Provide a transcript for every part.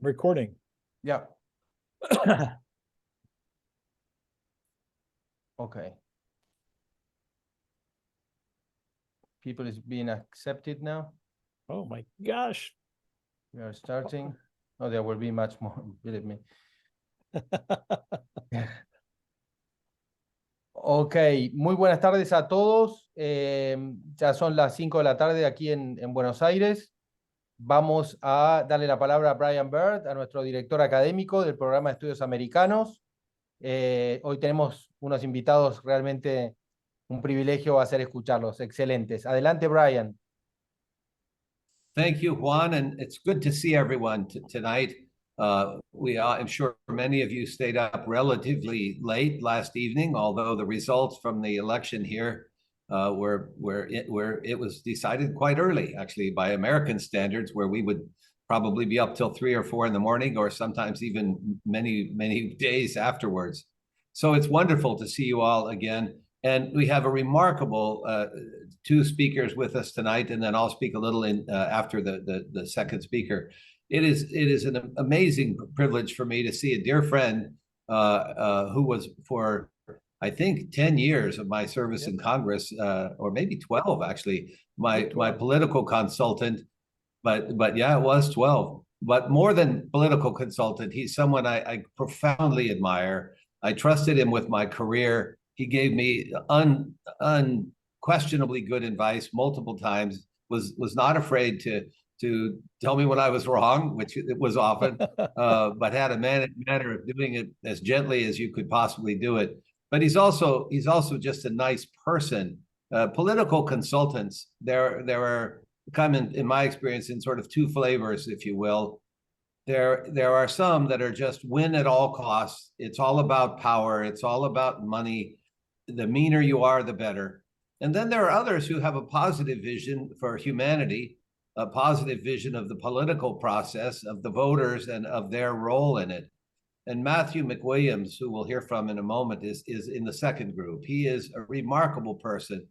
Recording. Yeah. Okay. People is being accepted now. Oh my gosh. We are starting. Oh, there will be much more, believe me. Ok, muy buenas tardes a todos. Ya son las 5 de la tarde aquí en Buenos Aires. Vamos a darle la palabra a Brian Baird, a nuestro director académico del Programa de Estudios Americanos. Hoy tenemos unos invitados realmente un privilegio hacer escucharlos, excelentes. Adelante, Brian. Thank you, Juan, and it's good to see everyone tonight. I'm sure many of you stayed up relatively late last evening, although the results from the election here it was decided quite early, actually, by American standards, where we would probably be up till 3 or 4 in the morning, or sometimes even many days afterwards. So it's wonderful to see you all again. And we have a remarkable 2 speakers with us tonight, and then I'll speak a little after the second speaker. It is an amazing privilege for me to see a dear friend who was for, I think, 10 years of my service in Congress, or maybe 12 actually, my political consultant. But yeah, it was 12. But more than political consultant, he's someone I profoundly admire. I trusted him with my career. He gave me unquestionably good advice multiple times, was not afraid to tell me when I was wrong, which it was often, but had a manner of doing it as gently as you could possibly do it. But he's also just a nice person. Political consultants, there are come in my experience in sort of 2 flavors, if you will. There are some that are just win at all costs. It's all about power. It's all about money. The meaner you are, the better. And then there are others who have a positive vision for humanity, a positive vision of the political process, of the voters, and of their role in it. And Matthew Macwilliams, who we'll hear from in a moment, is in the second group. He is a remarkable person.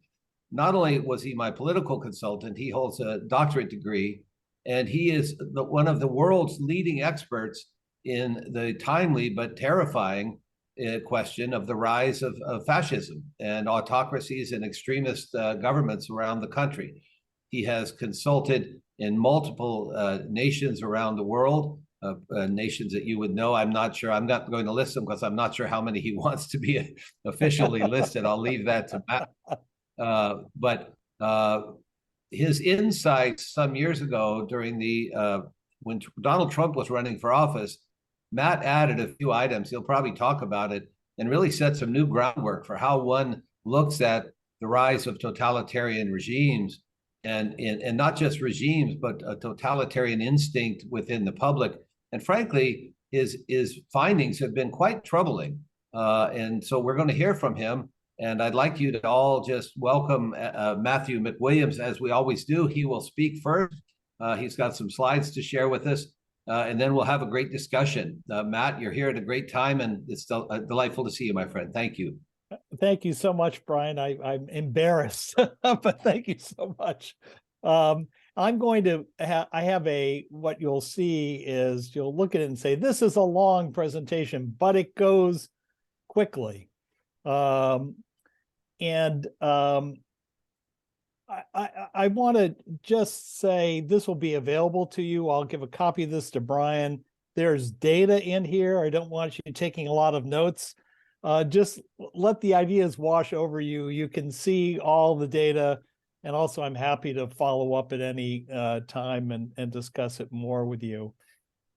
Not only was he my political consultant, he holds a doctorate degree, and he is one of the world's leading experts in the timely but terrifying question of the rise of fascism and autocracies and extremist governments around the country. He has consulted in multiple nations around the world, nations that you would know. I'm not sure. I'm not going to list them because I'm not sure how many he wants to be officially listed. I'll leave that to Matt. But his insights some years ago during when Donald Trump was running for office, Matt added a few items. He'll probably talk about it and really set some new groundwork for how one looks at the rise of totalitarian regimes and not just regimes, but a totalitarian instinct within the public. And frankly, his findings have been quite troubling. And so we're going to hear from him. And I'd like you to all just welcome Matthew Macwilliams, as we always do. He will speak first. He's got some slides to share with us, and then we'll have a great discussion. Matt, you're here at a great time, and it's delightful to see you, my friend. Thank you. Thank you so much, Brian. I'm embarrassed, but thank you so much. I'm going to what you'll see is you'll look at it and say, this is a long presentation, but it goes quickly. I want to just say this will be available to you. I'll give a copy of this to Brian. There's data in here. I don't want you taking a lot of notes. Just let the ideas wash over you. You can see all the data. And also, I'm happy to follow up at any time and discuss it more with you.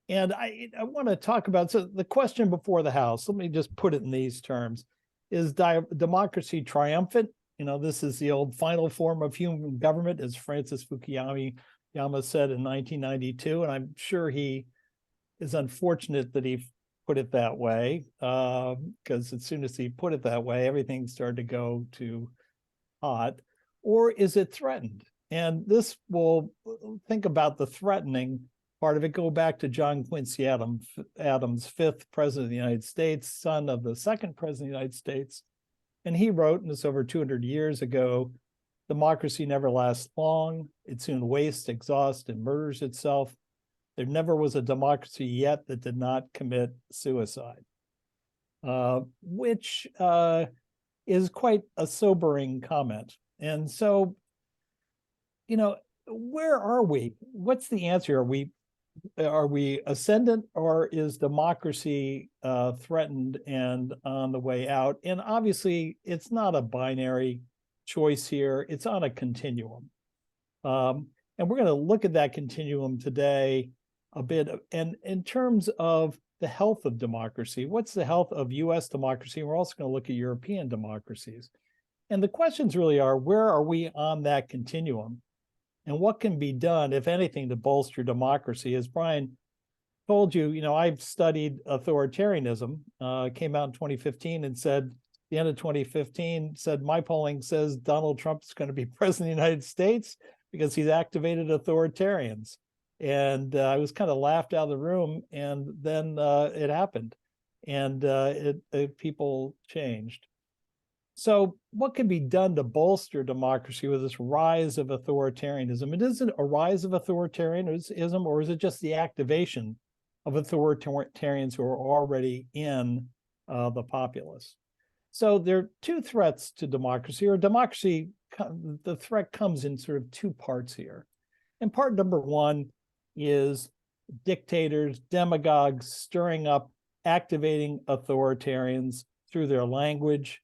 And I want to talk about, so the question before the House, let me just put it in these terms. Is democracy triumphant? You know, this is the old final form of human government, as Francis Fukuyama said in 1992. And I'm sure he is unfortunate that he put it that way, because as soon as he put it that way, everything started to go to hot. Or is it threatened? And this will think about the threatening part of it. Go back to John Quincy Adams, 5th president of the United States, son of the 2nd president of the United States. And he wrote, and this over 200 years ago, democracy never lasts long. It soon wastes, exhausts, and murders itself. There never was a democracy yet that did not commit suicide, which is quite a sobering comment. And so, where are we? What's the answer? Are we ascendant, or is democracy threatened and on the way out? And obviously, it's not a binary choice here. It's on a continuum. And we're going to look at that continuum today a bit. And in terms of the health of democracy, what's the health of US democracy? We're also going to look at European democracies. And the questions really are, where are we on that continuum? And what can be done, if anything, to bolster democracy? As Brian told you, I've studied authoritarianism, came out in 2015 and said, the end of 2015, said my polling says Donald Trump is going to be president of the United States because he's activated authoritarians. And I was kind of laughed out of the room, and then it happened, and people changed. So what can be done to bolster democracy with this rise of authoritarianism? It isn't a rise of authoritarianism, or is it just the activation of authoritarians who are already in the populace? So there are two threats to democracy, or democracy, the threat comes in sort of two parts here. And part number one is dictators, demagogues stirring up, activating authoritarians through their language,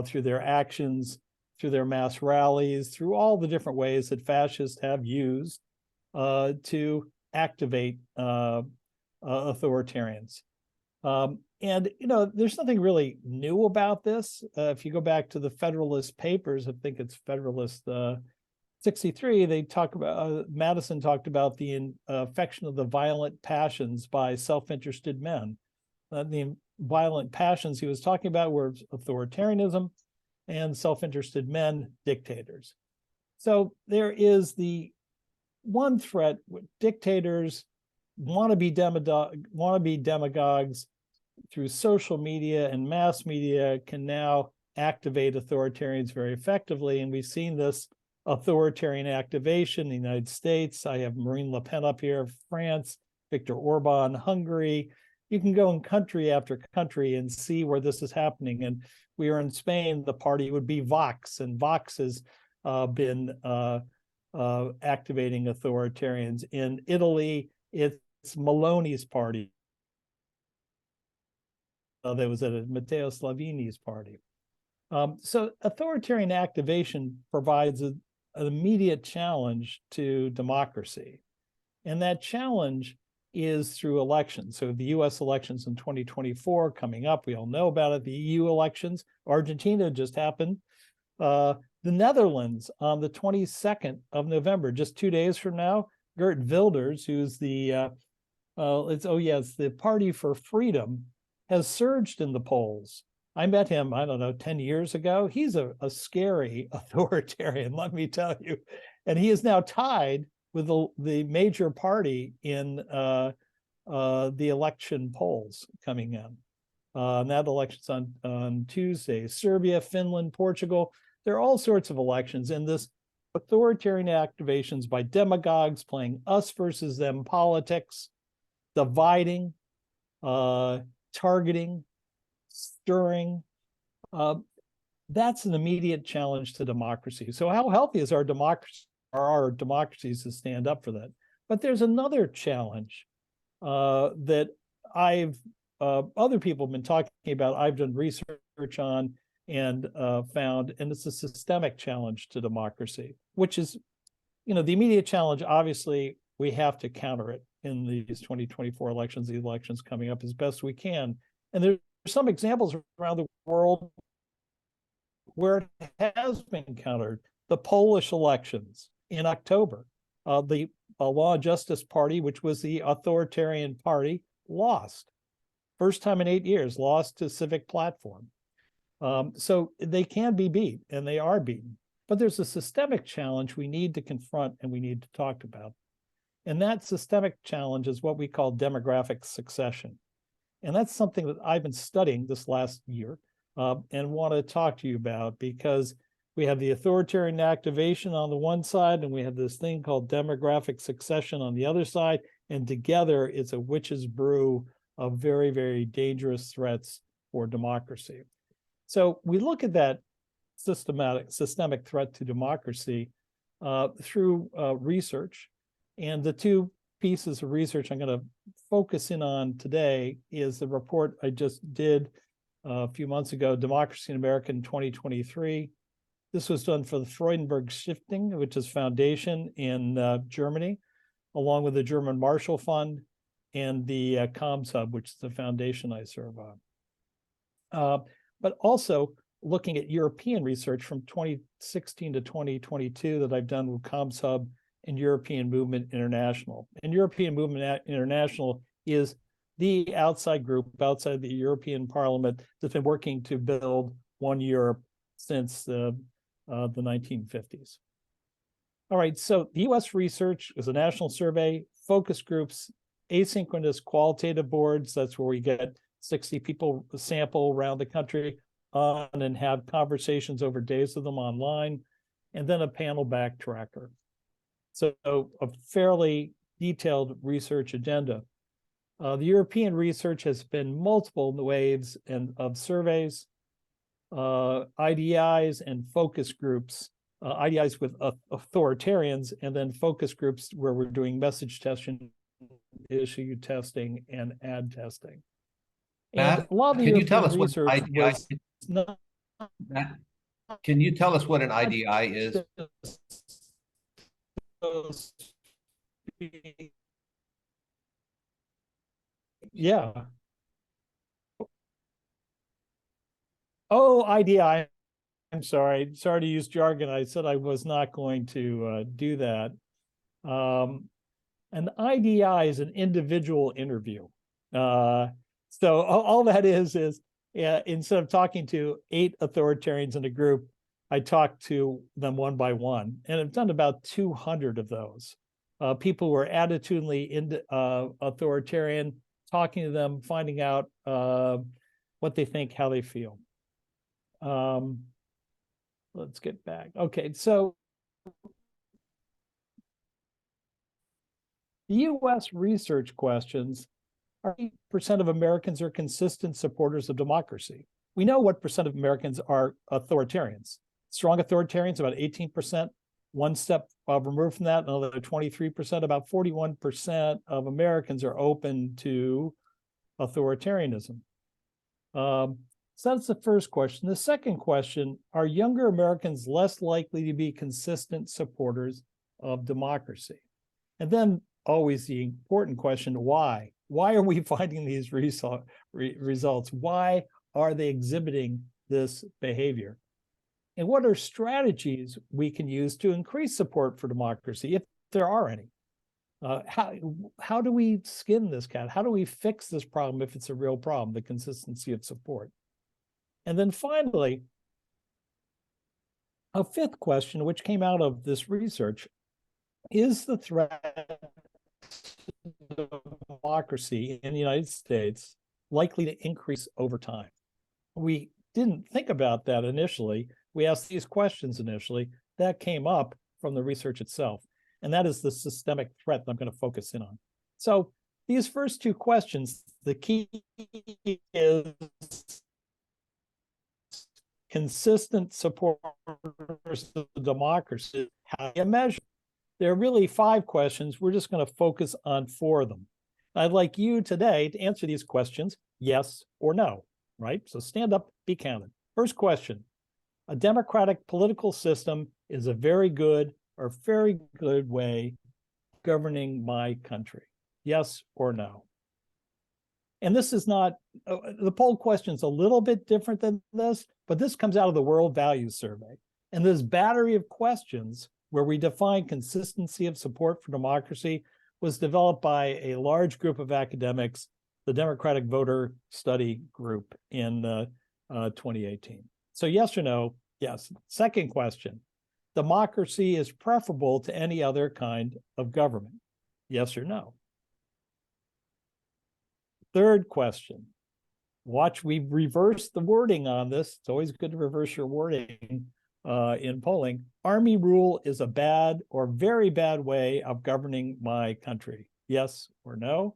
through their actions, through their mass rallies, through all the different ways that fascists have used to activate authoritarians. And, there's nothing really new about this. If you go back to the Federalist Papers, I think it's Federalist 63, they talk about, Madison talked about the affection of the violent passions by self-interested men. The violent passions he was talking about were authoritarianism and self-interested men, dictators. So there is the one threat: dictators, wannabe demagogues through social media and mass media can now activate authoritarians very effectively. And we've seen this authoritarian activation in the United States. I have Marine Le Pen up here, France, Viktor Orban, Hungary. You can go in country after country and see where this is happening. And we are in Spain, the party would be Vox, and Vox has been activating authoritarians. In Italy, it's Meloni's party. There was Matteo Salvini's party. So authoritarian activation provides an immediate challenge to democracy. And that challenge is through elections. So the US elections in 2024 coming up, we all know about it. The EU elections, Argentina just happened. The Netherlands on the 22nd of November, just 2 days from now, Geert Wilders, who's the the Party for Freedom, has surged in the polls. I met him, 10 years ago. He's a scary authoritarian, let me tell you. And he is now tied with the major party in the election polls coming in. And that election's on Tuesday. Serbia, Finland, Portugal, there are all sorts of elections. And this authoritarian activations by demagogues playing us versus them politics, dividing, targeting, stirring, that's an immediate challenge to democracy. So how healthy is our democracies to stand up for that? But there's another challenge that other people have been talking about, I've done research on and found, and it's a systemic challenge to democracy, which is, the immediate challenge. Obviously, we have to counter it in these 2024 elections, the elections coming up, as best we can. And there's some examples around the world where it has been countered. The Polish elections in October, the Law and Justice Party, which was the authoritarian party, lost. First time in 8 years, lost to Civic Platform. So they can be beat, and they are beaten. But there's a systemic challenge we need to confront and we need to talk about. And that systemic challenge is what we call demographic succession. And that's something that I've been studying this last year and want to talk to you about, because we have the authoritarian activation on the one side, and we have this thing called demographic succession on the other side. And together, it's a witch's brew of very, very dangerous threats for democracy. So we look at that systemic threat to democracy through research. And the two pieces of research I'm going to focus in on today is the report I just did a few months ago, Democracy in America in 2023. This was done for the Freudenberg Stiftung, which is foundation in Germany, along with the German Marshall Fund and the Comms Hub, which is the foundation I serve on. But also looking at European research from 2016 to 2022 that I've done with Comms Hub and European Movement International. And European Movement International is the outside group outside the European Parliament that's been working to build one Europe since the 1950s. All right, so the US research is a national survey, focus groups, asynchronous qualitative boards. That's where we get 60 people sample around the country on and have conversations over days with them online, and then a panel backtracker. So a fairly detailed research agenda. The European research has been multiple waves of surveys, IDIs and focus groups, IDIs with authoritarians, and then focus groups where we're doing message testing, issue testing, and ad testing. And Matt, a lot of the can you European tell us what research IDI was is? not Matt, can you tell us what an IDI is? Yeah. Oh, IDI. I'm sorry. Sorry to use jargon. I said I was not going to do that. An IDI is an individual interview. So all that is instead of talking to 8 authoritarians in a group, I talk to them one by one. And I've done about 200 of those. People who are attitudinally authoritarian, talking to them, finding out what they think, how they feel. Let's get back. Okay, so the US research questions are 8% of Americans are consistent supporters of democracy. We know what percent of Americans are authoritarians. Strong authoritarians, about 18%. One step removed from that, another 23%, about 41% of Americans are open to authoritarianism. So that's the first question. The second question, are younger Americans less likely to be consistent supporters of democracy? And then always the important question, why? Why are we finding these results? Why are they exhibiting this behavior? And what are strategies we can use to increase support for democracy, if there are any? How do we skin this cat? How do we fix this problem if it's a real problem, the consistency of support? And then finally, a fifth question, which came out of this research, is the threat to democracy in the United States likely to increase over time? We didn't think about that initially. We asked these questions initially. That came up from the research itself. And that is the systemic threat that I'm going to focus in on. So these first two questions, the key is consistent supporters of democracy. How do you measure? There are really 5 questions. We're just going to focus on 4 of them. I'd like you today to answer these questions, yes or no, right? So stand up, be counted. First question, a democratic political system is a very good way governing my country, yes or no? And this is not, the poll question is a little bit different than this, but this comes out of the World Values Survey. And this battery of questions where we define consistency of support for democracy was developed by a large group of academics, the Democratic Voter Study Group in 2018. So yes or no? Yes. Second question, democracy is preferable to any other kind of government, yes or no? Third question, watch, we've reversed the wording on this. It's always good to reverse your wording in polling. Army rule is a bad or very bad way of governing my country. Yes or no?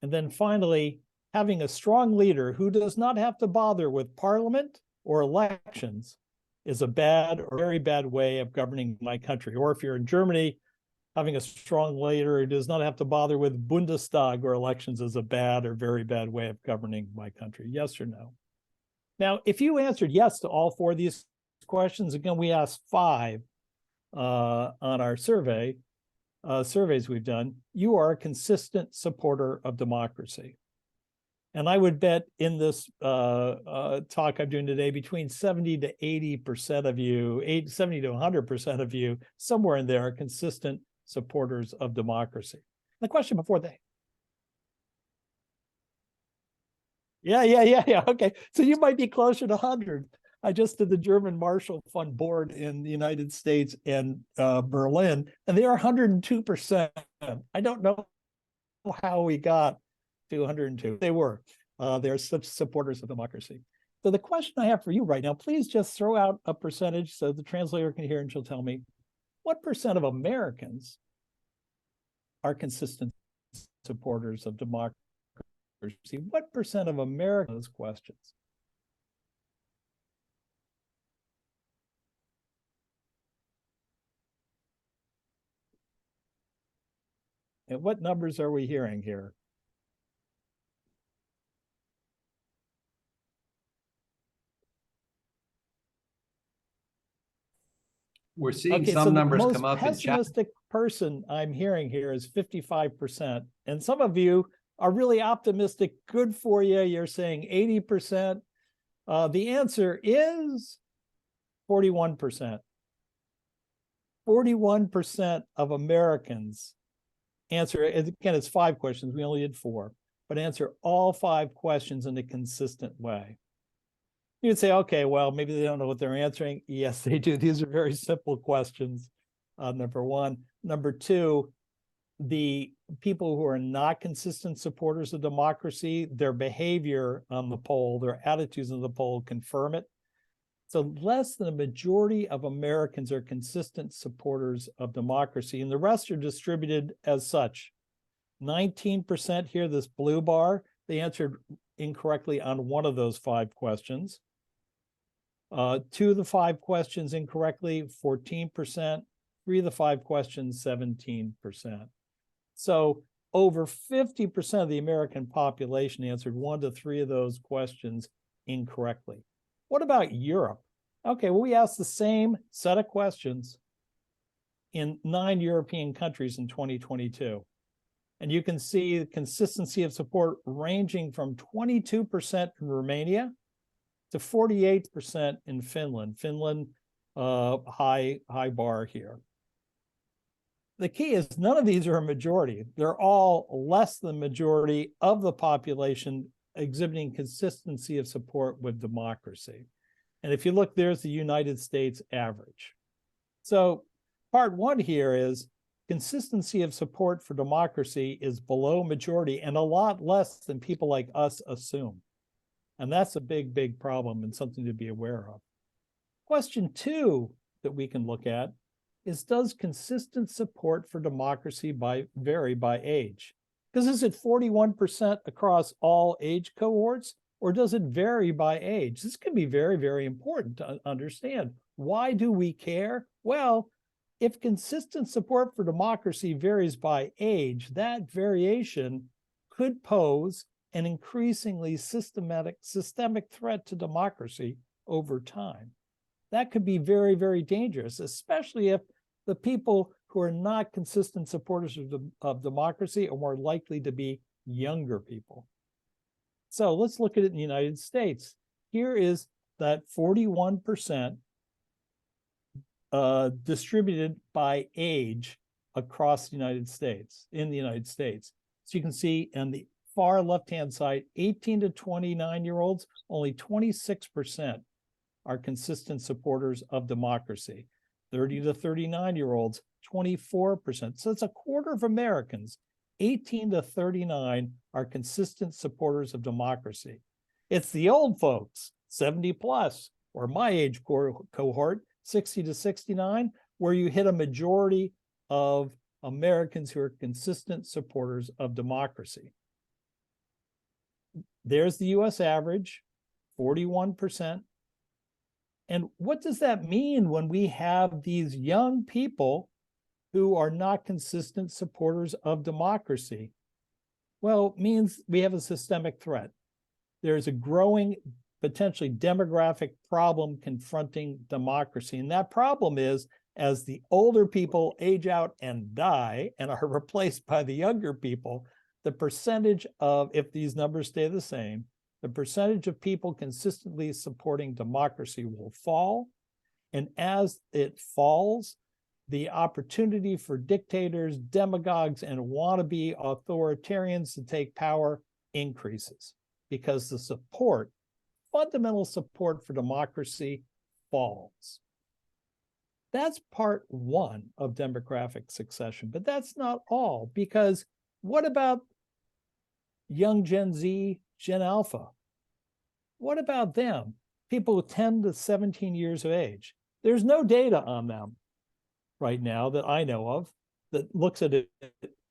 And then finally, having a strong leader who does not have to bother with parliament or elections is a bad or very bad way of governing my country. Or if you're in Germany, having a strong leader who does not have to bother with Bundestag or elections is a bad or very bad way of governing my country. Yes or no? Now, if you answered yes to all four of these questions, again, we asked 5 on our surveys we've done, you are a consistent supporter of democracy. And I would bet in this talk I'm doing today, between 70 to 80% of you, 70 to 100% of you, somewhere in there are consistent supporters of democracy. The question before that. Yeah. Okay. So you might be closer to 100. I just did the German Marshall Fund board in the United States and Berlin, and they are 102%. I don't know how we got to 102. They were. They're such supporters of democracy. So the question I have for you right now, please just throw out a percentage so the translator can hear and she'll tell me, what percent of Americans are consistent supporters of democracy? What percent of Americans questions? And what numbers are we hearing here? We're seeing some numbers come up in chat. The most pessimistic person I'm hearing here is 55%. And some of you are really optimistic. Good for you. You're saying 80%. The answer is 41%. 41% of Americans answer, again, it's 5 questions. We only did 4, but answer all 5 questions in a consistent way. You'd say, okay, well, maybe they don't know what they're answering. Yes, they do. These are very simple questions, number 1. Number 2, the people who are not consistent supporters of democracy, their behavior on the poll, their attitudes on the poll confirm it. So less than a majority of Americans are consistent supporters of democracy, and the rest are distributed as such. 19% here, this blue bar, they answered incorrectly on 1 of those 5 questions. 2 of the 5 questions incorrectly, 14%. 3 of the 5 questions, 17%. So over 50% of the American population answered 1 to 3 of those questions incorrectly. What about Europe? Okay, well, we asked the same set of questions in 9 European countries in 2022. And you can see the consistency of support ranging from 22% in Romania to 48% in Finland. Finland, high bar here. The key is none of these are a majority. They're all less than majority of the population exhibiting consistency of support with democracy. And if you look, there's the United States average. So part 1 here is consistency of support for democracy is below majority and a lot less than people like us assume. And that's a big, big problem and something to be aware of. Question 2 that we can look at is, does consistent support for democracy vary by age? Because is it 41% across all age cohorts, or does it vary by age? This can be very, very important to understand. Why do we care? Well, if consistent support for democracy varies by age, that variation could pose an increasingly systemic threat to democracy over time. That could be very, very dangerous, especially if the people who are not consistent supporters of democracy are more likely to be younger people. So let's look at it in the United States. Here is that 41% distributed by age across the United States, in the United States. So you can see on the far left-hand side, 18 to 29-year-olds, only 26% are consistent supporters of democracy. 30 to 39-year-olds, 24%. So it's a quarter of Americans, 18 to 39, are consistent supporters of democracy. It's the old folks, 70 plus, or my age cohort, 60 to 69, where you hit a majority of Americans who are consistent supporters of democracy. There's the US average, 41%. And what does that mean when we have these young people who are not consistent supporters of democracy? Well, it means we have a systemic threat. There's a growing, potentially demographic problem confronting democracy. And that problem is, as the older people age out and die and are replaced by the younger people, the percentage of, if these numbers stay the same, the percentage of people consistently supporting democracy will fall. And as it falls, the opportunity for dictators, demagogues, and wannabe authoritarians to take power increases, because the support, fundamental support for democracy, falls. That's part one of demographic succession, but that's not all, because what about young Gen Z, Gen Alpha? What about them? People 10 to 17 years of age. There's no data on them right now that I know of that looks at it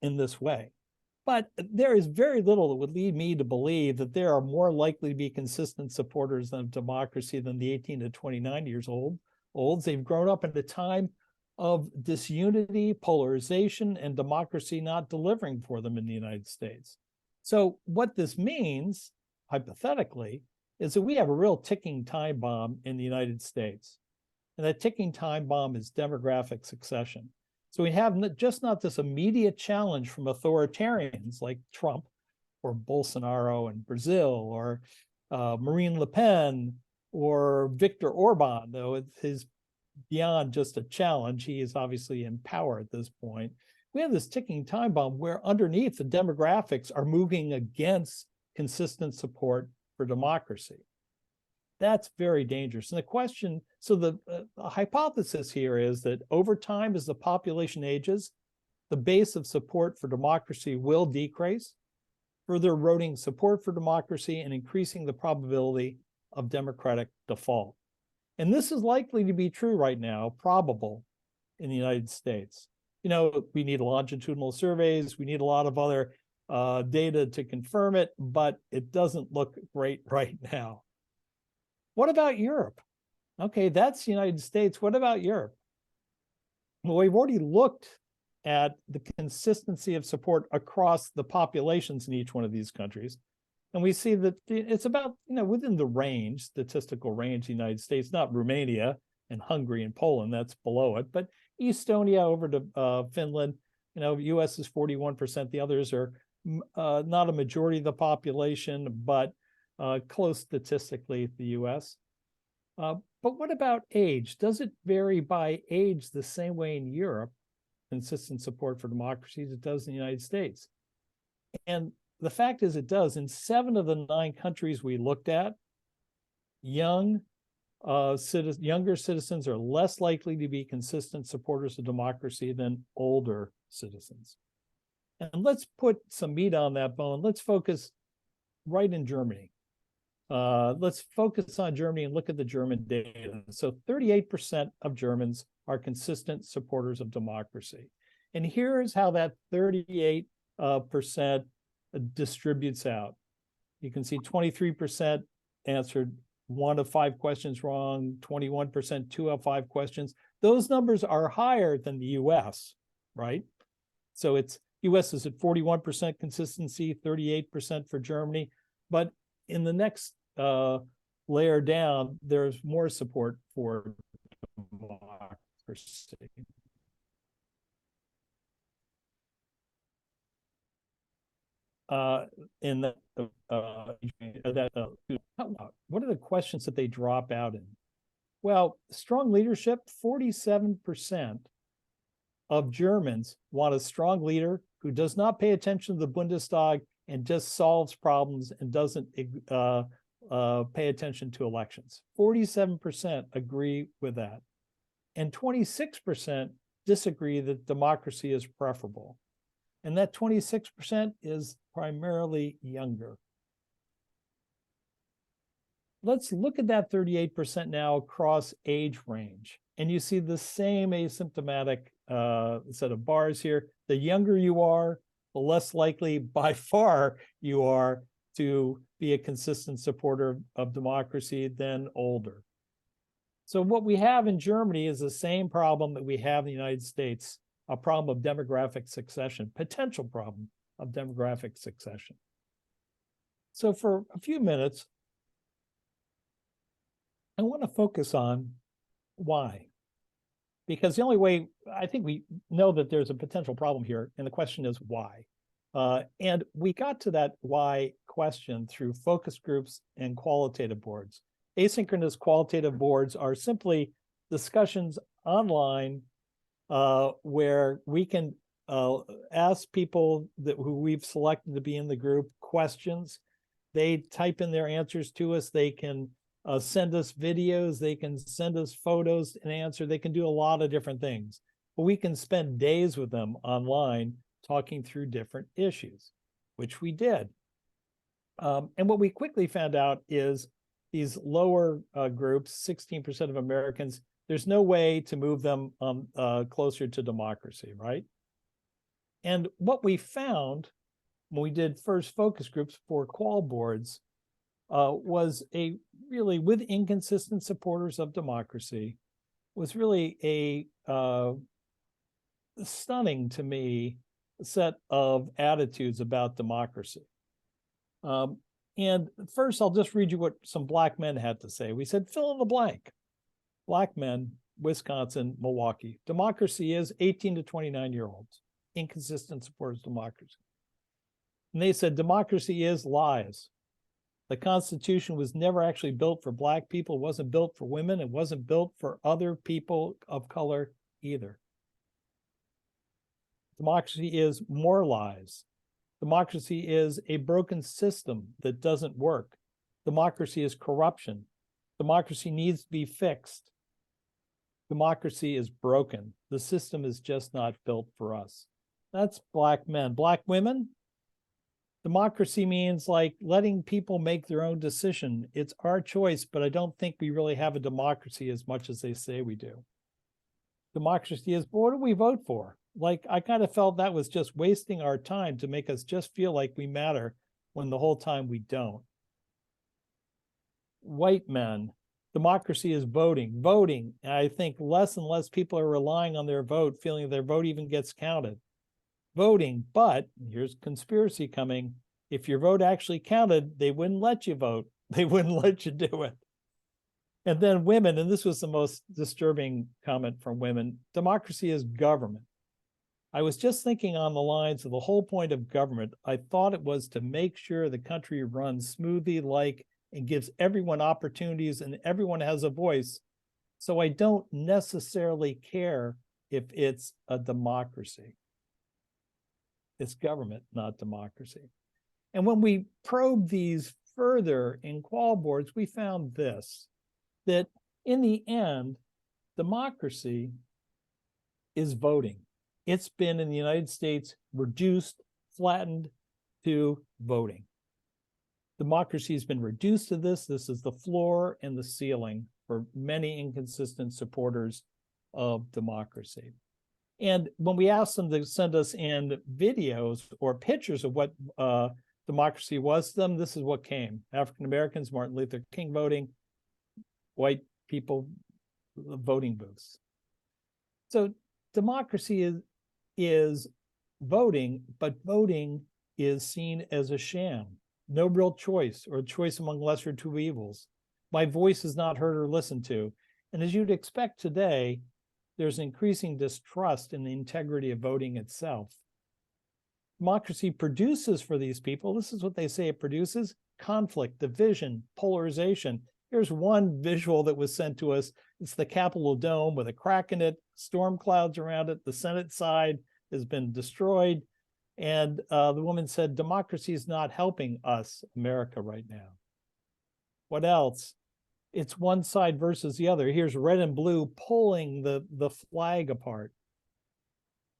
in this way. But there is very little that would lead me to believe that there are more likely to be consistent supporters of democracy than the 18 to 29 years old. They've grown up in a time of disunity, polarization, and democracy not delivering for them in the United States. So what this means, hypothetically, is that we have a real ticking time bomb in the United States. And that ticking time bomb is demographic succession. So we have just not this immediate challenge from authoritarians like Trump or Bolsonaro in Brazil, or Marine Le Pen, or Viktor Orban, though it's beyond just a challenge. He is obviously in power at this point. We have this ticking time bomb where underneath the demographics are moving against consistent support for democracy. That's very dangerous. And the question, so the hypothesis here is that over time, as the population ages, the base of support for democracy will decrease, further eroding support for democracy and increasing the probability of democratic default. And this is likely to be true right now, probable in the United States. You know, we need longitudinal surveys, we need a lot of other data to confirm it, but it doesn't look great right now. What about Europe? Okay, that's the United States. What about Europe? Well, we've already looked at the consistency of support across the populations in each one of these countries. And we see that it's about, within the range, statistical range, the United States, not Romania and Hungary and Poland, that's below it, but Estonia over to Finland, US is 41%. The others are not a majority of the population, but close statistically to the US. But what about age? Does it vary by age the same way in Europe, consistent support for democracy, as it does in the United States? And the fact is it does. In 7 of the 9 countries we looked at, younger citizens are less likely to be consistent supporters of democracy than older citizens. And let's put some meat on that bone. Let's focus right in Germany. Let's focus on Germany and look at the German data. So 38% of Germans are consistent supporters of democracy. And here's how that 38% distributes out. You can see 23% answered 1 of 5 questions wrong, 21%, 2 of 5 questions. Those numbers are higher than the US, right? So it's US is at 41% consistency, 38% for Germany. But in the next layer down, there's more support for democracy. What are the questions that they drop out in? Well, strong leadership, 47% of Germans want a strong leader who does not pay attention to the Bundestag and just solves problems and doesn't pay attention to elections. 47% agree with that. And 26% disagree that democracy is preferable. And that 26% is primarily younger. Let's look at that 38% now across age range. And you see the same asymptomatic set of bars here. The younger you are, the less likely by far you are to be a consistent supporter of democracy than older. So what we have in Germany is the same problem that we have in the United States, a problem of demographic succession, potential problem of demographic succession. So for a few minutes, I want to focus on why. Because the only way, I think we know that there's a potential problem here, and the question is why. And we got to that why question through focus groups and qualitative boards. Asynchronous qualitative boards are simply discussions online where we can ask people who we've selected to be in the group questions. They type in their answers to us. They can send us videos. They can send us photos and answer. They can do a lot of different things. But we can spend days with them online talking through different issues, which we did. And what we quickly found out is these lower groups, 16% of Americans, there's no way to move them closer to democracy, right? And what we found when we did first focus groups for qual boards was a really, with inconsistent supporters of democracy, was really a stunning to me set of attitudes about democracy. And first, I'll just read you what some Black men had to say. We said, fill in the blank. Black men, Wisconsin, Milwaukee. Democracy is 18 to 29-year-olds. Inconsistent supporters of democracy. And they said, democracy is lies. The Constitution was never actually built for Black people. It wasn't built for women. It wasn't built for other people of color either. Democracy is more lies. Democracy is a broken system that doesn't work. Democracy is corruption. Democracy needs to be fixed. Democracy is broken. The system is just not built for us. That's Black men. Black women, democracy means like letting people make their own decision. It's our choice, but I don't think we really have a democracy as much as they say we do. Democracy is, what do we vote for? Like, I kind of felt that was just wasting our time to make us just feel like we matter when the whole time we don't. White men, democracy is voting. Voting, I think less and less people are relying on their vote, feeling their vote even gets counted. Voting, but here's conspiracy coming. If your vote actually counted, they wouldn't let you vote. They wouldn't let you do it. And then women, and this was the most disturbing comment from women, democracy is government. I was just thinking on the lines of the whole point of government. I thought it was to make sure the country runs smoothly, and gives everyone opportunities and everyone has a voice. So I don't necessarily care if it's a democracy. It's government, not democracy. And when we probe these further in qual boards, we found this, that in the end, democracy is voting. It's been in the United States reduced, flattened to voting. Democracy has been reduced to this. This is the floor and the ceiling for many inconsistent supporters of democracy. And when we asked them to send us in videos or pictures of what democracy was to them, this is what came. African Americans, Martin Luther King voting, white people, voting booths. So democracy is voting, but voting is seen as a sham. No real choice, or a choice among lesser two evils. My voice is not heard or listened to. And as you'd expect today, there's increasing distrust in the integrity of voting itself. Democracy produces for these people, this is what they say it produces, conflict, division, polarization. Here's one visual that was sent to us. It's the Capitol dome with a crack in it, storm clouds around it. The Senate side has been destroyed. And the woman said, democracy is not helping us, America, right now. What else? It's one side versus the other. Here's red and blue pulling the flag apart.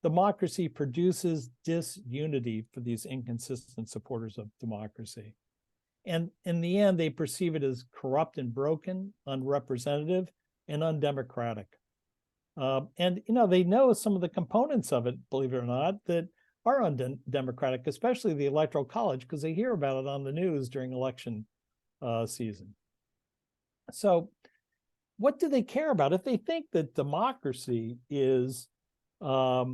Democracy produces disunity for these inconsistent supporters of democracy. And in the end, they perceive it as corrupt and broken, unrepresentative, and undemocratic. And, they know some of the components of it, believe it or not, that are undemocratic, especially the Electoral College, because they hear about it on the news during election season. So what do they care about? If they think that democracy is a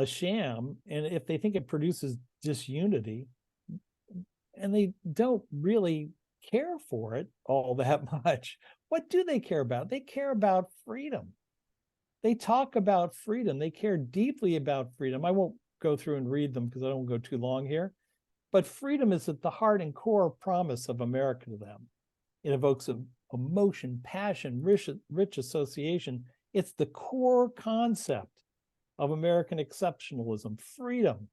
sham, and if they think it produces disunity, and they don't really care for it all that much, what do they care about? They care about freedom. They talk about freedom. They care deeply about freedom. I won't go through and read them because I don't go too long here. But freedom is at the heart and core promise of America to them. It evokes emotion, passion, rich association. It's the core concept of American exceptionalism, freedom.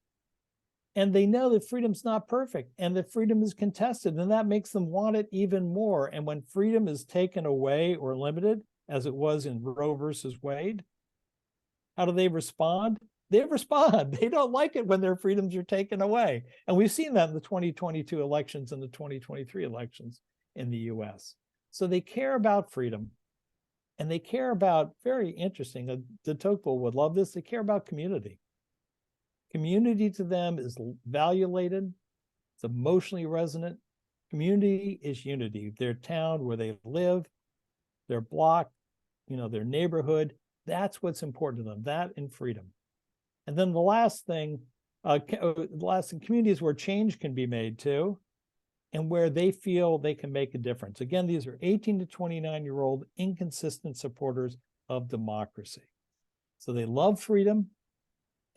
And they know that freedom's not perfect and that freedom is contested, and that makes them want it even more. And when freedom is taken away or limited, as it was in Roe versus Wade, how do they respond? They respond. They don't like it when their freedoms are taken away. And we've seen that in the 2022 elections and the 2023 elections in the US. So they care about freedom, and they care about, very interesting, de Tocqueville would love this, they care about community. Community to them is valuated, it's emotionally resonant. Community is unity. Their town where they live, their block, their neighborhood, that's what's important to them, that and freedom. And then the last thing, communities where change can be made too, and where they feel they can make a difference. Again, these are 18 to 29-year-old inconsistent supporters of democracy. So they love freedom,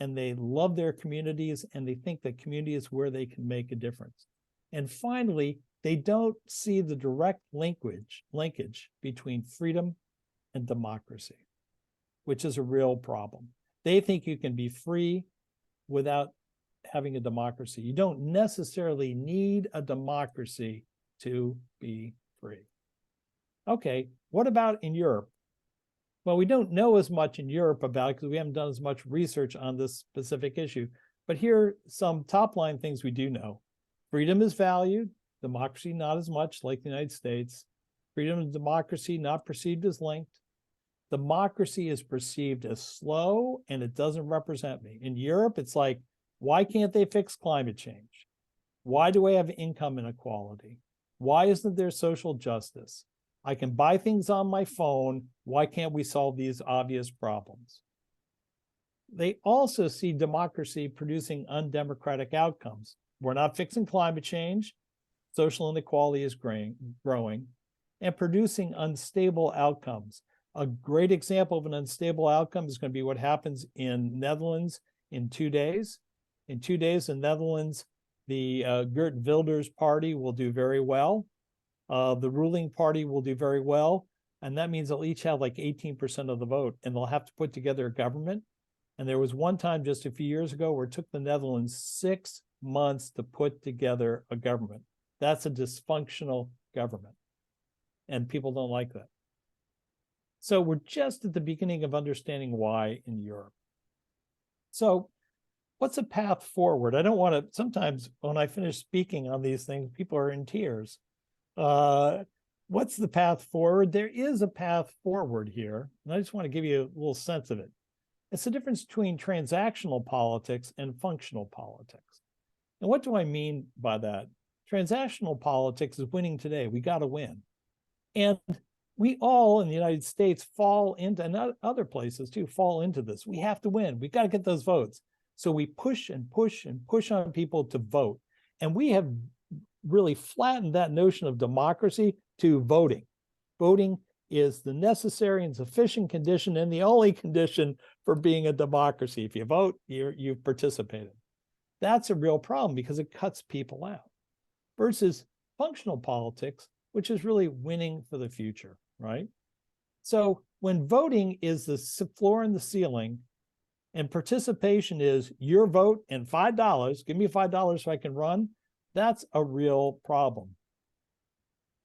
and they love their communities, and they think that community is where they can make a difference. And finally, they don't see the direct linkage between freedom and democracy, which is a real problem. They think you can be free without having a democracy. You don't necessarily need a democracy to be free. Okay, what about in Europe? Well, we don't know as much in Europe about it because we haven't done as much research on this specific issue. But here are some top-line things we do know. Freedom is valued, democracy not as much, like the United States. Freedom and democracy not perceived as linked. Democracy is perceived as slow, and it doesn't represent me. In Europe, it's like, why can't they fix climate change? Why do I have income inequality? Why isn't there social justice? I can buy things on my phone. Why can't we solve these obvious problems? They also see democracy producing undemocratic outcomes. We're not fixing climate change. Social inequality is growing, and producing unstable outcomes. A great example of an unstable outcome is going to be what happens in Netherlands in 2 days. In 2 days in Netherlands, the Geert Wilders party will do very well. The ruling party will do very well. And that means they'll each have like 18% of the vote, and they'll have to put together a government. And there was one time just a few years ago where it took the Netherlands 6 months to put together a government. That's a dysfunctional government. And people don't like that. So we're just at the beginning of understanding why in Europe. So what's a path forward? I don't want to, sometimes when I finish speaking on these things, people are in tears. What's the path forward? There is a path forward here, and I just want to give you a little sense of it. It's the difference between transactional politics and functional politics. And what do I mean by that? Transactional politics is winning today. We got to win. And we all in the United States fall into, and other places too, fall into this. We have to win. We got to get those votes. So we push and push and push on people to vote. And we have really flattened that notion of democracy to voting. Voting is the necessary and sufficient condition and the only condition for being a democracy. If you vote, you've participated. That's a real problem because it cuts people out. Versus functional politics, which is really winning for the future, right? So when voting is the floor and the ceiling, and participation is your vote and $5, give me $5 so I can run, that's a real problem.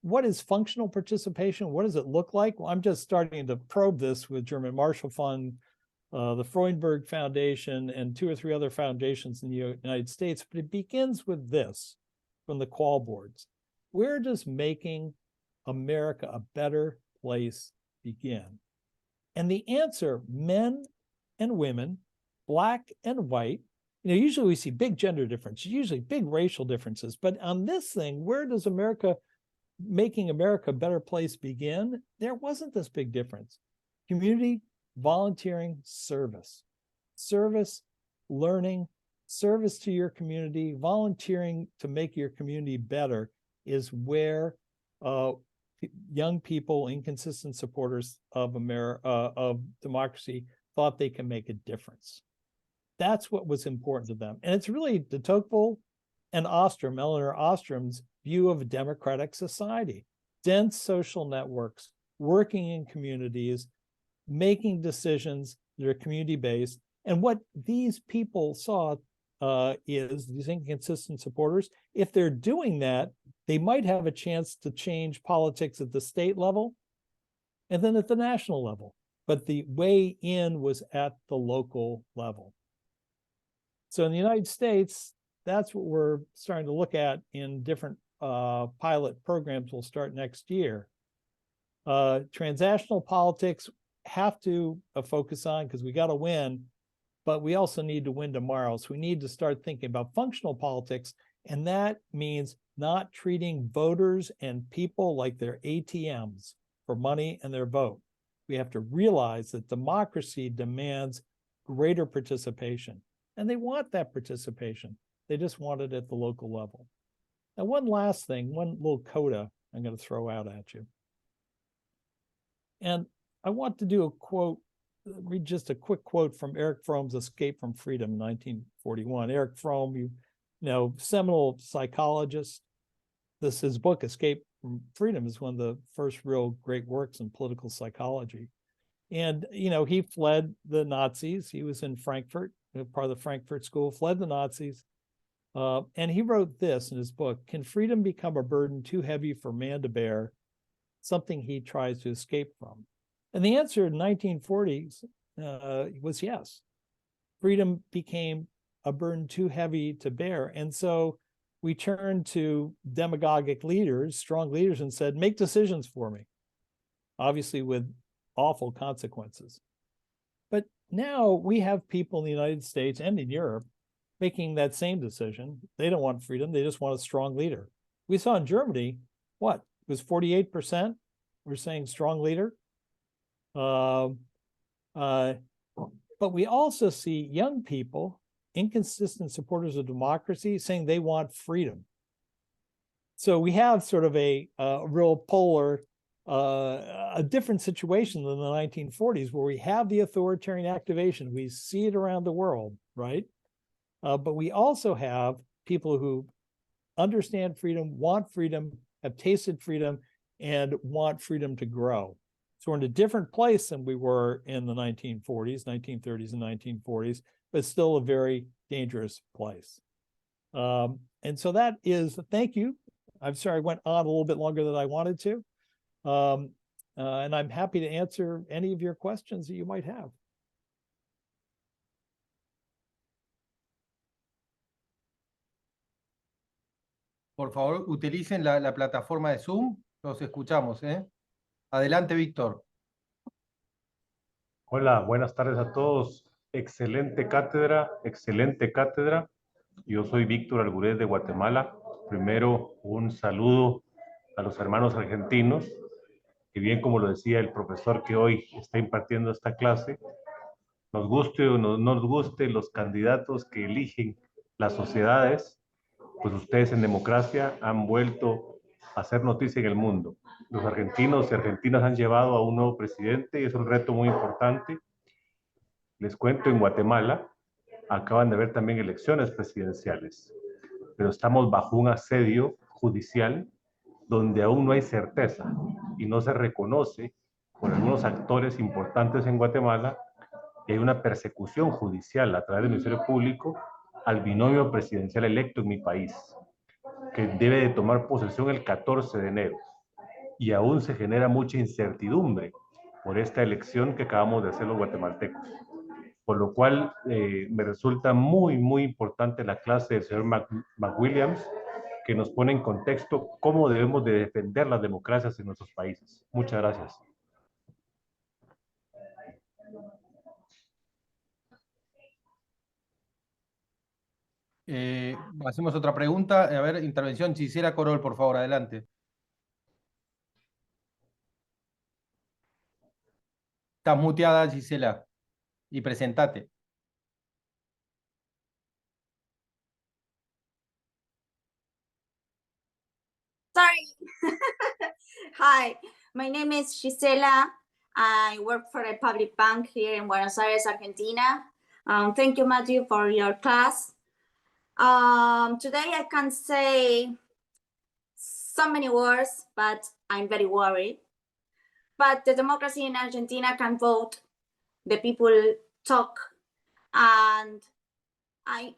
What is functional participation? What does it look like? Well, I'm just starting to probe this with German Marshall Fund, the Freudenberg Foundation, and 2 or 3 other foundations in the United States. But it begins with this from the call boards. We're just making America a better place begin? And the answer, men and women, black and white, usually we see big gender differences, usually big racial differences, but on this thing, where does making America a better place begin? There wasn't this big difference. Community, volunteering, service, learning, service to your community, volunteering to make your community better is where young people, inconsistent supporters of democracy, thought they can make a difference. That's what was important to them. And it's really de Tocqueville and Ostrom, Eleanor Ostrom's view of a democratic society, dense social networks, working in communities, making decisions that are community-based. And what these people saw is these inconsistent supporters, if they're doing that, they might have a chance to change politics at the state level and then at the national level. But the way in was at the local level. So in the United States, that's what we're starting to look at in different pilot programs we'll start next year. Transnational politics have to focus on because we got to win, but we also need to win tomorrow. So we need to start thinking about functional politics, and that means not treating voters and people like they're ATMs for money and their vote. We have to realize that democracy demands greater participation, and they want that participation. They just want it at the local level. Now, one last thing, one little coda I'm going to throw out at you. And I want to do a quote, read just a quick quote from Erich Fromm's Escape from Freedom in 1941. Erich Fromm, seminal psychologist. His book, Escape from Freedom, is one of the first real great works in political psychology. And, he fled the Nazis. He was in Frankfurt, part of the Frankfurt School, fled the Nazis. And he wrote this in his book, "Can freedom become a burden too heavy for man to bear, something he tries to escape from?" And the answer in 1940s was yes. Freedom became a burden too heavy to bear. And so we turned to demagogic leaders, strong leaders, and said, make decisions for me, obviously with awful consequences. But now we have people in the United States and in Europe making that same decision. They don't want freedom. They just want a strong leader. We saw in Germany, what? It was 48% were saying strong leader. But we also see young people, inconsistent supporters of democracy, saying they want freedom. So we have sort of a real polar, a different situation than the 1940s, where we have the authoritarian activation. We see it around the world, right? But we also have people who understand freedom, want freedom, have tasted freedom, and want freedom to grow. So we're in a different place than we were in the 1940s, 1930s, and 1940s, but still a very dangerous place. And so that is, thank you. I'm sorry I went on a little bit longer than I wanted to. And I'm happy to answer any of your questions that you might have. Por favor, utilicen la plataforma de Zoom. Los escuchamos, ¿eh? Adelante, Víctor. Hola, buenas tardes a todos. Excelente cátedra, excelente cátedra. Yo soy Víctor Algurez de Guatemala. Primero, un saludo a los hermanos argentinos, que bien como lo decía el profesor que hoy está impartiendo esta clase, nos guste o no nos guste los candidatos que eligen las sociedades, pues ustedes en democracia han vuelto a hacer noticia en el mundo. Los argentinos y argentinas han llevado a un nuevo presidente y es un reto muy importante. Les cuento, en Guatemala acaban de haber también elecciones presidenciales, pero estamos bajo un asedio judicial donde aún no hay certeza y no se reconoce por algunos actores importantes en Guatemala que hay una persecución judicial a través del Ministerio Público al binomio presidencial electo en mi país, que debe de tomar posesión el 14 de enero. Y aún se genera mucha incertidumbre por esta elección que acabamos de hacer los guatemaltecos. Por lo cual me resulta muy, muy importante la clase del señor Macwilliams, que nos pone en contexto cómo debemos de defender las democracias en nuestros países. Muchas gracias. Hacemos otra pregunta. A ver, intervención, Gisela Corol, por favor, adelante. Estás muteada, Gisela, y presentate. Sorry. Hi, my name is Gisela. I work for a public bank here in Buenos Aires, Argentina. Thank you, Matthew, for your class. Today I can't say so many words, but I'm very worried. But the democracy in Argentina can vote, the people talk, and I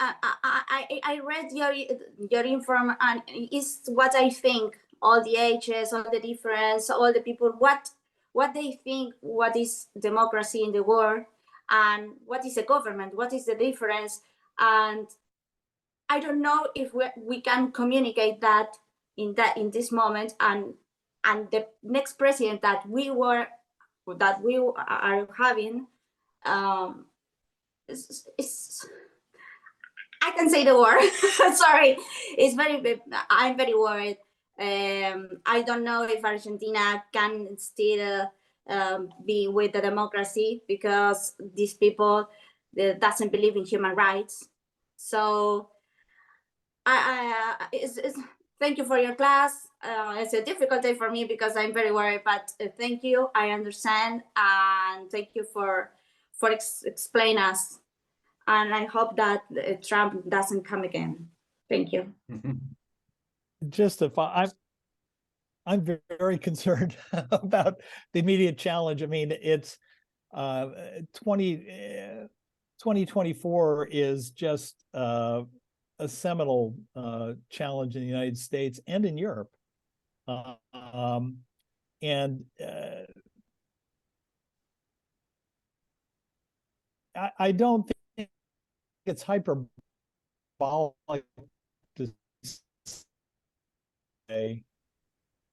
read your inform, and it's what I think. All the ages, all the difference, all the people, what they think, what is democracy in the world, and what is a government, what is the difference, and I don't know if we can communicate that in this moment, and the next president that we are having, I can say the word. Sorry, I'm very worried. I don't know if Argentina can still be with the democracy, because these people doesn't believe in human rights. So thank you for your class. It's a difficult day for me because I'm very worried, but thank you. I understand, and thank you for explain us. And I hope that Trump doesn't come again. Thank you. Just if I'm very concerned about the immediate challenge. I mean, it's 2024 is just a seminal challenge in the United States and in Europe. I don't think it's hyperbolic to say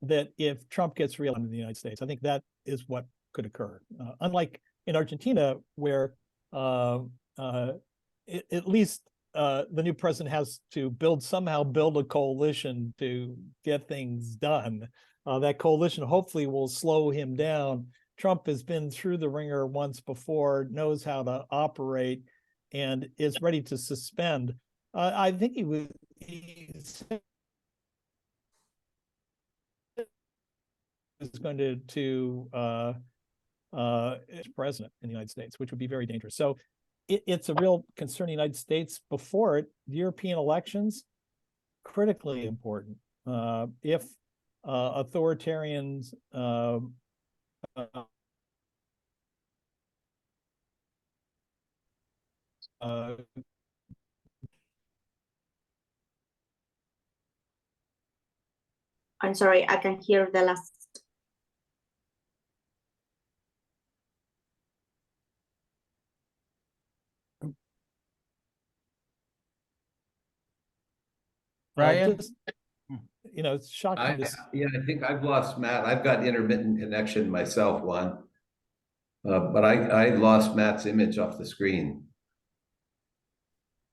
that if Trump gets reelected in the United States, I think that is what could occur. Unlike in Argentina, where at least the new president has to somehow build a coalition to get things done. That coalition hopefully will slow him down. Trump has been through the ringer once before, knows how to operate, and is ready to suspend. I think he's going to president in the United States, which would be very dangerous. So it's a real concern in the United States. Before it, the European elections, critically important. If authoritarians I'm sorry, I can hear the last. Brian? It's shocking. Yeah, I think I've lost Matt. I've got intermittent connection myself, Juan. But I lost Matt's image off the screen.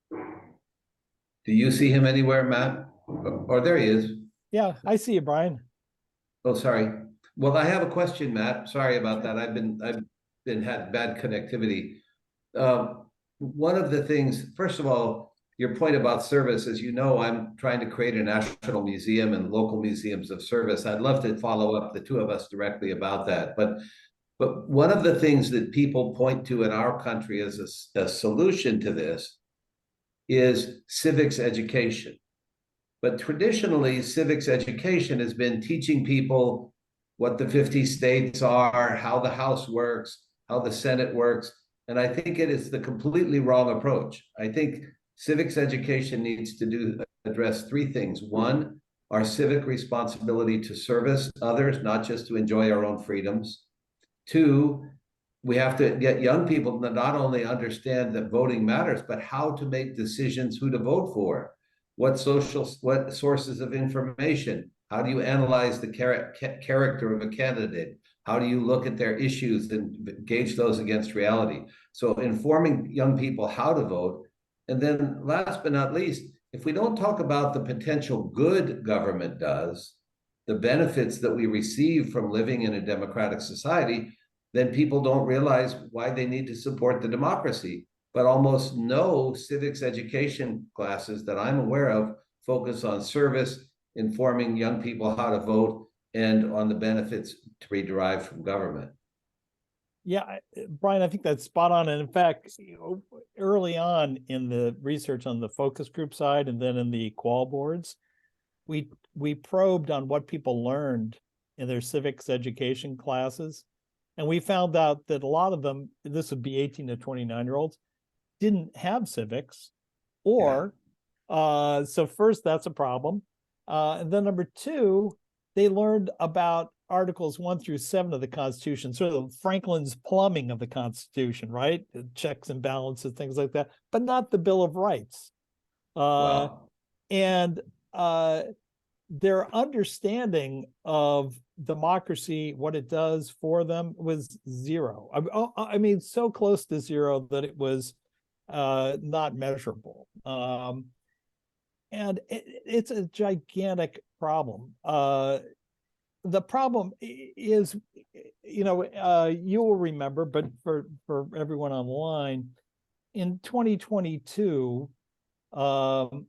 Do you see him anywhere, Matt? Or there he is. Yeah, I see you, Brian. Oh, sorry. Well, I have a question, Matt. Sorry about that. I've had bad connectivity. One of the things, first of all, your point about service, as you know, I'm trying to create a national museum and local museums of service. I'd love to follow up, the two of us, directly about that. But one of the things that people point to in our country as a solution to this is civics education. But traditionally, civics education has been teaching people what the 50 states are, how the House works, how the Senate works. And I think it is the completely wrong approach. I think civics education needs to address three things. One, our civic responsibility to service others, not just to enjoy our own freedoms. Two, we have to get young people to not only understand that voting matters, but how to make decisions who to vote for. What sources of information? How do you analyze the character of a candidate? How do you look at their issues and gauge those against reality? So informing young people how to vote. And then last but not least, if we don't talk about the potential good government does, the benefits that we receive from living in a democratic society, then people don't realize why they need to support the democracy. But almost no civics education classes that I'm aware of focus on service, informing young people how to vote, and on the benefits to be derived from government. Yeah, Brian, I think that's spot on. And in fact, early on in the research on the focus group side and then in the qual boards, we probed on what people learned in their civics education classes. And we found out that a lot of them, this would be 18 to 29-year-olds, didn't have civics, or so first, that's a problem. And then number two, they learned about Articles 1 through 7 of the Constitution, sort of Franklin's plumbing of the Constitution, right? Checks and balances, things like that, but not the Bill of Rights. Wow. And their understanding of democracy, what it does for them, was zero. I mean, so close to zero that it was not measurable. And it's a gigantic problem. The problem is, you will remember, but for everyone online, in 2022, Biden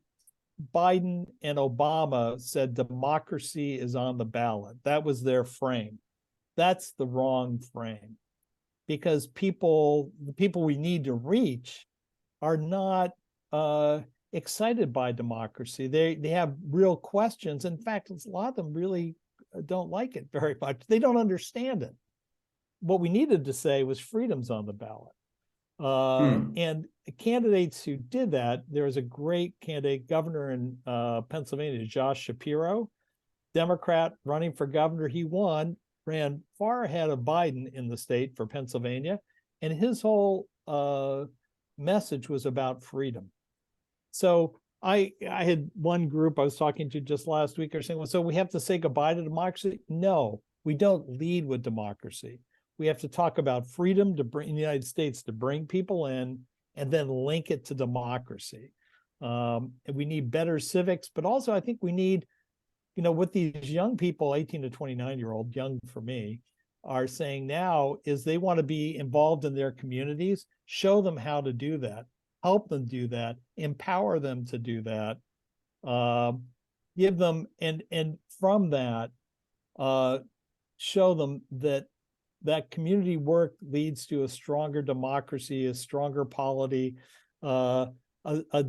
and Obama said democracy is on the ballot. That was their frame. That's the wrong frame, because the people we need to reach are not excited by democracy. They have real questions. In fact, a lot of them really don't like it very much. They don't understand it. What we needed to say was freedom's on the ballot. And candidates who did that, there was a great candidate, governor in Pennsylvania, Josh Shapiro, Democrat running for governor. He won, ran far ahead of Biden in the state for Pennsylvania. And his whole message was about freedom. So I had one group I was talking to just last week are saying, well, so we have to say goodbye to democracy? No, we don't lead with democracy. We have to talk about freedom to bring in the United States, to bring people in, and then link it to democracy. And we need better civics, but also I think we need, what these young people, 18 to 29-year-old, young for me, are saying now is they want to be involved in their communities, show them how to do that, help them do that, empower them to do that, give them, and from that, show them that community work leads to a stronger democracy, a stronger polity, a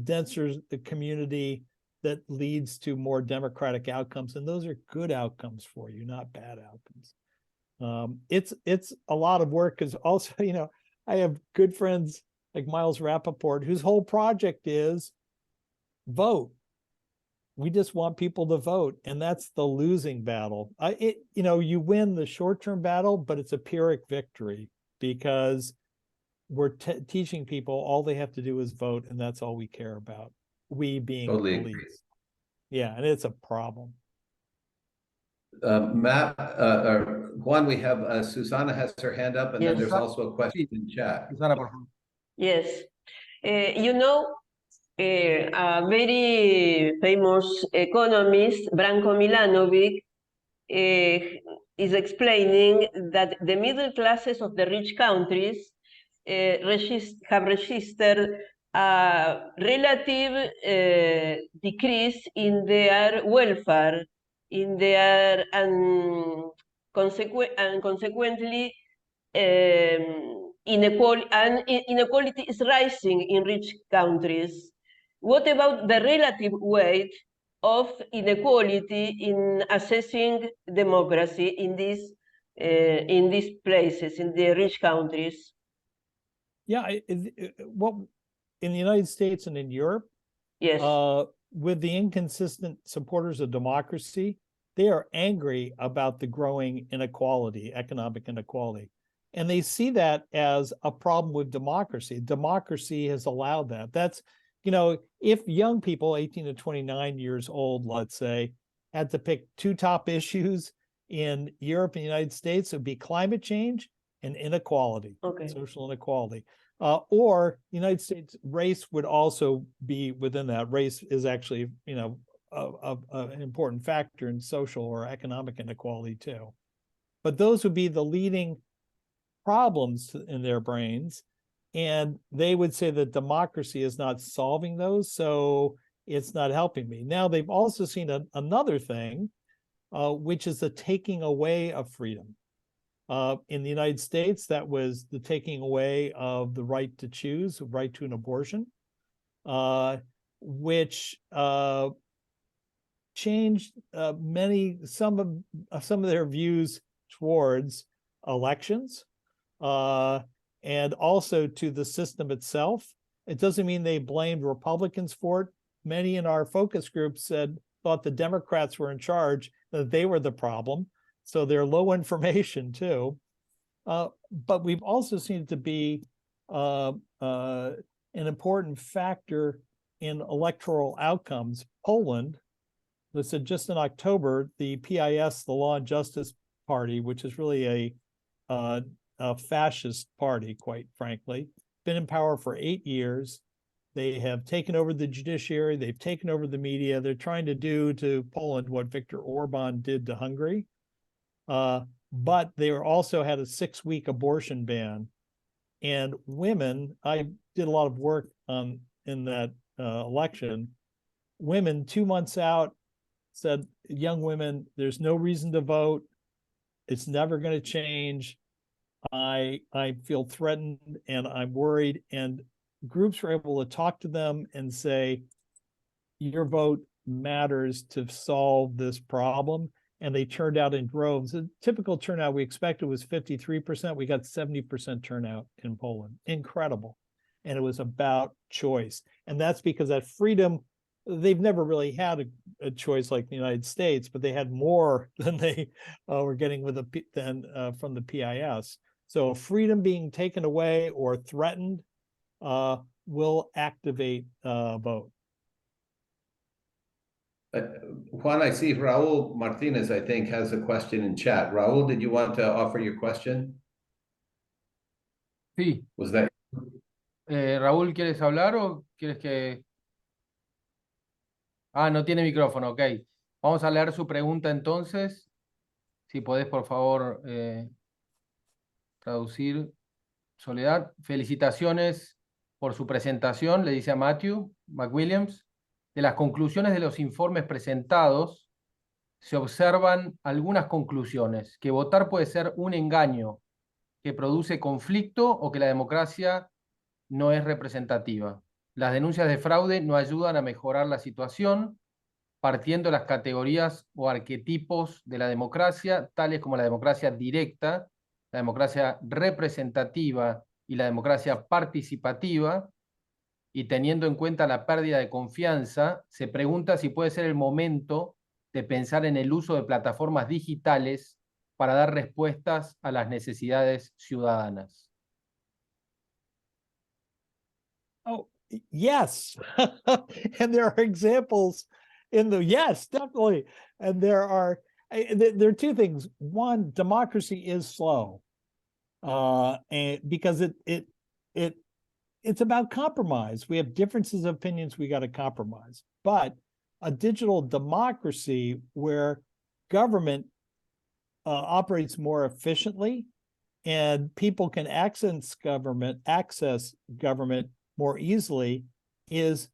denser community that leads to more democratic outcomes. And those are good outcomes for you, not bad outcomes. It's a lot of work, because also, I have good friends like Miles Rappaport, whose whole project is vote. We just want people to vote, and that's the losing battle. You win the short-term battle, but it's a Pyrrhic victory, because we're teaching people all they have to do is vote, and that's all we care about. We being Totally police. agree. Yeah, and it's a problem. Matt, Juan, we have Susana has her hand up, and Yes, then there's also a question in chat. Susana, por favor. Yes. A very famous economist, Branko Milanovic, is explaining that the middle classes of the rich countries have registered a relative decrease in their welfare, and consequently inequality is rising in rich countries. What about the relative weight of inequality in assessing democracy in these places, in the rich countries? Yeah, well, in the United States and in Europe, Yes. With the inconsistent supporters of democracy, they are angry about the growing inequality, economic inequality. And they see that as a problem with democracy. Democracy has allowed that. That's, if young people, 18 to 29 years old, let's say, had to pick two top issues in Europe and the United States, it would be climate change and inequality, Okay. social inequality. Or the United States, race would also be within that. Race is actually, an important factor in social or economic inequality too. But those would be the leading problems in their brains. And they would say that democracy is not solving those, so it's not helping me. Now, they've also seen another thing, which is the taking away of freedom. In the United States, that was the taking away of the right to choose, the right to an abortion, which changed some of their views towards elections, and also to the system itself. It doesn't mean they blamed Republicans for it. Many in our focus group thought the Democrats were in charge, that they were the problem. So they're low information too. But we've also seen it to be an important factor in electoral outcomes. Poland, they said just in October, the PIS, the Law and Justice Party, which is really a fascist party, quite frankly, been in power for 8 years. They have taken over the judiciary. They've taken over the media. They're trying to do to Poland what Viktor Orban did to Hungary. But they also had a 6-week abortion ban. And women, I did a lot of work in that election. Women 2 months out said, young women, there's no reason to vote. It's never going to change. I feel threatened and I'm worried. And groups were able to talk to them and say, your vote matters to solve this problem. And they turned out in droves. The typical turnout we expected was 53%. We got 70% turnout in Poland. Incredible. And it was about choice. And that's because that freedom, they've never really had a choice like the United States, but they had more than they were getting from the PIS. So freedom being taken away or threatened will activate vote. Juan, I see Raul Martinez, I think, has a question in chat. Raul, did you want to offer your question? Sí. Was that? Raúl, ¿quieres hablar o quieres que...? Ah, no tiene micrófono, ok. Vamos a leer su pregunta entonces. Si podés, por favor, traducir. Soledad, felicitaciones por su presentación, le dice a Macwilliams. De las conclusiones de los informes presentados, se observan algunas conclusiones, que votar puede ser un engaño, que produce conflicto o que la democracia no es representativa. Las denuncias de fraude no ayudan a mejorar la situación, partiendo de las categorías o arquetipos de la democracia, tales como la democracia directa, la democracia representativa y la democracia participativa, y teniendo en cuenta la pérdida de confianza, se pregunta si puede ser el momento de pensar en el uso de plataformas digitales para dar respuestas a las necesidades ciudadanas. Oh, yes. And there are examples yes, definitely. And there are two things. One, democracy is slow. And because it's about compromise. We have differences of opinions, we got to compromise. But a digital democracy where government operates more efficiently and people can access government more easily is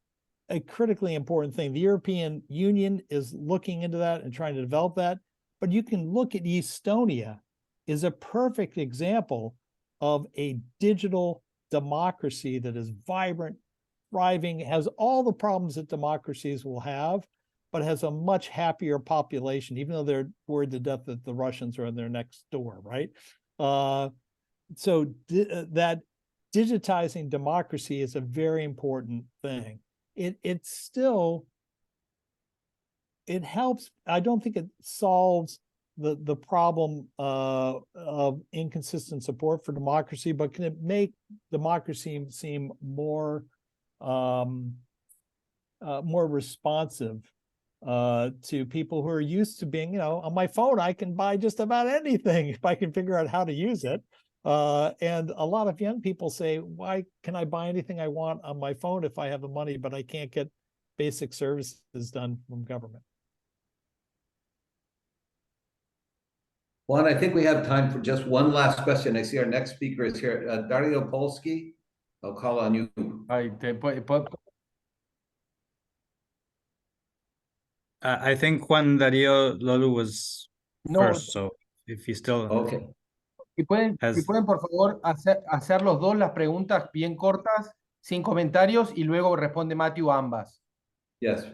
a critically important thing. The European Union is looking into that and trying to develop that. But you can look at Estonia is a perfect example of a digital democracy that is vibrant, thriving, has all the problems that democracies will have, but has a much happier population, even though they're worried to death that the Russians are in their next door, right? So that digitizing democracy is a very important thing. It helps. I don't think it solves the problem of inconsistent support for democracy, but can it make democracy seem more more responsive to people who are used to being, on my phone, I can buy just about anything if I can figure out how to use it. And a lot of young people say, why can I buy anything I want on my phone if I have the money, but I can't get basic services done from government? Juan, I think we have time for just one last question. I see our next speaker is here. Dario Polsky, I'll call on you. I think Juan Darío Lolu was No. first, so if he's still Okay. Si pueden, por favor, hacer los dos las preguntas bien cortas, sin comentarios, y luego responde Matthew a ambas. Yes.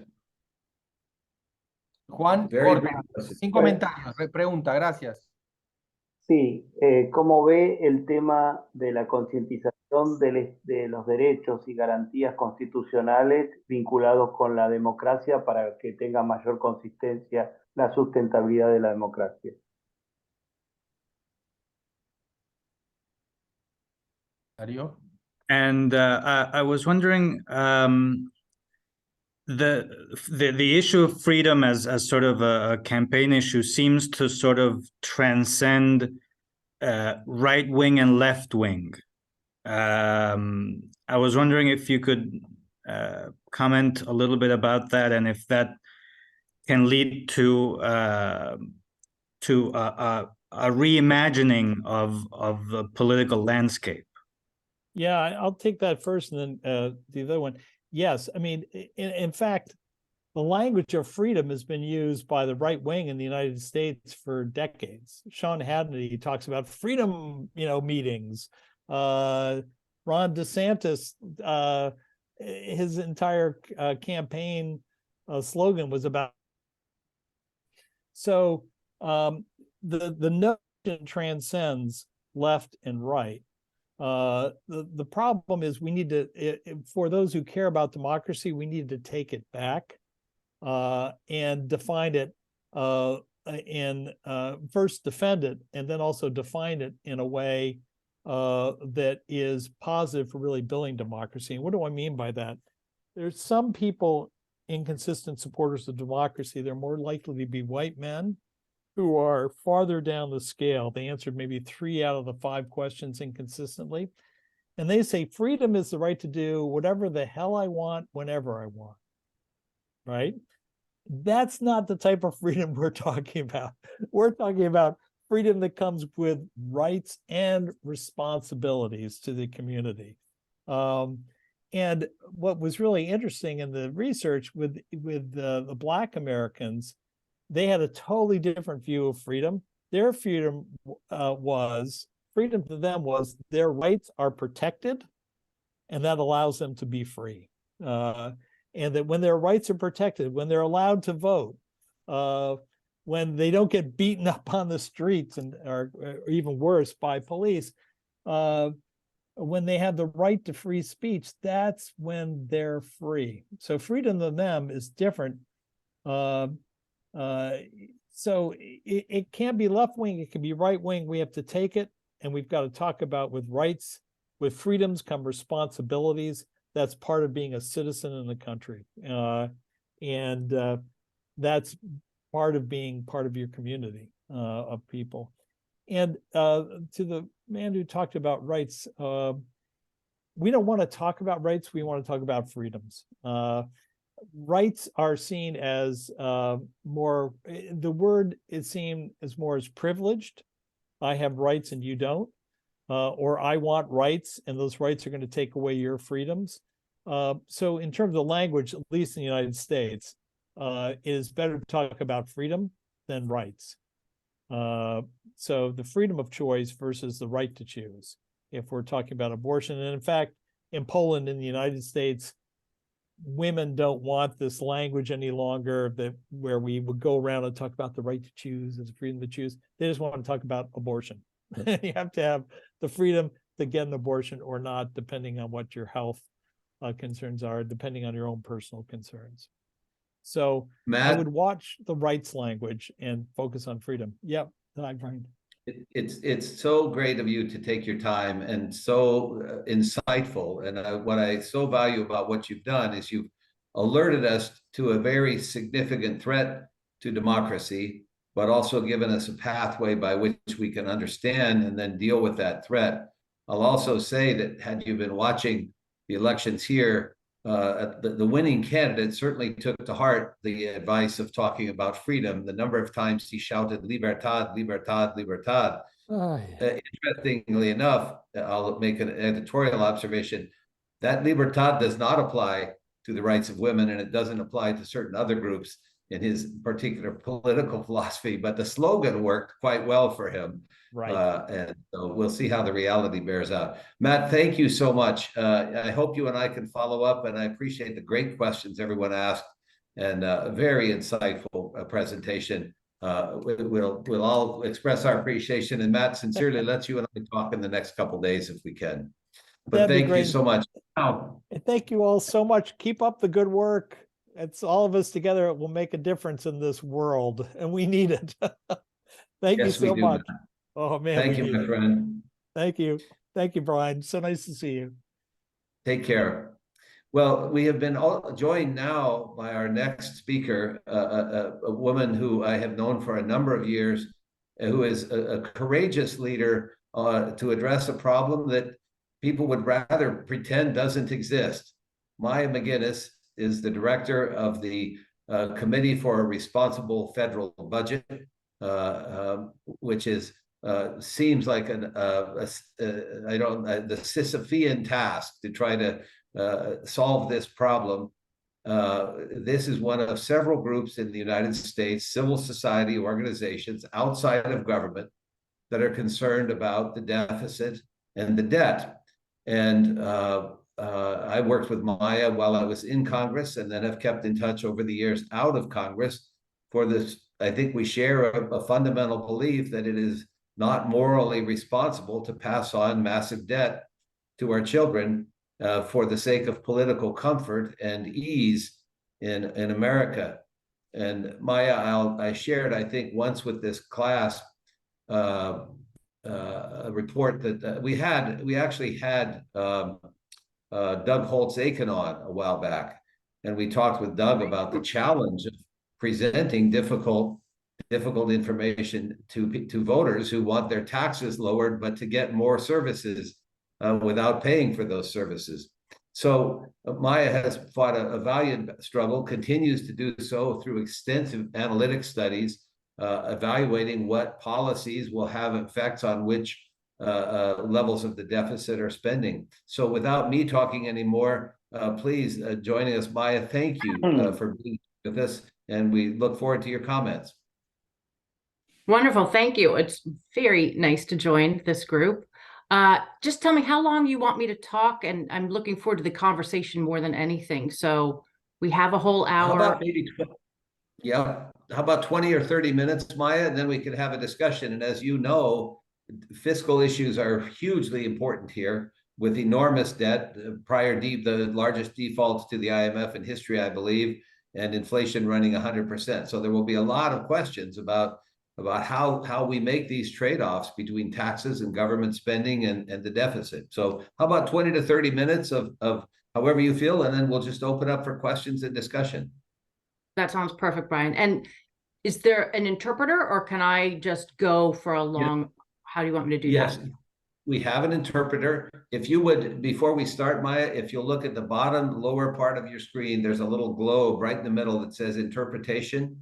Juan, Very corta, brief. sin comentarios, pregunta, gracias. Sí, ¿cómo ve el tema de la concientización de los derechos y garantías constitucionales vinculados con la democracia para que tenga mayor consistencia la sustentabilidad de la democracia? Darío. And I was wondering, the issue of freedom as sort of a campaign issue seems to sort of transcend right wing and left wing. I was wondering if you could comment a little bit about that, and if that can lead to a reimagining of the political landscape. Yeah, I'll take that first and then the other one. Yes, I mean, in fact, the language of freedom has been used by the right wing in the United States for decades. Sean Hannity talks about freedom, meetings. Ron DeSantis, his entire campaign slogan was about. So the notion transcends left and right. The problem is we need to, for those who care about democracy, we need to take it back and define it and first defend it, and then also define it in a way that is positive for really building democracy. And what do I mean by that? There's some people, inconsistent supporters of democracy, they're more likely to be white men who are farther down the scale. They answered maybe 3 out of the 5 questions inconsistently. And they say freedom is the right to do whatever the hell I want, whenever I want, right? That's not the type of freedom we're talking about. We're talking about freedom that comes with rights and responsibilities to the community. And what was really interesting in the research with the Black Americans, they had a totally different view of freedom. Their freedom freedom to them was their rights are protected, and that allows them to be free. And that when their rights are protected, when they're allowed to vote, when they don't get beaten up on the streets or even worse by police, when they have the right to free speech, that's when they're free. So freedom to them is different. So it can be left wing, it can be right wing. We have to take it, and we've got to talk about with rights, with freedoms come responsibilities. That's part of being a citizen in the country, and that's part of being part of your community of people. And to the man who talked about rights, we don't want to talk about rights. We want to talk about freedoms. Rights are seen as more, the word is seen as more as privileged. I have rights and you don't, or I want rights and those rights are going to take away your freedoms. So in terms of language, at least in the United States, it is better to talk about freedom than rights. So the freedom of choice versus the right to choose, if we're talking about abortion. And in fact, in Poland, in the United States, women don't want this language any longer, that where we would go around and talk about the right to choose as freedom to choose. They just want to talk about abortion. You have to have the freedom to get an abortion or not, depending on what your health concerns are, depending on your own personal concerns. So Matt, I would watch the rights language and focus on freedom. Yep, I'm fine. It's so great of you to take your time and so insightful. And what I so value about what you've done is you've alerted us to a very significant threat to democracy but also given us a pathway by which we can understand and then deal with that threat. I'll also say that had you been watching the elections here, the winning candidate certainly took to heart the advice of talking about freedom. The number of times he shouted "Libertad, libertad, libertad." Interestingly enough, I'll make an editorial observation. That libertad does not apply to the rights of women, and it doesn't apply to certain other groups in his particular political philosophy, but the slogan worked quite well for him. Right. And so we'll see how the reality bears out. Matt, thank you so much. I hope you and I can follow up, and I appreciate the great questions everyone asked, and a very insightful presentation. We'll all express our appreciation, and Matt, sincerely, let's you and I talk in the next couple of days if we can. But thank you so much. Wow. Thank you all so much. Keep up the good work. It's all of us together. It will make a difference in this world, and we need it. Thank you so much. Matt. Oh man. Thank you, my friend. Thank you. Thank you, Brian. So nice to see you. Take care. Well, we have been joined now by our next speaker, a woman who I have known for a number of years, who is a courageous leader to address a problem that people would rather pretend doesn't exist. Maya McGinnis is the director of the Committee for a Responsible Federal Budget, which is seems like the Sisyphean task to try to solve this problem. This is one of several groups in the United States, civil society organizations outside of government, that are concerned about the deficit and the debt. And I worked with Maya while I was in Congress, and then have kept in touch over the years out of Congress for this. I think we share a fundamental belief that it is not morally responsible to pass on massive debt to our children for the sake of political comfort and ease in America. And Maya, I shared, I think, once with this class a report that we actually had Doug Holtz-Aiken on a while back, and we talked with Doug about the challenge of presenting difficult information to voters who want their taxes lowered, but to get more services without paying for those services. So Maya has fought a valiant struggle, continues to do so through extensive analytic studies, evaluating what policies will have effects on which levels of the deficit or spending. So without me talking anymore, please joining us, Maya. Thank you for being with us, and we look forward to your comments. Wonderful. Thank you. It's very nice to join this group. Just tell me how long you want me to talk, and I'm looking forward to the conversation more than anything. So we have a whole hour. How about maybe, how about 20 or 30 minutes, Maya, and then we can have a discussion. And as you know, fiscal issues are hugely important here, with enormous debt, the largest defaults to the IMF in history, I believe, and inflation running 100%. So there will be a lot of questions about how we make these trade-offs between taxes and government spending and the deficit. So how about 20 to 30 minutes of however you feel, and then we'll just open up for questions and discussion. That sounds perfect, Brian. And is there an interpreter, or can I just go for a long, how do you want me to do that? Yes, we have an interpreter. If you would, before we start, Maya, if you'll look at the bottom lower part of your screen, there's a little globe right in the middle that says interpretation.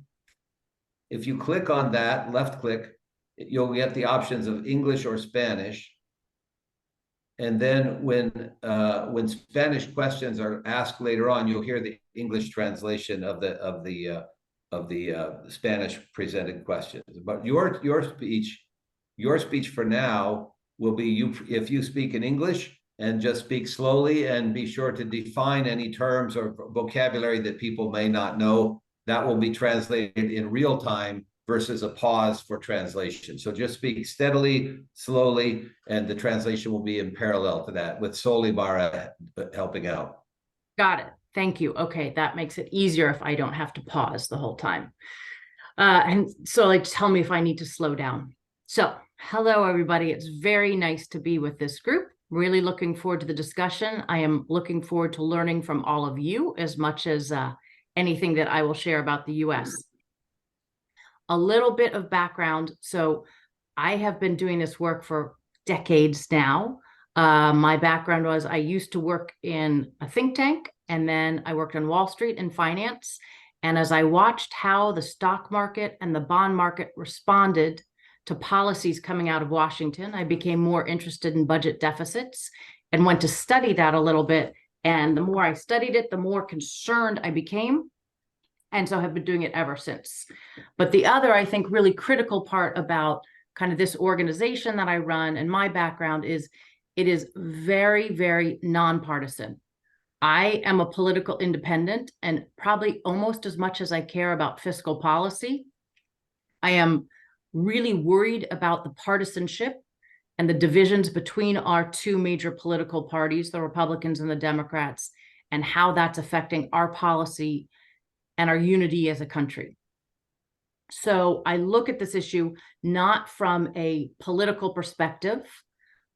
If you click on that, left click, you'll get the options of English or Spanish. And then when Spanish questions are asked later on, you'll hear the English translation of the Spanish presented questions. But your speech for now will be if you speak in English, and just speak slowly, and be sure to define any terms or vocabulary that people may not know. That will be translated in real time versus a pause for translation. So just speak steadily, slowly, and the translation will be in parallel to that, with Solibara helping out. Got it. Thank you. Okay, that makes it easier if I don't have to pause the whole time. And so tell me if I need to slow down. So hello, everybody. It's very nice to be with this group. Really looking forward to the discussion. I am looking forward to learning from all of you as much as anything that I will share about the U.S. a little bit of background. So I have been doing this work for decades now. My background was I used to work in a think tank, and then I worked on Wall Street in finance. And as I watched how the stock market and the bond market responded to policies coming out of Washington, I became more interested in budget deficits and went to study that a little bit. And the more I studied it, the more concerned I became. And so have been doing it ever since. But the other, I think, really critical part about kind of this organization that I run and my background is it is very, very nonpartisan. I am a political independent, and probably almost as much as I care about fiscal policy, I am really worried about the partisanship and the divisions between our two major political parties, the Republicans and the Democrats, and how that's affecting our policy and our unity as a country. So I look at this issue not from a political perspective,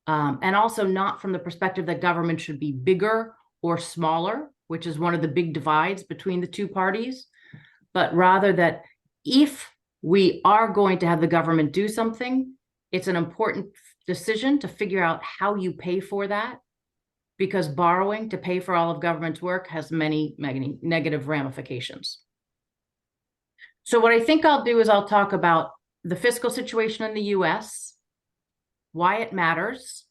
and also not from the perspective that government should be bigger or smaller, which is one of the big divides between the two parties, but rather that if we are going to have the government do something, it's an important decision to figure out how you pay for that, because borrowing to pay for all of government's work has many negative ramifications. So what I think I'll do is I'll talk about the fiscal situation in the US, why it matters,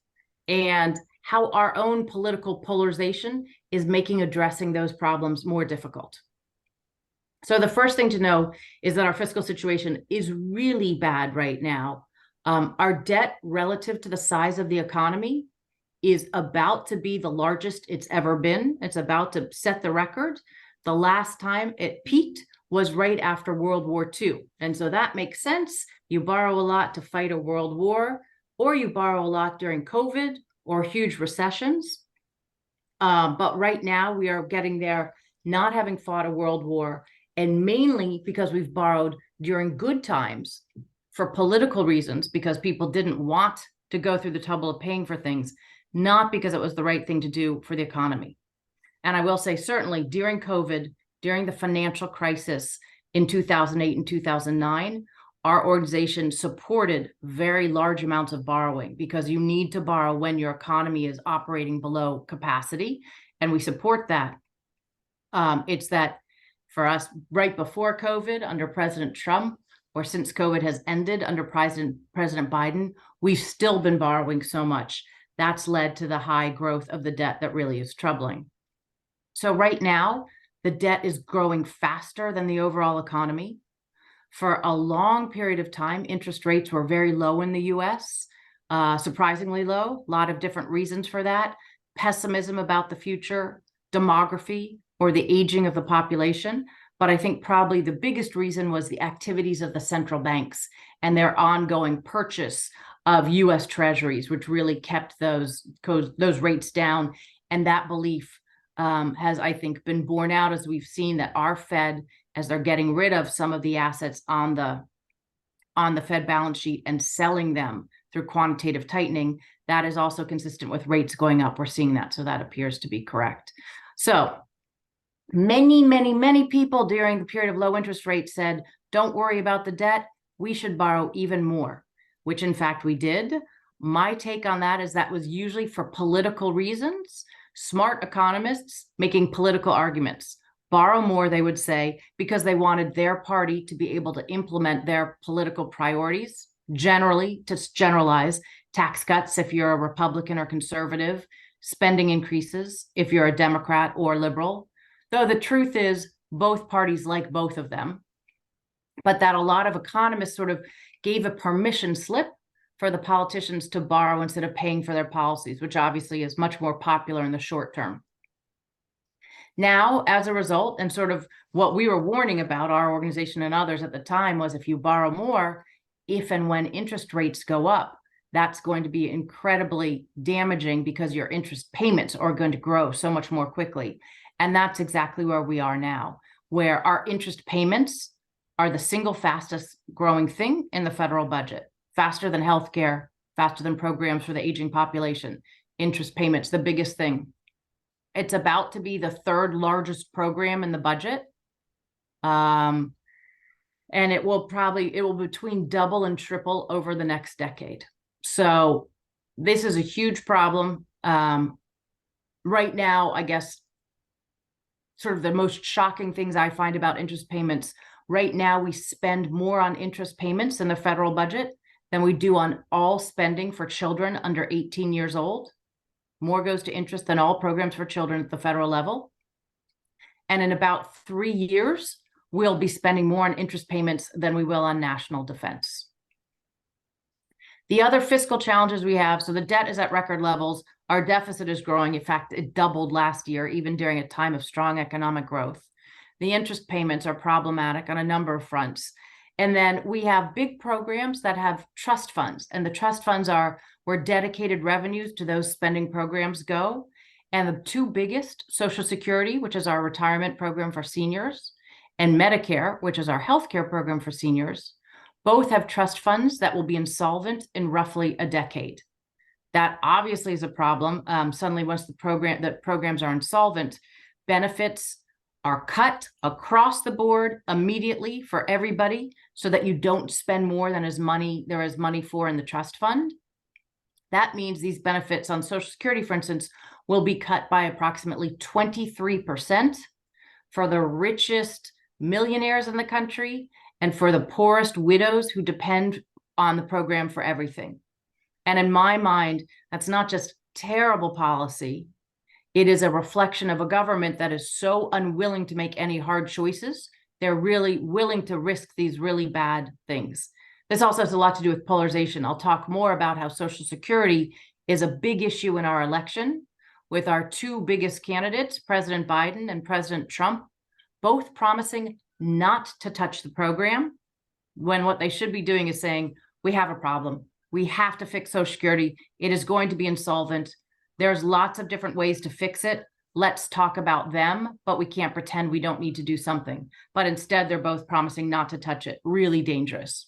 and how our own political polarization is making addressing those problems more difficult. So the first thing to know is that our fiscal situation is really bad right now. Our debt relative to the size of the economy is about to be the largest it's ever been. It's about to set the record. The last time it peaked was right after World War II. And so that makes sense. You borrow a lot to fight a world war, or you borrow a lot during COVID or huge recessions. But right now we are getting there, not having fought a world war, and mainly because we've borrowed during good times for political reasons, because people didn't want to go through the trouble of paying for things, not because it was the right thing to do for the economy. And I will say, certainly during COVID, during the financial crisis in 2008 and 2009, our organization supported very large amounts of borrowing, because you need to borrow when your economy is operating below capacity, and we support that. It's that for us, right before COVID, under President Trump, or since COVID has ended under President Biden, we've still been borrowing so much. That's led to the high growth of the debt that really is troubling. So right now, the debt is growing faster than the overall economy. For a long period of time, interest rates were very low in the US, surprisingly low. A lot of different reasons for that. Pessimism about the future, demography, or the aging of the population. But I think probably the biggest reason was the activities of the central banks and their ongoing purchase of US treasuries, which really kept those rates down. And that belief has, I think, been borne out as we've seen that our Fed, as they're getting rid of some of the assets on the Fed balance sheet and selling them through quantitative tightening, that is also consistent with rates going up. We're seeing that, so that appears to be correct. So many people during the period of low interest rates said, don't worry about the debt, we should borrow even more, which in fact we did. My take on that is that was usually for political reasons. Smart economists making political arguments. Borrow more, they would say, because they wanted their party to be able to implement their political priorities, generally, to generalize, tax cuts if you're a Republican or conservative, spending increases if you're a Democrat or liberal. Though the truth is both parties like both of them, but that a lot of economists sort of gave a permission slip for the politicians to borrow instead of paying for their policies, which obviously is much more popular in the short term. Now, as a result, and sort of what we were warning about, our organization and others at the time, was if you borrow more, if and when interest rates go up, that's going to be incredibly damaging because your interest payments are going to grow so much more quickly. And that's exactly where we are now, where our interest payments are the single fastest growing thing in the federal budget, faster than healthcare, faster than programs for the aging population. Interest payments, the biggest thing. It's about to be the third largest program in the budget. And And it will between double and triple over the next decade. So this is a huge problem. Right now, I guess, sort of the most shocking things I find about interest payments, right now we spend more on interest payments in the federal budget than we do on all spending for children under 18 years old. More goes to interest than all programs for children at the federal level. And in about 3 years, we'll be spending more on interest payments than we will on national defense. The other fiscal challenges we have, so the debt is at record levels. Our deficit is growing. In fact, it doubled last year, even during a time of strong economic growth. The interest payments are problematic on a number of fronts. And then we have big programs that have trust funds. And the trust funds are where dedicated revenues to those spending programs go. And the two biggest, Social Security, which is our retirement program for seniors, and Medicare, which is our healthcare program for seniors, both have trust funds that will be insolvent in roughly a decade. That obviously is a problem. Suddenly, once the programs are insolvent, benefits are cut across the board immediately for everybody, so that you don't spend more than there is money for in the trust fund. That means these benefits on Social Security, for instance, will be cut by approximately 23% for the richest millionaires in the country and for the poorest widows who depend on the program for everything. And in my mind, that's not just terrible policy. It is a reflection of a government that is so unwilling to make any hard choices. They're really willing to risk these really bad things. This also has a lot to do with polarization. I'll talk more about how Social Security is a big issue in our election, with our two biggest candidates, President Biden and President Trump, both promising not to touch the program, when what they should be doing is saying, we have a problem. We have to fix Social Security. It is going to be insolvent. There's lots of different ways to fix it. Let's talk about them, but we can't pretend we don't need to do something. But instead, they're both promising not to touch it. Really dangerous.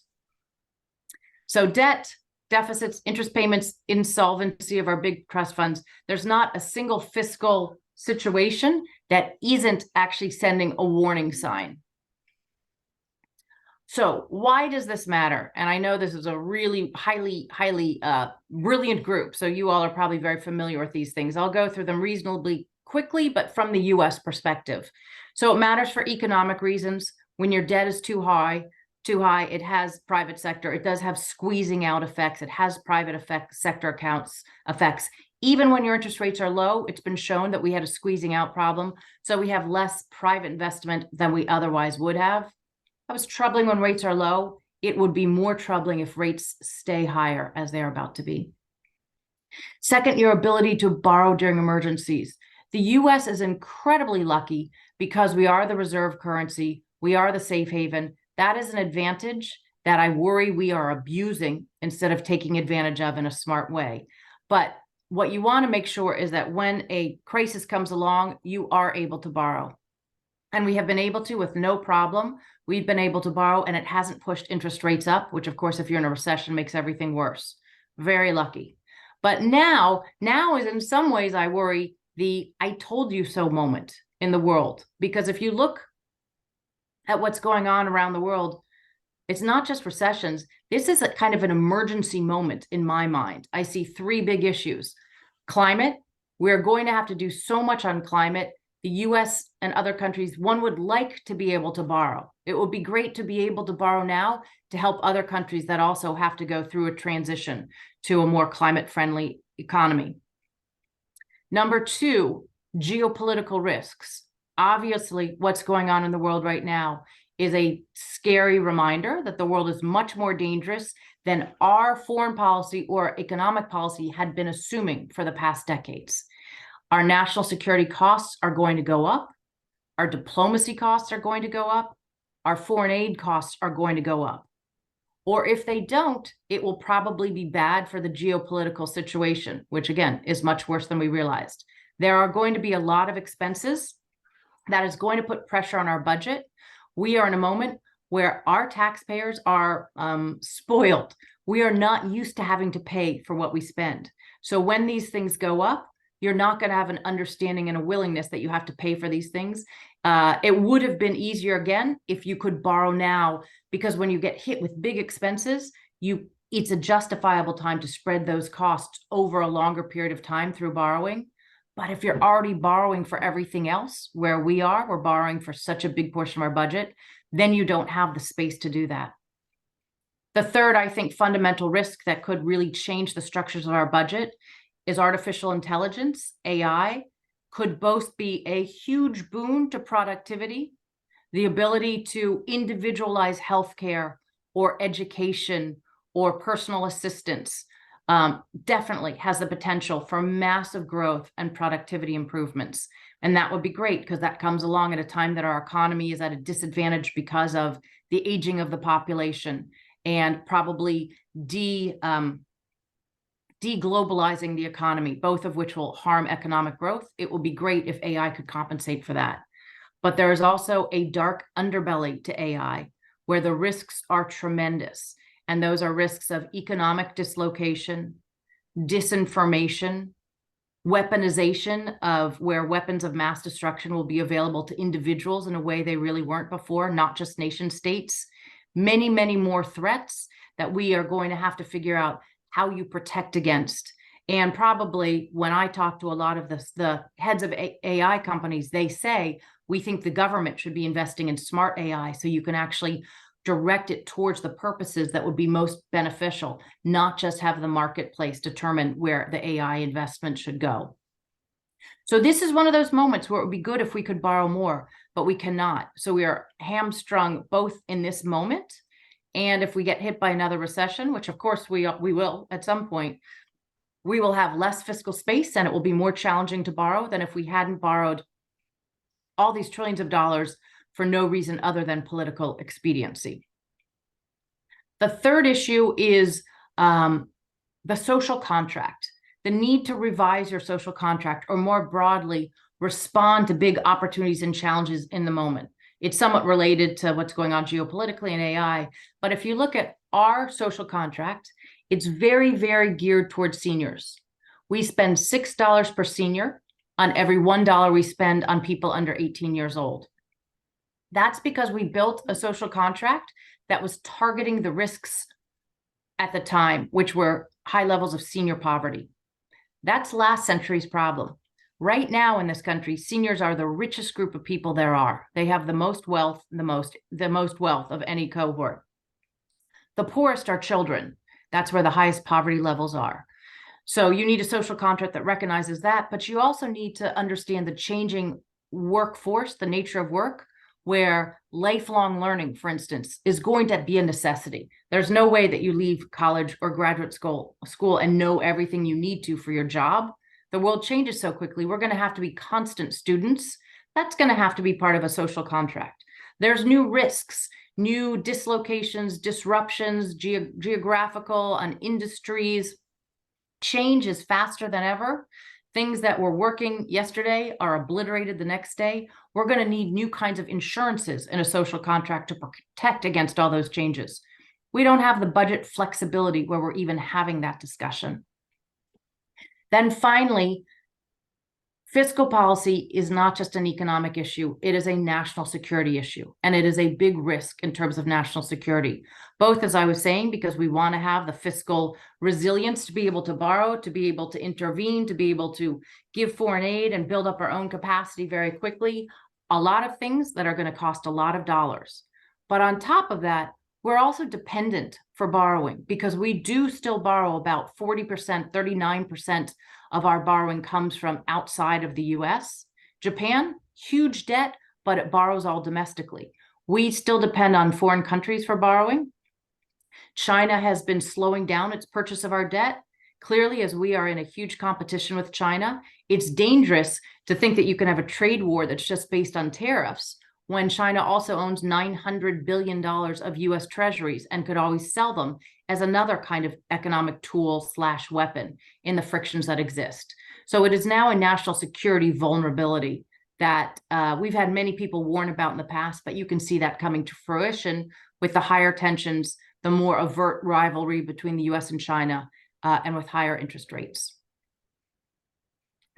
So debt, deficits, interest payments, insolvency of our big trust funds. There's not a single fiscal situation that isn't actually sending a warning sign. So why does this matter? And I know this is a really highly brilliant group, so you all are probably very familiar with these things. I'll go through them reasonably quickly, but from the US perspective. So it matters for economic reasons. When your debt is too high, it has private sector. It does have squeezing out effects. It has private sector effects. Even when your interest rates are low, it's been shown that we had a squeezing out problem. So we have less private investment than we otherwise would have. That was troubling when rates are low. It would be more troubling if rates stay higher, as they're about to be. Second, your ability to borrow during emergencies. The US is incredibly lucky because we are the reserve currency. We are the safe haven. That is an advantage that I worry we are abusing instead of taking advantage of in a smart way. But what you want to make sure is that when a crisis comes along, you are able to borrow. And we have been able to with no problem. We've been able to borrow, and it hasn't pushed interest rates up, which of course, if you're in a recession, makes everything worse. Very lucky. But now is in some ways, I worry, the I told you so moment in the world. Because if you look at what's going on around the world, it's not just recessions. This is a kind of an emergency moment in my mind. I see three big issues. Climate. We're going to have to do so much on climate. The US and other countries, one would like to be able to borrow. It would be great to be able to borrow now to help other countries that also have to go through a transition to a more climate-friendly economy. Number two, geopolitical risks. Obviously, what's going on in the world right now is a scary reminder that the world is much more dangerous than our foreign policy or economic policy had been assuming for the past decades. Our national security costs are going to go up. Our diplomacy costs are going to go up. Our foreign aid costs are going to go up. Or if they don't, it will probably be bad for the geopolitical situation, which again is much worse than we realized. There are going to be a lot of expenses that is going to put pressure on our budget. We are in a moment where our taxpayers are spoiled. We are not used to having to pay for what we spend. So when these things go up, you're not going to have an understanding and a willingness that you have to pay for these things. It would have been easier again if you could borrow now, because when you get hit with big expenses, it's a justifiable time to spread those costs over a longer period of time through borrowing. But if you're already borrowing for everything else, where we're borrowing for such a big portion of our budget, then you don't have the space to do that. The third, I think, fundamental risk that could really change the structures of our budget is artificial intelligence. AI could both be a huge boon to productivity, the ability to individualize healthcare or education or personal assistance, definitely has the potential for massive growth and productivity improvements. And that would be great, because that comes along at a time that our economy is at a disadvantage because of the aging of the population and probably deglobalizing the economy, both of which will harm economic growth. It will be great if AI could compensate for that. But there is also a dark underbelly to AI where the risks are tremendous. And those are risks of economic dislocation, disinformation, weaponization of where weapons of mass destruction will be available to individuals in a way they really weren't before, not just nation states. Many, many more threats that we are going to have to figure out how you protect against. And probably when I talk to a lot of the heads of AI companies, they say, we think the government should be investing in smart AI so you can actually direct it towards the purposes that would be most beneficial, not just have the marketplace determine where the AI investment should go. So this is one of those moments where it would be good if we could borrow more, but we cannot. So we are hamstrung both in this moment, and if we get hit by another recession, which of course we will at some point, we will have less fiscal space and it will be more challenging to borrow than if we hadn't borrowed all these trillions of dollars for no reason other than political expediency. The third issue is the social contract, the need to revise your social contract, or more broadly, respond to big opportunities and challenges in the moment. It's somewhat related to what's going on geopolitically and AI, but if you look at our social contract, it's very, very geared towards seniors. We spend $6 per senior on every $1 we spend on people under 18 years old. That's because we built a social contract that was targeting the risks at the time, which were high levels of senior poverty. That's last century's problem. Right now in this country, seniors are the richest group of people there are. They have the most wealth, the most wealth of any cohort. The poorest are children. That's where the highest poverty levels are. So you need a social contract that recognizes that, but you also need to understand the changing workforce, the nature of work, where lifelong learning, for instance, is going to be a necessity. There's no way that you leave college or graduate school and know everything you need to for your job. The world changes so quickly. We're going to have to be constant students. That's going to have to be part of a social contract. There's new risks, new dislocations, disruptions, geographical and industries. Change is faster than ever. Things that were working yesterday are obliterated the next day. We're going to need new kinds of insurances in a social contract to protect against all those changes. We don't have the budget flexibility where we're even having that discussion. Then finally, fiscal policy is not just an economic issue. It is a national security issue, and it is a big risk in terms of national security. Both, as I was saying, because we want to have the fiscal resilience to be able to borrow, to be able to intervene, to be able to give foreign aid and build up our own capacity very quickly. A lot of things that are going to cost a lot of dollars. But on top of that, we're also dependent for borrowing, because we do still borrow about 40%, 39% of our borrowing comes from outside of the US. Japan, huge debt, but it borrows all domestically. We still depend on foreign countries for borrowing. China has been slowing down its purchase of our debt. Clearly, as we are in a huge competition with China, it's dangerous to think that you can have a trade war that's just based on tariffs, when China also owns $900 billion of US treasuries and could always sell them as another kind of economic tool / weapon in the frictions that exist. So it is now a national security vulnerability that we've had many people warn about in the past, but you can see that coming to fruition with the higher tensions, the more overt rivalry between the US and China, and with higher interest rates.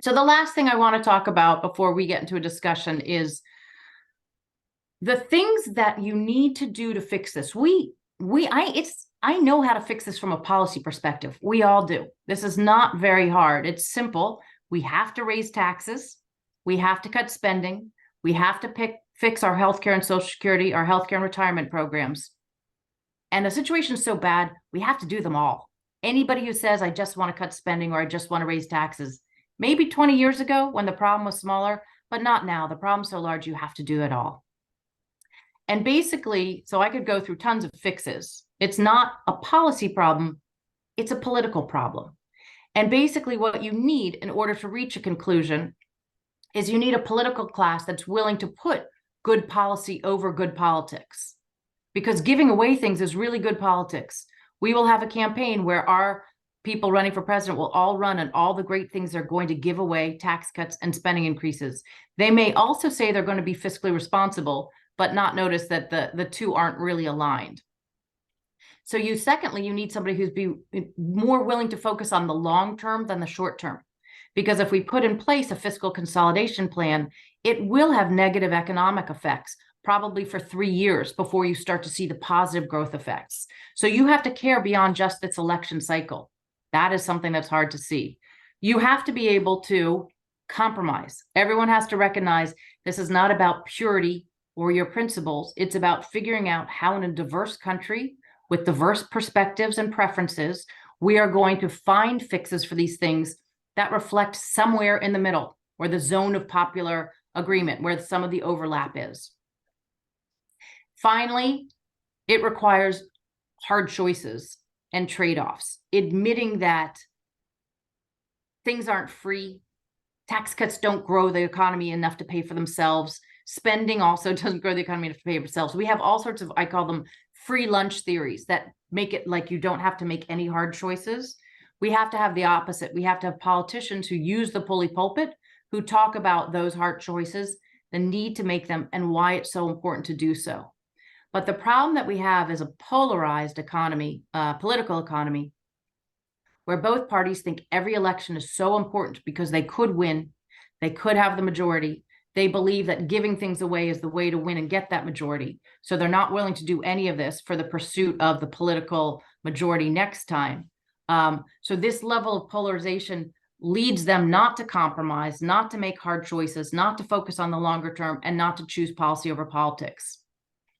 So the last thing I want to talk about before we get into a discussion is the things that you need to do to fix this. I know how to fix this from a policy perspective. We all do. This is not very hard. It's simple. We have to raise taxes. We have to cut spending. We have to fix our healthcare and Social Security, our healthcare and retirement programs. And the situation is so bad, we have to do them all. Anybody who says, I just want to cut spending or I just want to raise taxes, maybe 20 years ago when the problem was smaller, but not now. The problem's so large, you have to do it all. And basically, so I could go through tons of fixes. It's not a policy problem, it's a political problem. And basically what you need in order to reach a conclusion is you need a political class that's willing to put good policy over good politics. Because giving away things is really good politics. We will have a campaign where our people running for president will all run on all the great things they're going to give away, tax cuts and spending increases. They may also say they're going to be fiscally responsible, but not notice that the two aren't really aligned. So secondly, you need somebody who's more willing to focus on the long term than the short term. Because if we put in place a fiscal consolidation plan, it will have negative economic effects, probably for 3 years before you start to see the positive growth effects. So you have to care beyond just this election cycle. That is something that's hard to see. You have to be able to compromise. Everyone has to recognize this is not about purity or your principles. It's about figuring out how in a diverse country with diverse perspectives and preferences, we are going to find fixes for these things that reflect somewhere in the middle or the zone of popular agreement where some of the overlap is. Finally, it requires hard choices and trade-offs, admitting that things aren't free. Tax cuts don't grow the economy enough to pay for themselves. Spending also doesn't grow the economy enough to pay for themselves. We have all sorts of, I call them free lunch theories that make it like you don't have to make any hard choices. We have to have the opposite. We have to have politicians who use the bully pulpit, who talk about those hard choices, the need to make them, and why it's so important to do so. But the problem that we have is a polarized economy, political economy, where both parties think every election is so important because they could win, they could have the majority. They believe that giving things away is the way to win and get that majority. So they're not willing to do any of this for the pursuit of the political majority next time. So this level of polarization leads them not to compromise, not to make hard choices, not to focus on the longer term, and not to choose policy over politics.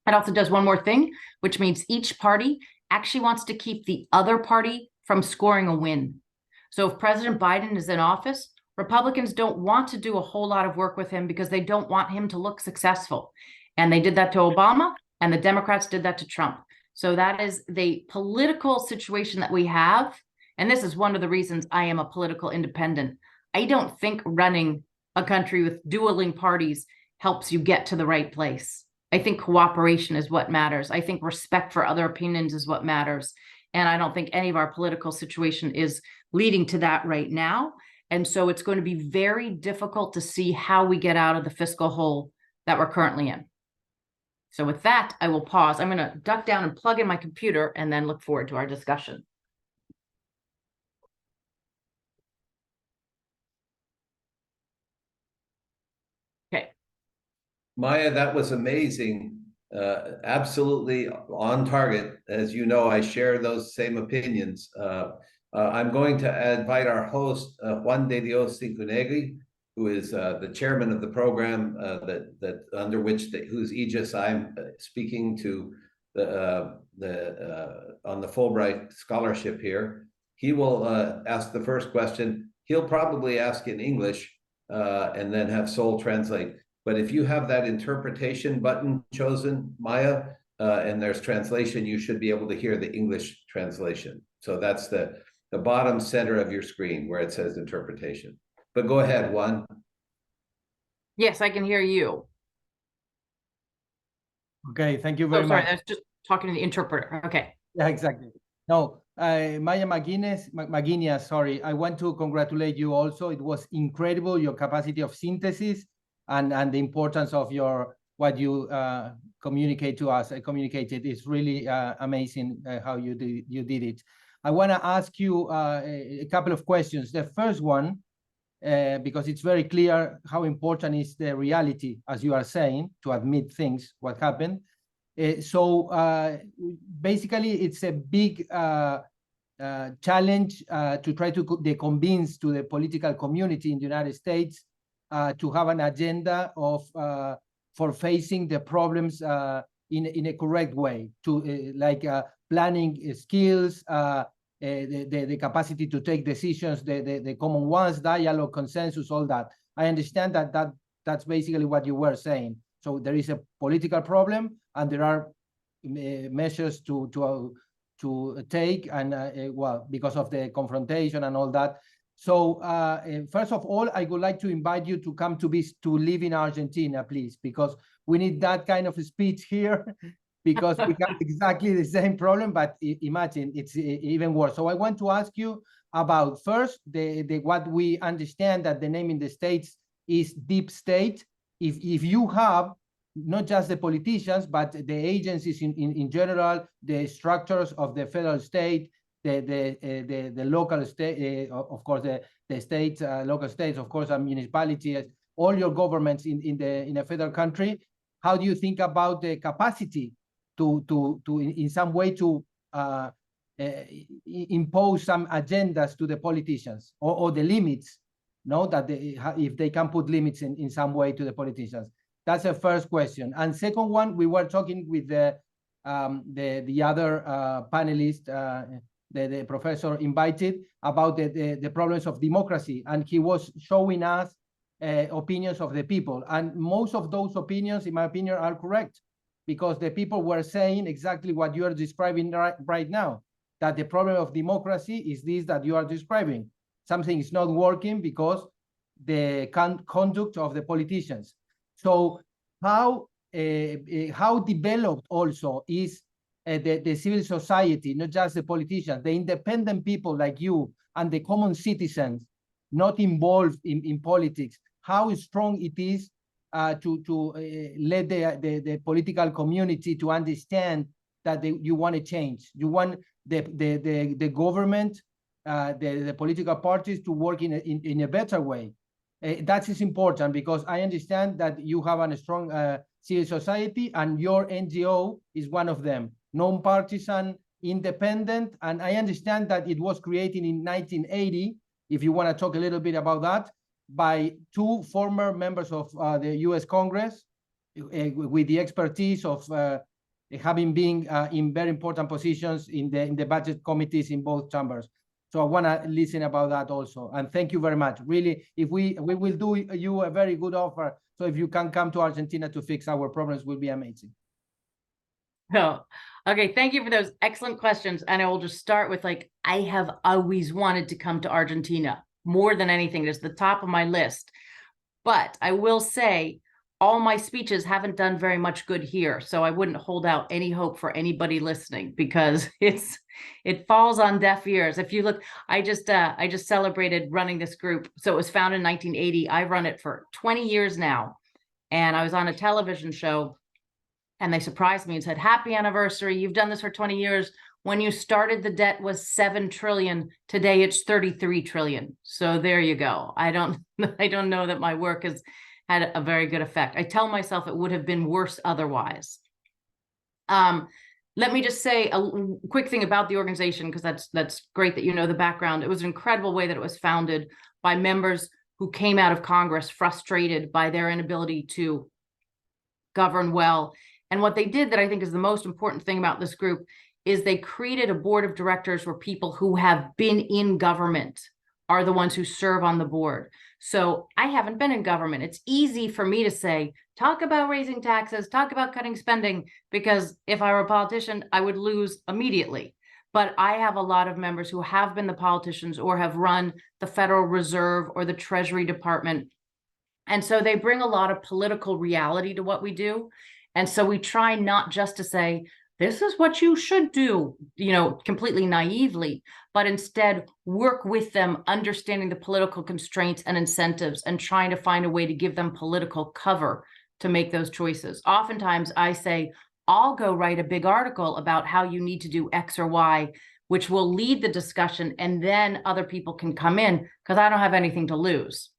It also does one more thing, which means each party actually wants to keep the other party from scoring a win. So if President Biden is in office, Republicans don't want to do a whole lot of work with him because they don't want him to look successful. And they did that to Obama, and the Democrats did that to Trump. So that is the political situation that we have. And this is one of the reasons I am a political independent. I don't think running a country with dueling parties helps you get to the right place. I think cooperation is what matters. I think respect for other opinions is what matters. And I don't think any of our political situation is leading to that right now. And so it's going to be very difficult to see how we get out of the fiscal hole that we're currently in. So with that, I will pause. I'm going to duck down and plug in my computer and then look forward to our discussion. Okay. Maya, that was amazing. Absolutely on target. As you know, I share those same opinions. I'm going to invite our host, Juan de Dios Cincunegui, who is the chairman of the program whose aegis I'm speaking to on the Fulbright scholarship here. He will ask the first question. He'll probably ask in English and then have Sol translate. But if you have that interpretation button chosen, Maya, and there's translation, you should be able to hear the English translation. So that's the bottom center of your screen where it says interpretation. But go ahead, Juan. Yes, I can hear you. Okay, thank you very much. Sorry, I was just talking to the interpreter. Okay. Yeah, exactly. No, Maya Macwilliams, sorry, I want to congratulate you also. It was incredible, your capacity of synthesis and the importance of what you communicate to us. Communicated. It's really amazing how you did it. I want to ask you a couple of questions. The first one because it's very clear how important is the reality, as you are saying, to admit things, what happened. So basically, it's a big challenge to try to convince to the political community in the United States to have an agenda of for facing the problems in a correct way, to like planning skills, the capacity to take decisions, the common ones, dialogue, consensus, all that. I understand that's basically what you were saying. So there is a political problem, and there are measures to take, and well, because of the confrontation and all that. So first of all, I would like to invite you to come to live in Argentina, please, because we need that kind of speech here, because we have exactly the same problem, but imagine it's even worse. So I want to ask you about first what we understand that the name in the States is deep state. If you have not just the politicians, but the agencies in general, the structures of the federal state, the local state, of course, the states, local states, of course, and municipalities, all your governments in a federal country, how do you think about the capacity to in some way to impose some agendas to the politicians, or the limits, no, that if they can put limits in some way to the politicians? That's the first question. And second one, we were talking with the other panelist, the professor invited, about the problems of democracy, and he was showing us opinions of the people, and most of those opinions, in my opinion, are correct, because the people were saying exactly what you are describing right now, that the problem of democracy is this that you are describing. Something is not working because the conduct of the politicians. So how developed also is the civil society, not just the politicians, the independent people like you and the common citizens not involved in politics, how strong it is to let the political community to understand that you want to change. You want the government, the political parties to work in a better way. That is important, because I understand that you have a strong civil society, and your NGO is one of them, non-partisan, independent, and I understand that it was created in 1980, if you want to talk a little bit about that, by two former members of the US Congress, with the expertise of having been in very important positions in the budget committees in both chambers. So I want to listen about that also. And thank you very much. Really, if we will do you a very good offer. So if you can come to Argentina to fix our problems, will be amazing. Oh, okay. Thank you for those excellent questions. And I will just start with, like, I have always wanted to come to Argentina more than anything. It is the top of my list. But I will say, all my speeches haven't done very much good here. So I wouldn't hold out any hope for anybody listening, because it falls on deaf ears. If you look, I just celebrated running this group. So it was founded in 1980. I've run it for 20 years now. And I was on a television show, and they surprised me and said, "Happy anniversary. You've done this for 20 years. When you started, the debt was 7 trillion. Today, it's 33 trillion. So there you go. I don't know that my work has had a very good effect. I tell myself it would have been worse otherwise. Let me just say a quick thing about the organization, because that's great that you know the background. It was an incredible way that it was founded by members who came out of Congress frustrated by their inability to govern well. And what they did, that I think is the most important thing about this group, is they created a board of directors where people who have been in government are the ones who serve on the board. So I haven't been in government. It's easy for me to say, talk about raising taxes, talk about cutting spending, because if I were a politician, I would lose immediately. But I have a lot of members who have been the politicians or have run the Federal Reserve or the Treasury Department. And so they bring a lot of political reality to what we do. And so we try not just to say, this is what you should do, completely naively, but instead work with them, understanding the political constraints and incentives, and trying to find a way to give them political cover to make those choices. Oftentimes I say, I'll go write a big article about how you need to do X or Y, which will lead the discussion, and then other people can come in because I don't have anything to lose.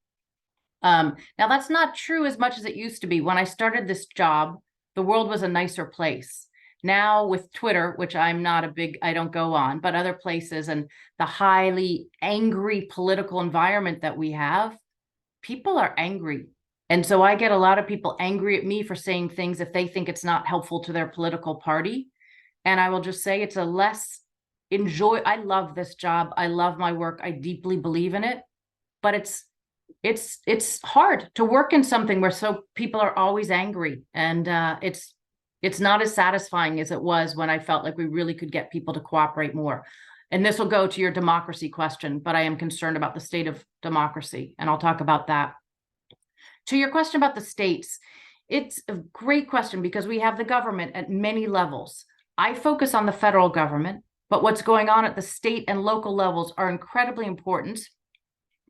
Now, that's not true as much as it used to be. When I started this job, the world was a nicer place. Now with Twitter, which I don't go on, but other places, and the highly angry political environment that we have, people are angry. And so I get a lot of people angry at me for saying things if they think it's not helpful to their political party. And I will just say it's a less I love this job. I love my work. I deeply believe in it, but it's hard to work in something where people are always angry, and it's not as satisfying as it was when I felt like we really could get people to cooperate more. And this will go to your democracy question, but I am concerned about the state of democracy, and I'll talk about that. To your question about the states, it's a great question because we have the government at many levels. I focus on the federal government, but what's going on at the state and local levels are incredibly important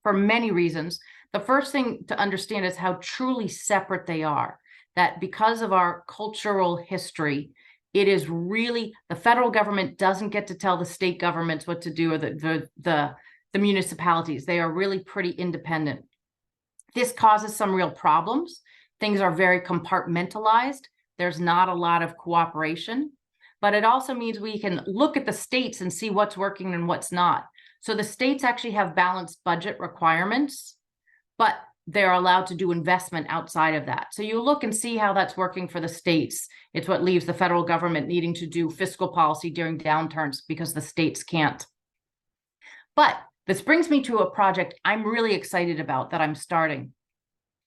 for many reasons. The first thing to understand is how truly separate they are, that because of our cultural history, it is really, the federal government doesn't get to tell the state governments what to do, or the municipalities. They are really pretty independent. This causes some real problems. Things are very compartmentalized. There's not a lot of cooperation, but it also means we can look at the states and see what's working and what's not. So the states actually have balanced budget requirements, but they're allowed to do investment outside of that. So you look and see how that's working for the states. It's what leaves the federal government needing to do fiscal policy during downturns because the states can't. But this brings me to a project I'm really excited about that I'm starting,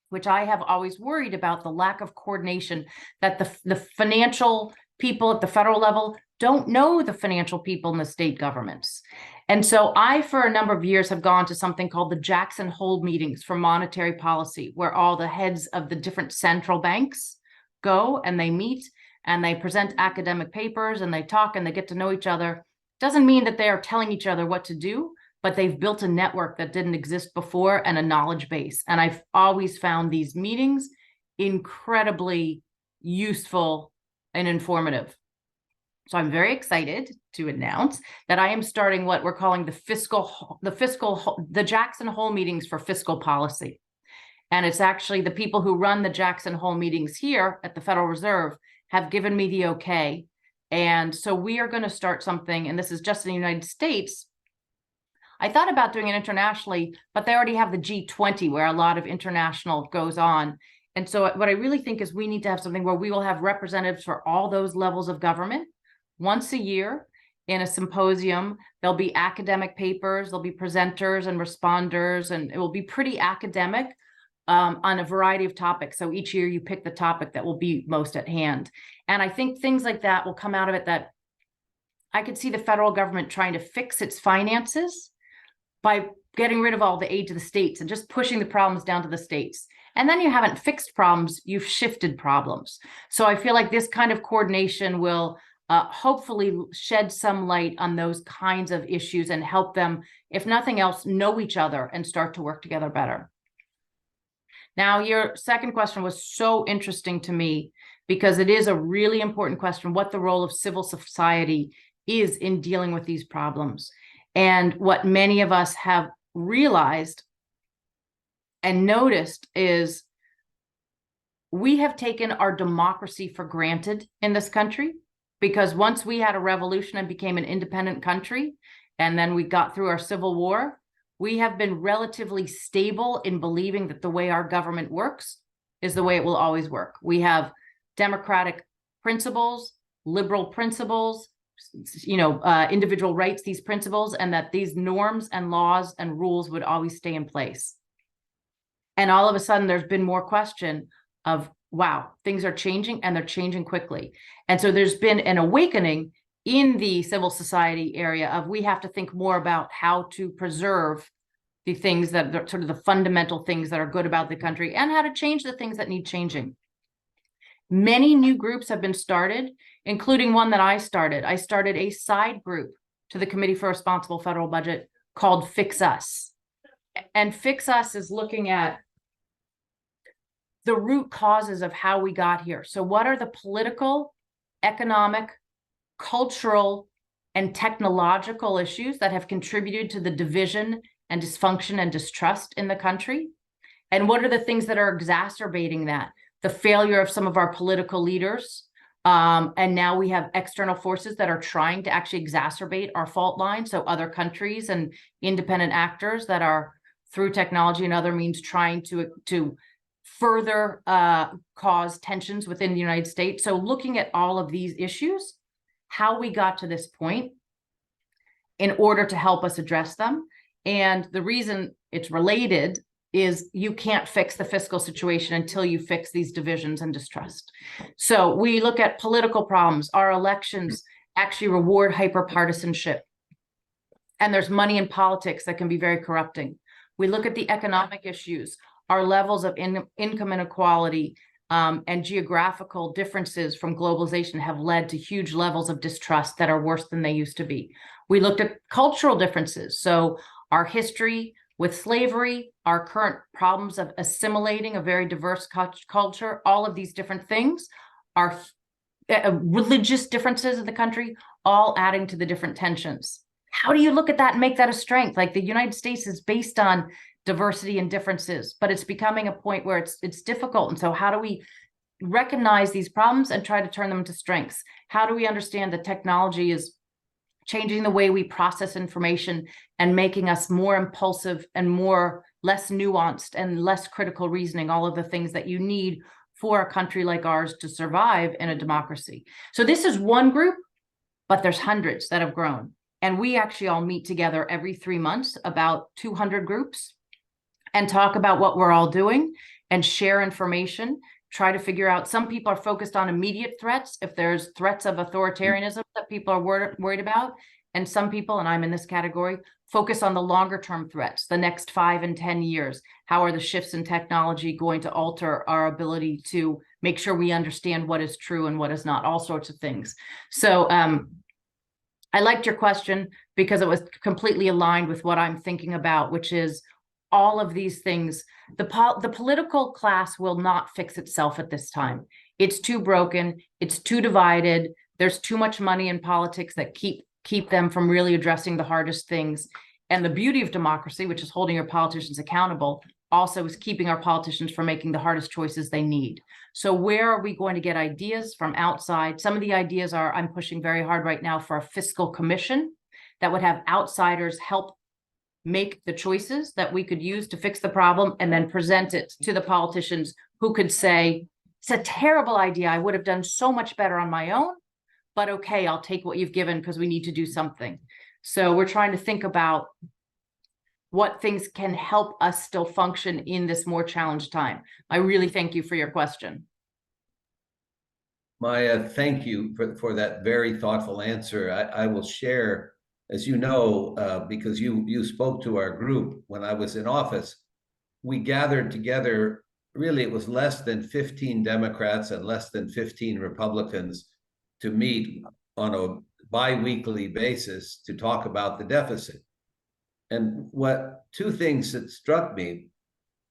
which I have always worried about, the lack of coordination, that the financial people at the federal level don't know the financial people in the state governments. And so I, for a number of years, have gone to something called the Jackson Hole meetings for monetary policy, where all the heads of the different central banks go and they meet and they present academic papers and they talk and they get to know each other. Doesn't mean that they are telling each other what to do, but they've built a network that didn't exist before and a knowledge base. And I've always found these meetings incredibly useful and informative. So I'm very excited to announce that I am starting what we're calling the Jackson Hole meetings for fiscal policy. And it's actually the people who run the Jackson Hole meetings here at the Federal Reserve have given me the okay. And so we are going to start something, and this is just in the United States. I thought about doing it internationally, but they already have the G20 where a lot of international goes on. And so what I really think is we need to have something where we will have representatives for all those levels of government once a year in a symposium. There'll be academic papers, there'll be presenters and responders, and it will be pretty academic on a variety of topics. So each year you pick the topic that will be most at hand. And I think things like that will come out of it, that I could see the federal government trying to fix its finances by getting rid of all the aid to the states and just pushing the problems down to the states. And then you haven't fixed problems, you've shifted problems. So I feel like this kind of coordination will hopefully shed some light on those kinds of issues and help them, if nothing else, know each other and start to work together better. Now, your second question was so interesting to me because it is a really important question, what the role of civil society is in dealing with these problems. And what many of us have realized and noticed is we have taken our democracy for granted in this country, because once we had a revolution and became an independent country, and then we got through our Civil War, we have been relatively stable in believing that the way our government works is the way it will always work. We have democratic principles, liberal principles, individual rights, these principles, and that these norms and laws and rules would always stay in place. And all of a sudden, there's been more question of, wow, things are changing and they're changing quickly. And so there's been an awakening in the civil society area of we have to think more about how to preserve the things that are sort of the fundamental things that are good about the country and how to change the things that need changing. Many new groups have been started, including one that I started. I started a side group to the Committee for Responsible Federal Budget called Fix Us. And Fix Us is looking at the root causes of how we got here. So what are the political, economic, cultural and technological issues that have contributed to the division and dysfunction and distrust in the country? And what are the things that are exacerbating that? The failure of some of our political leaders. And now we have external forces that are trying to actually exacerbate our fault line. So other countries and independent actors that are through technology and other means trying to further cause tensions within the United States. So looking at all of these issues, how we got to this point in order to help us address them. And the reason it's related is you can't fix the fiscal situation until you fix these divisions and distrust. So we look at political problems. Our elections actually reward hyperpartisanship. And there's money in politics that can be very corrupting. We look at the economic issues. Our levels of income inequality and geographical differences from globalization have led to huge levels of distrust that are worse than they used to be. We looked at cultural differences. So our history with slavery, our current problems of assimilating a very diverse culture, all of these different things are religious differences in the country, all adding to the different tensions. How do you look at that and make that a strength? Like the United States is based on diversity and differences, but it's becoming a point where it's difficult. And so how do we recognize these problems and try to turn them into strengths? How do we understand that technology is changing the way we process information and making us more impulsive and less nuanced and less critical reasoning, all of the things that you need for a country like ours to survive in a democracy. So this is one group, but there's hundreds that have grown. And we actually all meet together every 3 months, about 200 groups, and talk about what we're all doing and share information, try to figure out. Some people are focused on immediate threats, if there's threats of authoritarianism that people are worried about. And some people, and I'm in this category, focus on the longer term threats, the next 5 and 10 years. How are the shifts in technology going to alter our ability to make sure we understand what is true and what is not, all sorts of things. So I liked your question because it was completely aligned with what I'm thinking about, which is all of these things. The political class will not fix itself at this time. It's too broken. It's too divided. There's too much money in politics that keep them from really addressing the hardest things. And the beauty of democracy, which is holding your politicians accountable, also is keeping our politicians from making the hardest choices they need. So where are we going to get ideas from outside? Some of the ideas are, I'm pushing very hard right now for a fiscal commission that would have outsiders help make the choices that we could use to fix the problem and then present it to the politicians who could say, it's a terrible idea. I would have done so much better on my own, but okay, I'll take what you've given because we need to do something. So we're trying to think about what things can help us still function in this more challenged time. I really thank you for your question. Maya, thank you for that very thoughtful answer. I will share, as you know, because you spoke to our group when I was in office, we gathered together, really it was less than 15 Democrats and less than 15 Republicans to meet on a bi-weekly basis to talk about the deficit. And two things that struck me,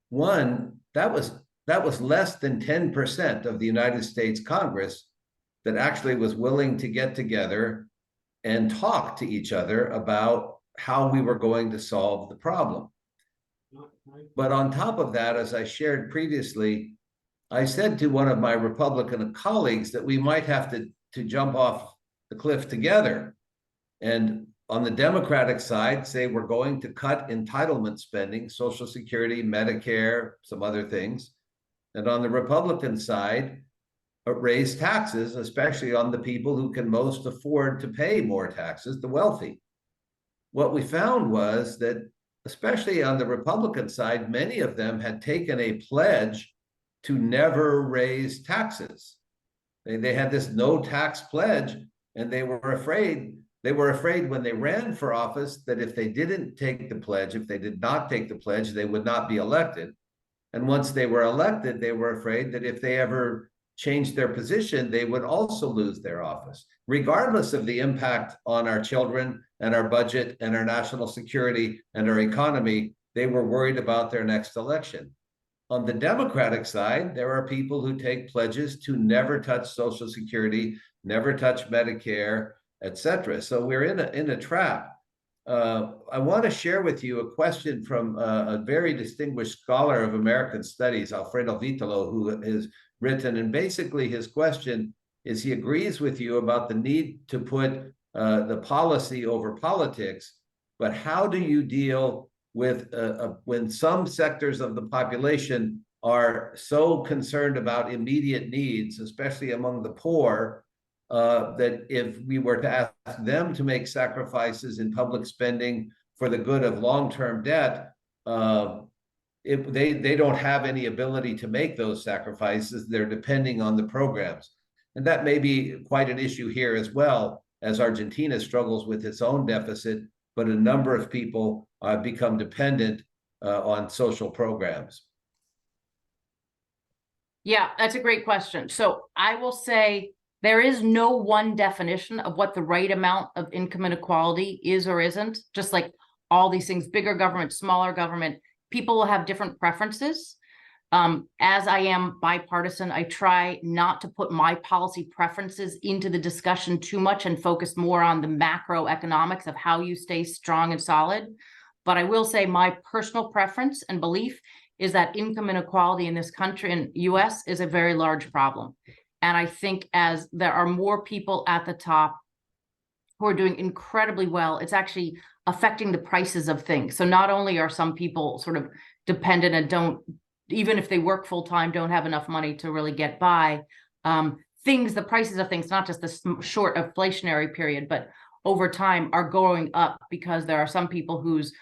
one, that was less than 10% of the United States Congress that actually was willing to get together and talk to each other about how we were going to solve the problem. But on top of that, as I shared previously, I said to one of my Republican colleagues that we might have to jump off the cliff together. And on the Democratic side, say we're going to cut entitlement spending, Social Security, Medicare, some other things. And on the Republican side, raise taxes, especially on the people who can most afford to pay more taxes, the wealthy. What we found was that, especially on the Republican side, many of them had taken a pledge to never raise taxes. They had this no tax pledge, and they were afraid when they ran for office that if they didn't take the pledge, if they did not take the pledge, they would not be elected. And once they were elected, they were afraid that if they ever changed their position, they would also lose their office. Regardless of the impact on our children and our budget and our national security and our economy, they were worried about their next election. On the Democratic side, there are people who take pledges to never touch Social Security, never touch Medicare, etc. So we're in a trap. I want to share with you a question from a very distinguished scholar of American studies, Alfredo Vitalo, who has written, and basically his question is he agrees with you about the need to put the policy over politics, but how do you deal with when some sectors of the population are so concerned about immediate needs, especially among the poor, that if we were to ask them to make sacrifices in public spending for the good of long-term debt, they don't have any ability to make those sacrifices. They're depending on the programs. And that may be quite an issue here as well, as Argentina struggles with its own deficit, but a number of people become dependent on social programs. Yeah, that's a great question. So I will say there is no one definition of what the right amount of income inequality is or isn't. Just like all these things, bigger government, smaller government, people will have different preferences. As I am bipartisan, I try not to put my policy preferences into the discussion too much and focus more on the macroeconomics of how you stay strong and solid. But I will say my personal preference and belief is that income inequality in this country and US is a very large problem. And I think as there are more people at the top who are doing incredibly well, it's actually affecting the prices of things. So not only are some people sort of dependent and don't, even if they work full-time, don't have enough money to really get by, the prices of things, not just the short inflationary period, but over time are going up because there are some people whose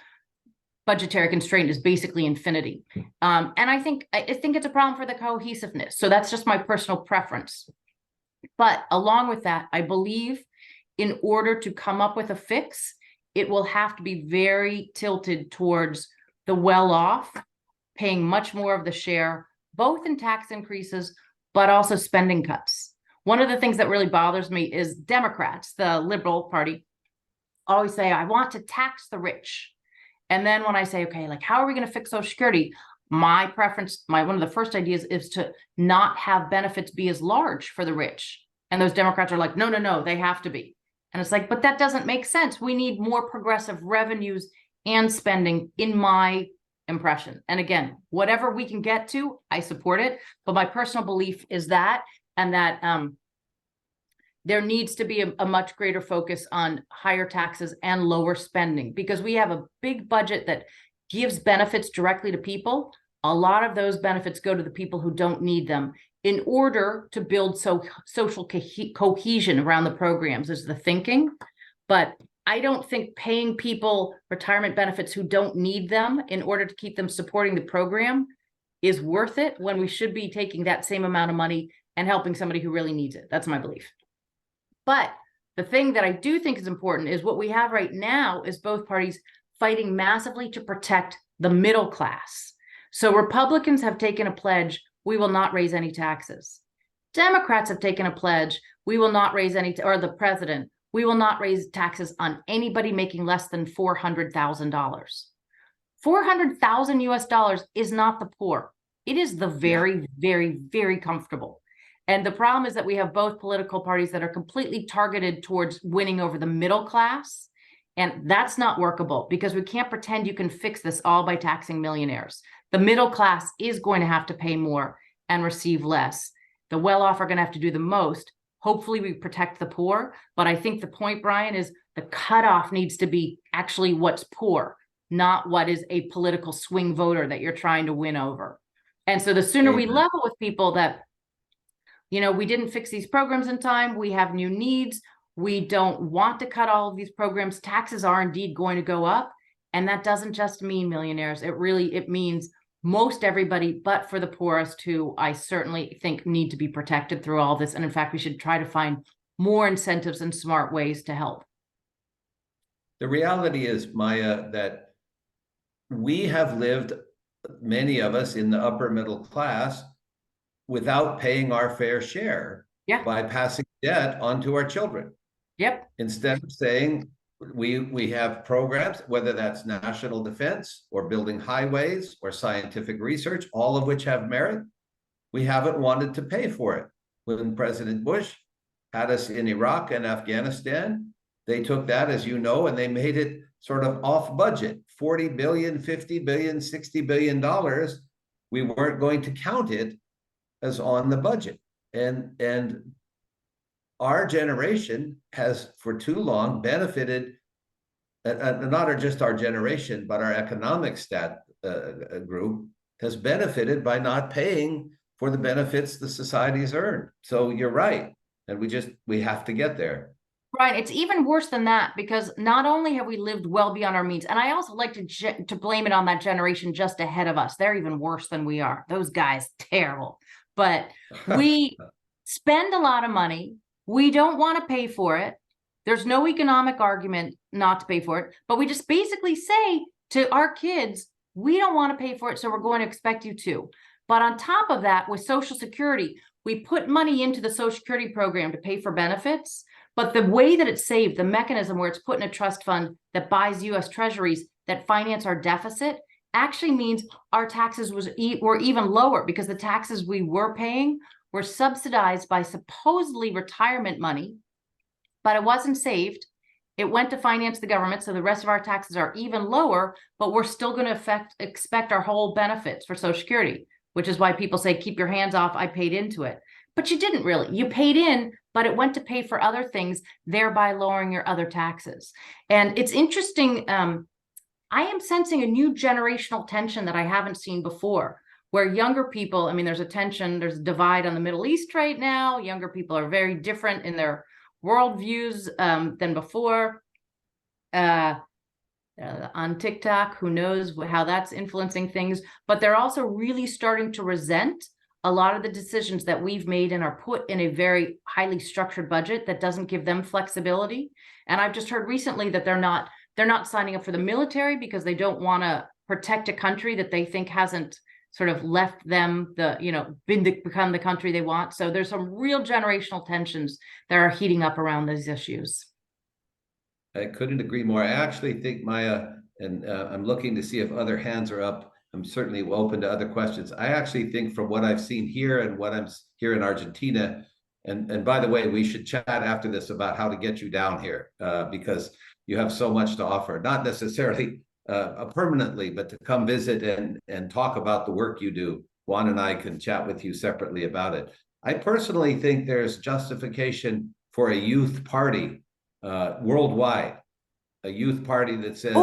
budgetary constraint is basically infinity. And I think it's a problem for the cohesiveness. So that's just my personal preference. But along with that, I believe in order to come up with a fix, it will have to be very tilted towards the well-off, paying much more of the share, both in tax increases, but also spending cuts. One of the things that really bothers me is Democrats, the liberal party, always say, I want to tax the rich. And then when I say, okay, like, how are we going to fix Social Security? My preference, one of the first ideas is to not have benefits be as large for the rich. And those Democrats are like, no, no, no, they have to be. And it's like, but that doesn't make sense. We need more progressive revenues and spending, in my impression. And again, whatever we can get to, I support it. But my personal belief is that, and that there needs to be a much greater focus on higher taxes and lower spending, because we have a big budget that gives benefits directly to people. A lot of those benefits go to the people who don't need them in order to build social cohesion around the programs is the thinking. But I don't think paying people retirement benefits who don't need them in order to keep them supporting the program is worth it, when we should be taking that same amount of money and helping somebody who really needs it. That's my belief. But the thing that I do think is important is what we have right now is both parties fighting massively to protect the middle class. So Republicans have taken a pledge, we will not raise any taxes. Democrats have taken a pledge, we will not raise any, or the president, we will not raise taxes on anybody making less than $400,000. $400,000 US is not the poor. It is the very, very, very comfortable. And the problem is that we have both political parties that are completely targeted towards winning over the middle class. And that's not workable, because we can't pretend you can fix this all by taxing millionaires. The middle class is going to have to pay more and receive less. The well-off are going to have to do the most. Hopefully we protect the poor. But I think the point, Brian, is the cutoff needs to be actually what's poor, not what is a political swing voter that you're trying to win over. And so the sooner we level with people that, you know, we didn't fix these programs in time, we have new needs, we don't want to cut all of these programs, taxes are indeed going to go up. And that doesn't just mean millionaires. It means most everybody, but for the poorest, who I certainly think need to be protected through all this. And in fact, we should try to find more incentives and smart ways to help. The reality is, Maya, that we have lived, many of us in the upper middle class, without paying our fair share by passing debt onto our children. Instead of saying we have programs, whether that's national defense or building highways or scientific research, all of which have merit, we haven't wanted to pay for it. When President Bush had us in Iraq and Afghanistan. They took that, as you know, and they made it sort of off budget, 40 billion, 50 billion, 60 billion dollars. We weren't going to count it as on the budget. And our generation has for too long benefited, not just our generation, but our economic group has benefited by not paying for the benefits the society's earned. So you're right. And we have to get there. Right. It's even worse than that, because not only have we lived well beyond our means, and I also like to blame it on that generation just ahead of us. They're even worse than we are. Those guys, terrible. But we spend a lot of money. We don't want to pay for it. There's no economic argument not to pay for it. But we just basically say to our kids, we don't want to pay for it, so we're going to expect you to. But on top of that, with Social Security, we put money into the Social Security program to pay for benefits. But the way that it's saved, the mechanism where it's put in a trust fund that buys U.S. treasuries that finance our deficit, actually means our taxes were even lower, because the taxes we were paying were subsidized by supposedly retirement money, but it wasn't saved. It went to finance the government, so the rest of our taxes are even lower, but we're still going to expect our whole benefits for Social Security, which is why people say, keep your hands off, I paid into it. But you didn't really. You paid in, but it went to pay for other things, thereby lowering your other taxes. And it's interesting. I am sensing a new generational tension that I haven't seen before, where younger people, I mean, there's a tension, there's a divide on the Middle East right now. Younger people are very different in their worldviews than before. On TikTok, who knows how that's influencing things, but they're also really starting to resent a lot of the decisions that we've made and are put in a very highly structured budget that doesn't give them flexibility. And I've just heard recently that they're not signing up for the military because they don't want to protect a country that they think hasn't sort of left them become the country they want. So there's some real generational tensions that are heating up around these issues. I couldn't agree more. I actually think, Maya, and I'm looking to see if other hands are up. I'm certainly open to other questions. I actually think, from what I've seen here and what I'm here in Argentina, and by the way, we should chat after this about how to get you down here, because you have so much to offer, not necessarily permanently, but to come visit and talk about the work you do. Juan and I can chat with you separately about it. I personally think there's justification for a youth party worldwide, a youth party that says,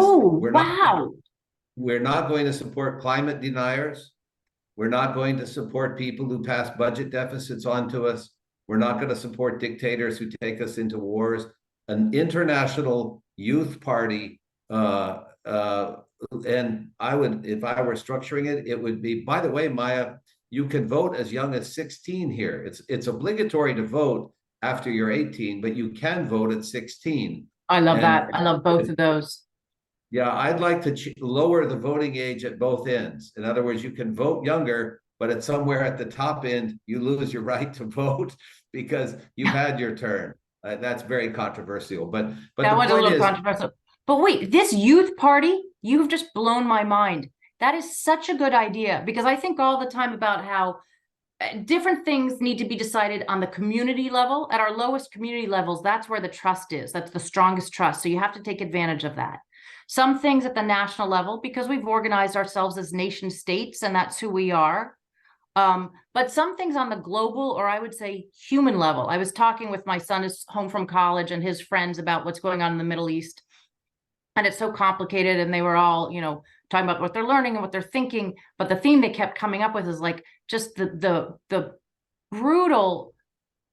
we're not going to support climate deniers. We're not going to support people who pass budget deficits onto us. We're not going to support dictators who take us into wars. An international youth party, and I would, if I were structuring it, it would be, by the way, Maya, you can vote as young as 16 here. It's obligatory to vote after you're 18, but you can vote at 16. I love that. I love both of those. Yeah, I'd like to lower the voting age at both ends. In other words, you can vote younger, but at somewhere at the top end, you lose your right to vote because you've had your turn. That's very controversial. But that was a little controversial. But wait, this youth party, you've just blown my mind. That is such a good idea, because I think all the time about how different things need to be decided on the community level. At our lowest community levels, that's where the trust is. That's the strongest trust. So you have to take advantage of that. Some things at the national level, because we've organized ourselves as nation states and that's who we are. But some things on the global, or I would say human level. I was talking with my son is home from college and his friends about what's going on in the Middle East. And it's so complicated, and they were all, talking about what they're learning and what they're thinking. But the theme they kept coming up with is like just the brutal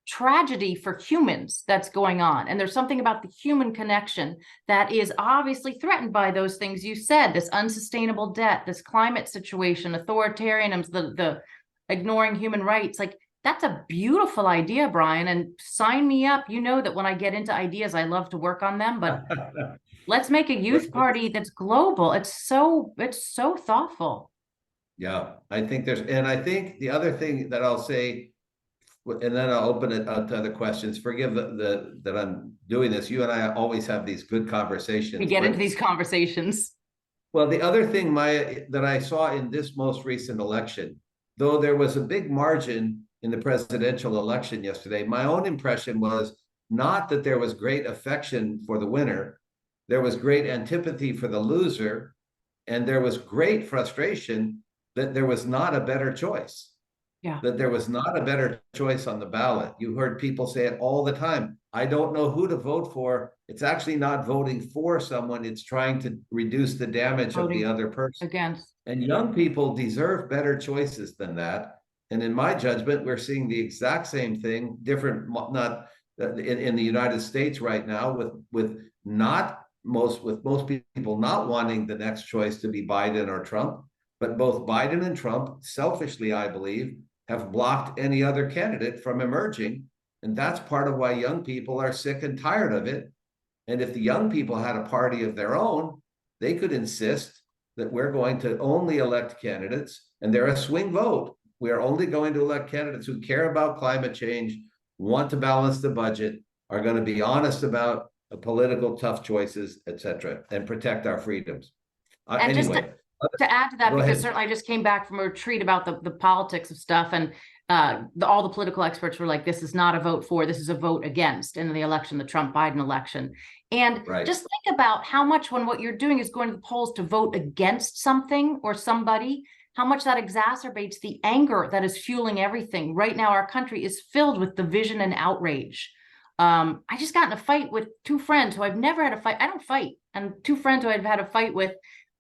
tragedy for humans that's going on. And there's something about the human connection that is obviously threatened by those things you said, this unsustainable debt, this climate situation, authoritarianism, the ignoring human rights. Like, that's a beautiful idea, Brian, and sign me up. You know that when I get into ideas, I love to work on them, but let's make a youth party that's global. It's so thoughtful. Yeah, I think I think the other thing that I'll say, and then I'll open it up to other questions. Forgive that I'm doing this. You and I always have these good conversations. We get into these conversations. Well, the other thing, Maya, that I saw in this most recent election, though there was a big margin in the presidential election yesterday, my own impression was not that there was great affection for the winner. There was great antipathy for the loser, and there was great frustration that there was not a better choice. Yeah. That there was not a better choice on the ballot. You heard people say it all the time. I don't know who to vote for. It's actually not voting for someone. It's trying to reduce the damage of the other person. Against. And young people deserve better choices than that. And in my judgment, we're seeing the exact same thing, different, not in the United States right now, with most people not wanting the next choice to be Biden or Trump, but both Biden and Trump, selfishly, I believe, have blocked any other candidate from emerging. And that's part of why young people are sick and tired of it. And if the young people had a party of their own, they could insist that we're going to only elect candidates, and they're a swing vote. We are only going to elect candidates who care about climate change, want to balance the budget, are going to be honest about political tough choices, etc., and protect our freedoms. And anyway, to add to that, go because ahead. certainly I just came back from a retreat about the politics of stuff, and all the political experts were like, this is not a vote for, this is a vote against in the election, the Trump-Biden election. And Right. just think about how much, when what you're doing is going to the polls to vote against something or somebody, how much that exacerbates the anger that is fueling everything. Right now, our country is filled with division and outrage. I just got in a fight with two friends who I've never had a fight. I don't fight. And two friends who I've had a fight with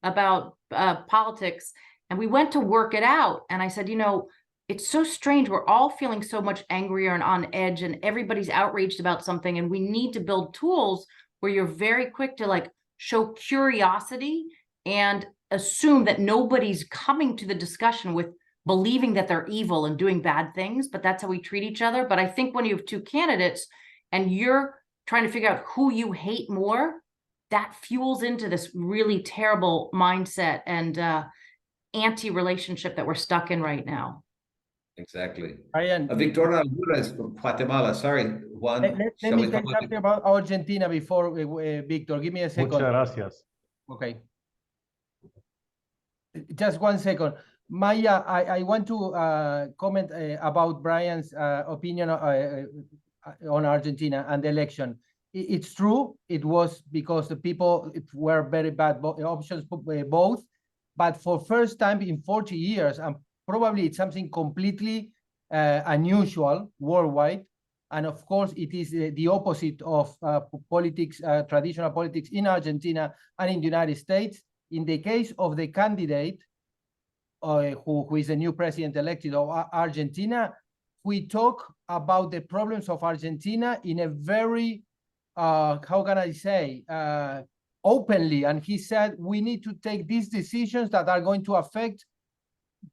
about politics. And we went to work it out. And I said, you know, it's so strange. We're all feeling so much angrier and on edge, and everybody's outraged about something. And we need to build tools where you're very quick to like show curiosity and assume that nobody's coming to the discussion with believing that they're evil and doing bad things, but that's how we treat each other. But I think when you have two candidates and you're trying to figure out who you hate more, that fuels into this really terrible mindset and anti-relationship that we're stuck in right now. Exactly. Brian, Victor Alvarez from Guatemala. Sorry, Juan. let shall me we say come with something about Argentina before, Victor. Give me a second. Muchas gracias. Okay. Just 1 second. Maya, I want to comment about Brian's opinion on Argentina and the election. It's true, it was because the people were very bad options, both, but for first time in 40 years, and probably it's something completely unusual worldwide. And of course, it is the opposite of politics, traditional politics in Argentina and in the United States. In the case of the candidate who is the new president elected of Argentina, we talk about the problems of Argentina in a very, how can I say, openly. And he said, we need to take these decisions that are going to affect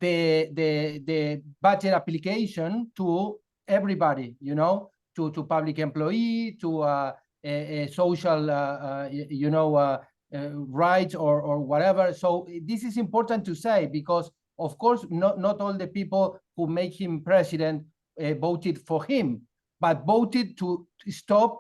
the budget application to everybody, you know, to public employee, to social, rights or whatever. So this is important to say, because of course, not all the people who make him president voted for him, but voted to stop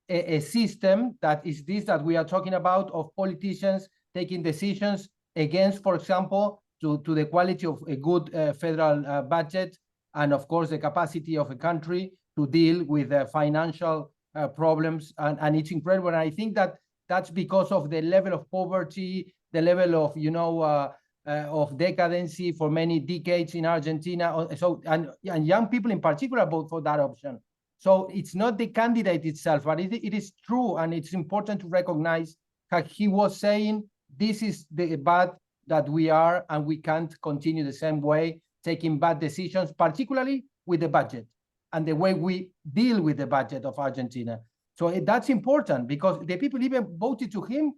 a system that is this that we are talking about, of politicians taking decisions against, for example, to the quality of a good federal budget, and of course the capacity of a country to deal with financial problems. And it's incredible. And I think that that's because of the level of poverty, the level of, of decadency for many decades in Argentina. So, and young people in particular vote for that option. So it's not the candidate itself, but it is true. And it's important to recognize that he was saying, this is the bad that we are, and we can't continue the same way, taking bad decisions, particularly with the budget and the way we deal with the budget of Argentina. So that's important, because the people even voted to him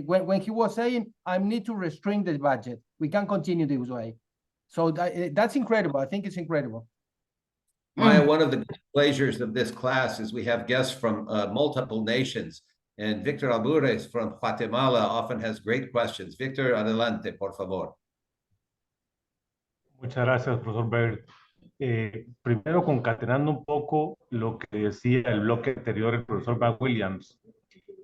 when he was saying, I need to restrain the budget. We can't continue this way. So that's incredible. I think it's incredible. Maya, one of the pleasures of this class is we have guests from multiple nations. And Victor Alvarez from Guatemala often has great questions. Victor, adelante, por favor. Muchas gracias, profesor Baird. Primero, concatenando un poco lo que decía el bloque anterior el profesor Macwilliams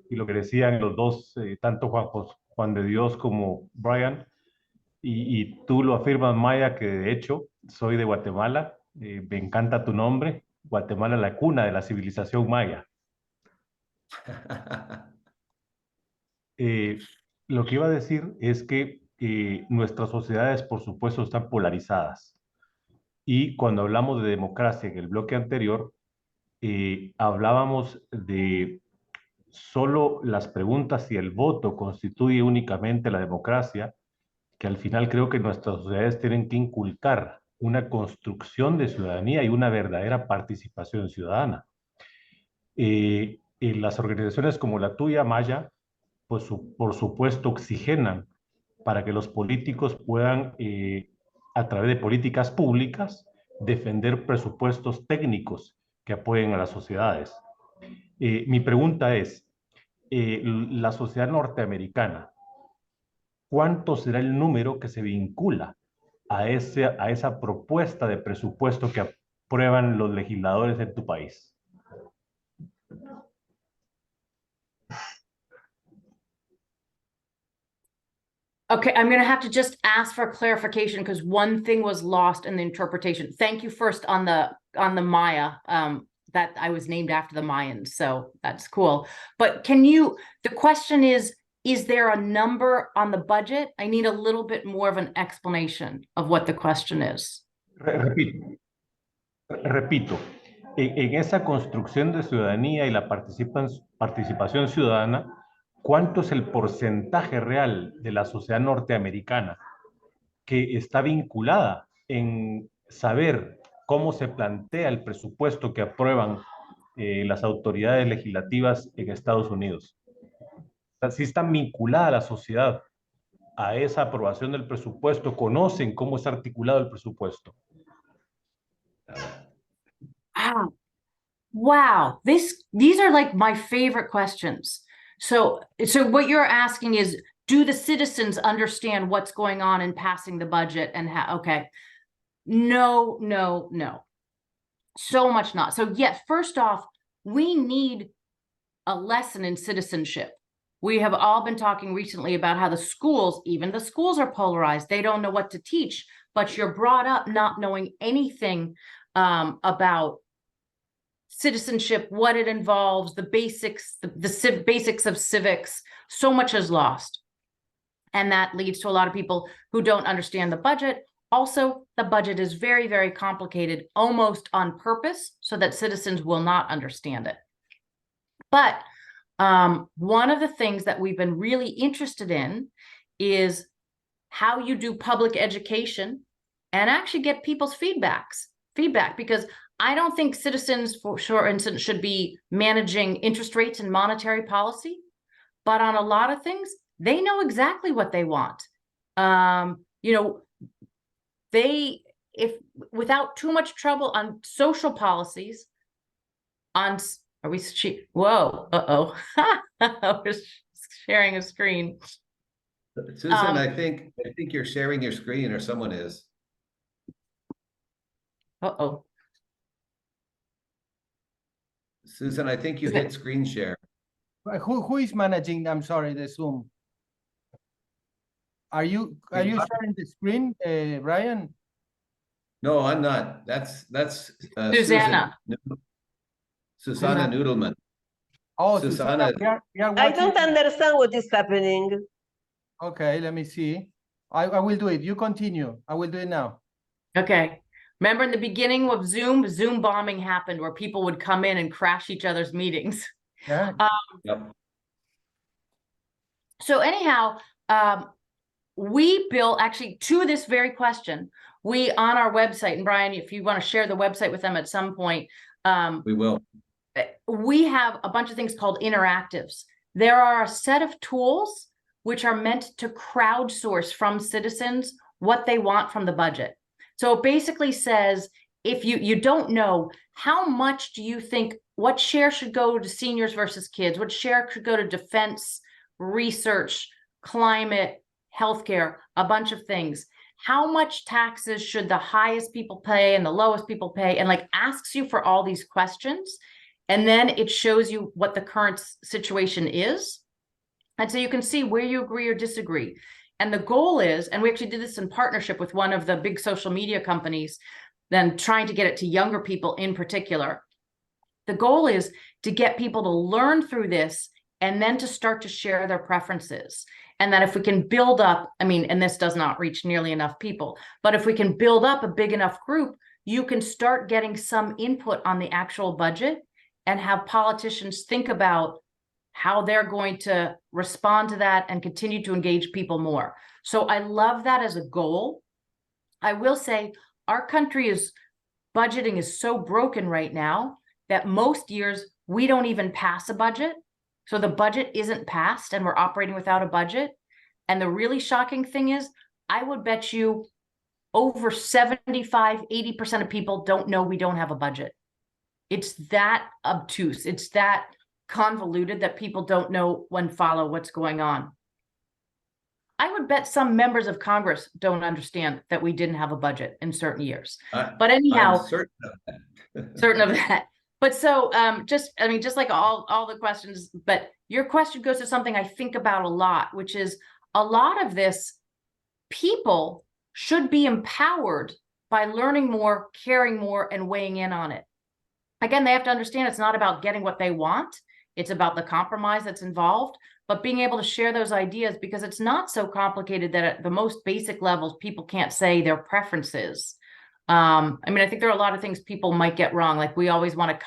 y lo que decían los dos, tanto Juan de Dios como Brian, y tú lo afirmas, Maya, que de hecho soy de Guatemala, Me encanta tu nombre. Guatemala, la cuna de la civilización maya. Lo que iba a decir es que nuestras sociedades, por supuesto, están polarizadas. Y cuando hablamos de democracia en el bloque anterior, hablábamos de solo las preguntas y el voto constituye únicamente la democracia, que al final creo que nuestras sociedades tienen que inculcar una construcción de ciudadanía y una verdadera participación ciudadana. Las organizaciones como la tuya, Maya, pues por supuesto oxigenan para que los políticos puedan, a través de políticas públicas, defender presupuestos técnicos que apoyen a las sociedades. Mi pregunta es, la sociedad norteamericana, ¿cuánto será el número que se vincula a esa propuesta de presupuesto que aprueban los legisladores en tu país? Okay, I'm going to have to just ask for clarification because one thing was lost in the interpretation. Thank you first on the Maya, that I was named after the Mayans, so that's cool. But the question is there a number on the budget? I need a little bit more of an explanation of what the question is. Repito, en esa construcción de ciudadanía y la participación ciudadana, ¿cuánto es el porcentaje real de la sociedad norteamericana que está vinculada en saber cómo se plantea el presupuesto que aprueban las autoridades legislativas en Estados Unidos? O sea, si están vinculada la sociedad a esa aprobación del presupuesto, conocen cómo es articulado el presupuesto. Wow, these are like my favorite questions. So what you're asking is, do the citizens understand what's going on in passing the budget and how? Okay, no. So much not. So yes, first off, we need a lesson in citizenship. We have all been talking recently about how even the schools are polarized. They don't know what to teach, but you're brought up not knowing anything about citizenship, what it involves, the basics, the basics of civics. So much is lost. And that leads to a lot of people who don't understand the budget. Also, the budget is very, very complicated, almost on purpose, so that citizens will not understand it. But one of the things that we've been really interested in is how you do public education and actually get people's feedback, because I don't think citizens, for instance, should be managing interest rates and monetary policy, but on a lot of things, they know exactly what they want. If without too much trouble on social policies, whoa, we're sharing a screen. Susan, I think you're sharing your screen, or someone is. Susan, I think you hit screen share. Who is managing, I'm sorry, the Zoom? Are you sharing the screen, Brian? No, I'm not. That's Susanna. Susanna Noodleman. Oh, Susanna. I don't understand what is happening. Okay, let me see. I will do it. You continue. I will do it now. Okay. Remember in the beginning of Zoom bombing happened where people would come in and crash each other's meetings. Yeah. Yep. So anyhow, we built actually to this very question, we on our website, and Brian, if you want to share the website with them at some point, we will. We have a bunch of things called interactives. There are a set of tools which are meant to crowdsource from citizens what they want from the budget. So it basically says, if you don't know, how much do you think, what share should go to seniors versus kids? What share should go to defense, research, climate, healthcare, a bunch of things? How much taxes should the highest people pay and the lowest people pay? And like asks you for all these questions. And then it shows you what the current situation is. And so you can see where you agree or disagree. And the goal is, and we actually did this in partnership with one of the big social media companies, than trying to get it to younger people in particular. The goal is to get people to learn through this and then to start to share their preferences. And that if we can build up, I mean, and this does not reach nearly enough people, but if we can build up a big enough group, you can start getting some input on the actual budget and have politicians think about how they're going to respond to that and continue to engage people more. So I love that as a goal. I will say our country's budgeting is so broken right now that most years we don't even pass a budget. So the budget isn't passed and we're operating without a budget. And the really shocking thing is, I would bet you over 75, 80% of people don't know we don't have a budget. It's that obtuse. It's that convoluted that people don't know when follow what's going on. I would bet some members of Congress don't understand that we didn't have a budget in certain years. But anyhow, I'm certain of that. certain of that. But so just like all the questions, but your question goes to something I think about a lot, which is a lot of this, people should be empowered by learning more, caring more, and weighing in on it. Again, they have to understand it's not about getting what they want. It's about the compromise that's involved, but being able to share those ideas, because it's not so complicated that at the most basic levels, people can't say their preferences. I mean, I think there are a lot of things people might get wrong. Like we always want to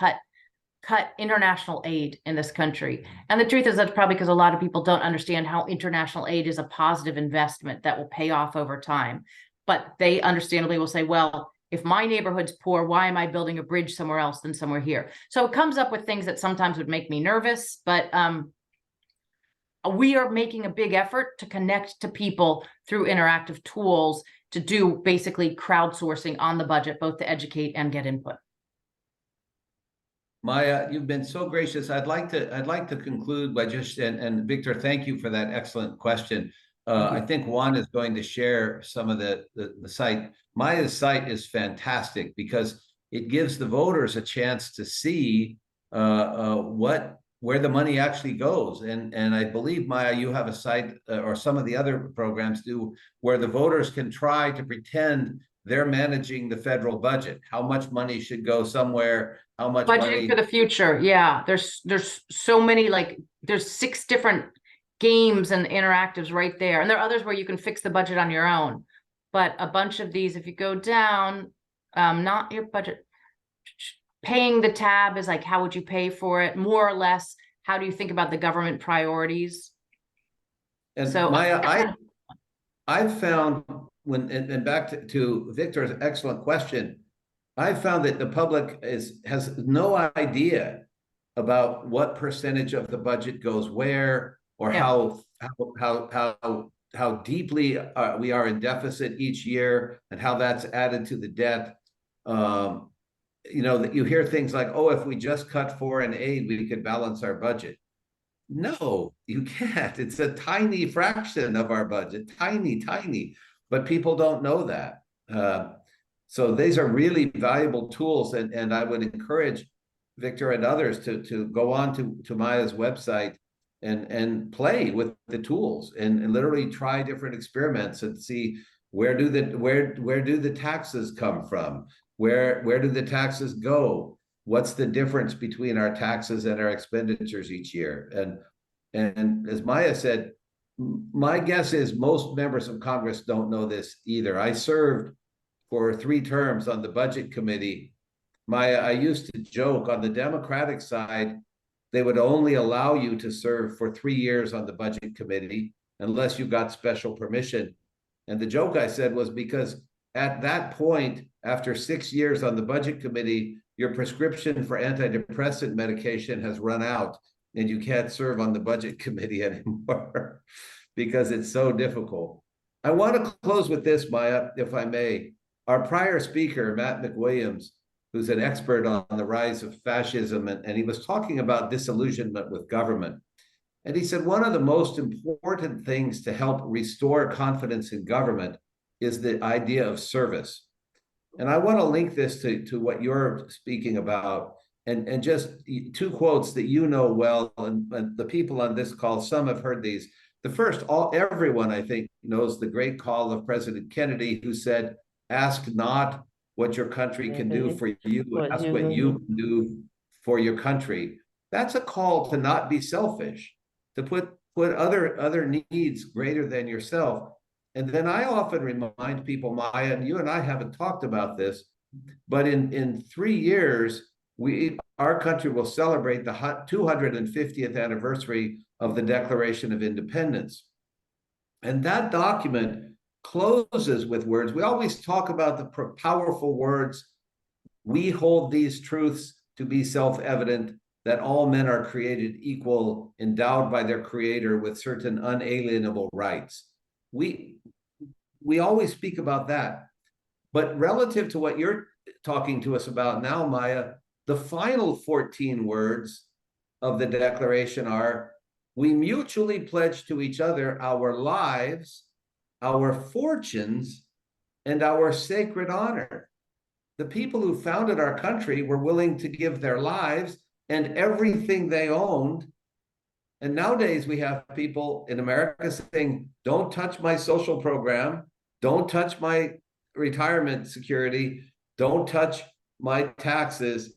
cut international aid in this country. And the truth is that's probably because a lot of people don't understand how international aid is a positive investment that will pay off over time. But they understandably will say, well, if my neighborhood's poor, why am I building a bridge somewhere else than somewhere here? So it comes up with things that sometimes would make me nervous, but we are making a big effort to connect to people through interactive tools to do basically crowdsourcing on the budget, both to educate and get input. Maya, you've been so gracious. I'd like to conclude by just, and Victor, thank you for that excellent question. I think Juan is going to share some of the site. Maya's site is fantastic because it gives the voters a chance to see where the money actually goes. And I believe, Maya, you have a site or some of the other programs do where the voters can try to pretend they're managing the federal budget. How much money should go somewhere? How much budgeting money for the future? Yeah, there's so many, like there's 6 different games and interactives right there. And there are others where you can fix the budget on your own. But a bunch of these, if you go down, not your budget, paying the tab is like, how would you pay for it? More or less, how do you think about the government priorities? And so Maya, I've found and back to Victor's excellent question, I've found that the public has no idea about what percentage of the budget goes where, or how deeply we are in deficit each year, and how that's added to the debt. You know, that you hear things like, oh, if we just cut foreign aid, we could balance our budget. No, you can't. It's a tiny fraction of our budget, tiny, but people don't know that. So these are really valuable tools, and I would encourage Victor and others to go on to Maya's website and play with the tools and literally try different experiments and see where do the taxes come from? Where do the taxes go? What's the difference between our taxes and our expenditures each year? And as Maya said, my guess is most members of Congress don't know this either. I served for 3 terms on the Budget Committee. Maya, I used to joke on the Democratic side, they would only allow you to serve for 3 years on the Budget Committee unless you got special permission. And the joke I said was because at that point, after 6 years on the Budget Committee, your prescription for antidepressant medication has run out and you can't serve on the Budget Committee anymore because it's so difficult. I want to close with this, Maya, if I may. Our prior speaker, Matt Macwilliams, who's an expert on the rise of fascism, and he was talking about disillusionment with government. And he said one of the most important things to help restore confidence in government is the idea of service. And I want to link this to what you're speaking about, and just 2 quotes that you know well, and the people on this call, some have heard these. The first, everyone I think knows the great call of President Kennedy, who said, "Ask not what your country can do for you, What ask you what can you do. can do for your country. That's a call to not be selfish, to put other needs greater than yourself. And then I often remind people, Maya, and you and I haven't talked about this, but in 3 years, our country will celebrate the 250th anniversary of the Declaration of Independence. And that document closes with words. We always talk about the powerful words. We hold these truths to be self-evident, that all men are created equal, endowed by their creator with certain unalienable rights. We always speak about that. But relative to what you're talking to us about now, Maya, the final 14 words of the Declaration are, we mutually pledge to each other our lives, our fortunes, and our sacred honor. The people who founded our country were willing to give their lives and everything they owned. And nowadays we have people in America saying, don't touch my social program, don't touch my retirement security, don't touch my taxes.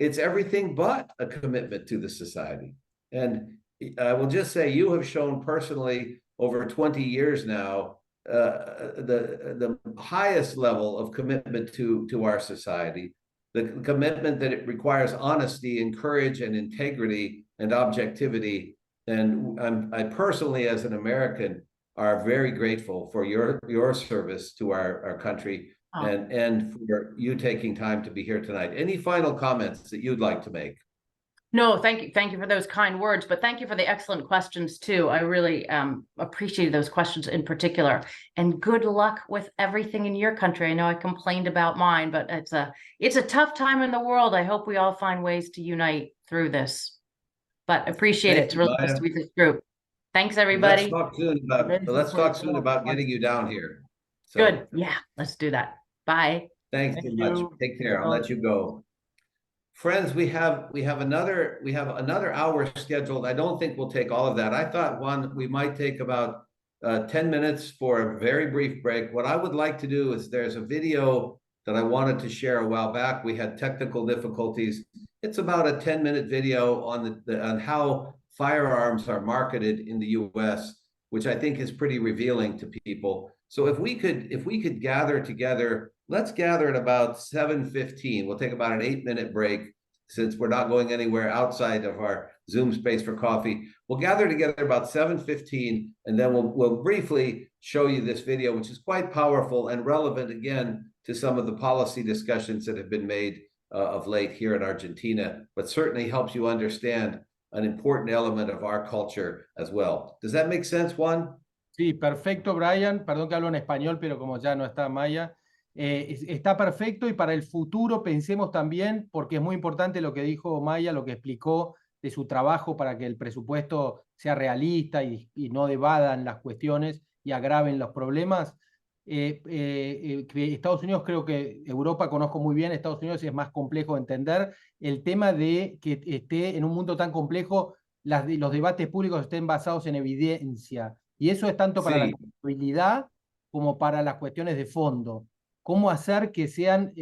It's everything but a commitment to the society. And I will just say, you have shown personally over 20 years now the highest level of commitment to our society, the commitment that it requires honesty and courage and integrity and objectivity. And I personally, as an American, are very grateful for your service to our country, and for you taking time to be here tonight. Any final comments that you'd like to make? No, thank you for those kind words, but thank you for the excellent questions too. I really appreciated those questions in particular, and good luck with everything in your country. I know I complained about mine, but it's a tough time in the world. I hope we all find ways to unite through this, but appreciate it. It's really nice to meet this group. Thanks, everybody. Let's talk soon about getting you down here. So, good. Yeah, let's do that. Bye. Thanks so much. Take care. I'll let you go. Friends, we have another hour scheduled. I don't think we'll take all of that. I thought we might take about 10 minutes for a very brief break. What I would like to do is, there's a video that I wanted to share a while back. We had technical difficulties. It's about a 10-minute video on how firearms are marketed in the US, which I think is pretty revealing to people. So if we could gather together, let's gather at about 7:15. We'll take about an 8-minute break, since we're not going anywhere outside of our Zoom space for coffee. We'll gather together about 7:15, and then we'll briefly show you this video, which is quite powerful and relevant, again, to some of the policy discussions that have been made of late here in Argentina, but certainly helps you understand an important element of our culture as well. Does that make sense, Juan? Sí, perfecto, Brian. Perdón que hablo en español, pero como ya no está Maya, está perfecto. Y para el futuro pensemos también, porque es muy importante lo que dijo Maya, lo que explicó de su trabajo para que el presupuesto sea realista y no evadan las cuestiones y agraven los problemas. Estados Unidos, creo que Europa conozco muy bien, Estados Unidos es más complejo de entender. El tema de que esté en un mundo tan complejo, los debates públicos estén basados en evidencia. Y eso es tanto para la contabilidad como para las cuestiones de fondo. Cómo hacer que sean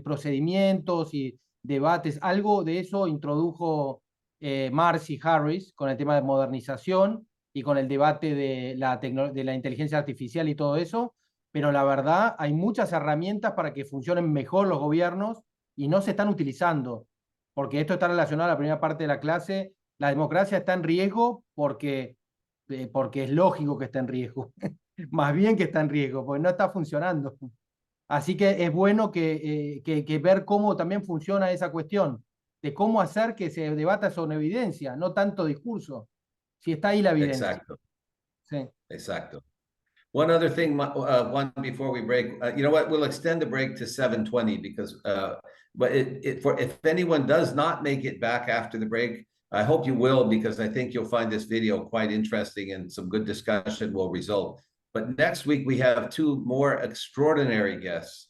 procedimientos y debates. Algo de eso introdujo Marcy Harris con el tema de modernización y con el debate de la inteligencia artificial y todo eso. Pero la verdad, hay muchas herramientas para que funcionen mejor los gobiernos y no se están utilizando. Porque esto está relacionado a la primera parte de la clase. La democracia está en riesgo porque es lógico que está en riesgo. Más bien que está en riesgo, porque no está funcionando. Así que es bueno que ver cómo también funciona esa cuestión, de cómo hacer que se debata sobre evidencia, no tanto discurso. Si está ahí la evidencia. Exacto. Sí. Exacto. One other thing, one before we break, you know what? We'll extend the break to 7:20 because, but if anyone does not make it back after the break, I hope you will, because I think you'll find this video quite interesting and some good discussion will result. But next week we have two more extraordinary guests.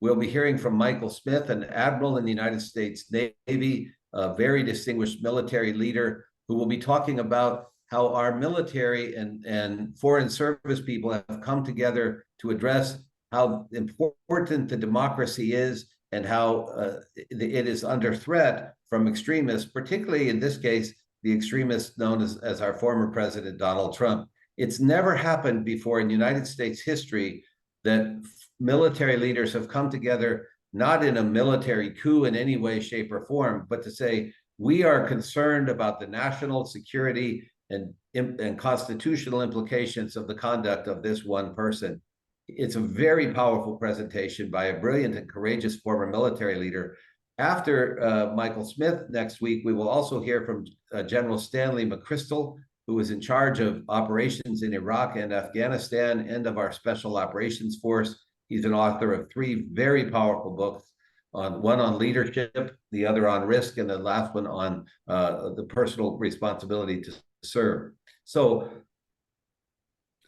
We'll be hearing from Michael Smith, an admiral in the United States Navy, a very distinguished military leader, who will be talking about how our military and foreign service people have come together to address how important the democracy is and how it is under threat from extremists, particularly in this case, the extremists known as our former president, Donald Trump. It's never happened before in United States history that military leaders have come together, not in a military coup in any way, shape, or form, but to say, we are concerned about the national security and constitutional implications of the conduct of this one person. It's a very powerful presentation by a brilliant and courageous former military leader. After Michael Smith next week, we will also hear from General Stanley McChrystal, who is in charge of operations in Iraq and Afghanistan and of our Special Operations Force. He's an author of 3 very powerful books, one on leadership, the other on risk, and the last one on the personal responsibility to serve. So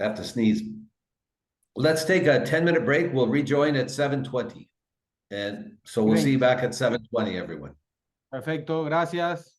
I have to sneeze. Let's take a 10-minute break. We'll rejoin at 7:20. And so we'll see you back at 7:20, everyone. Perfecto, gracias.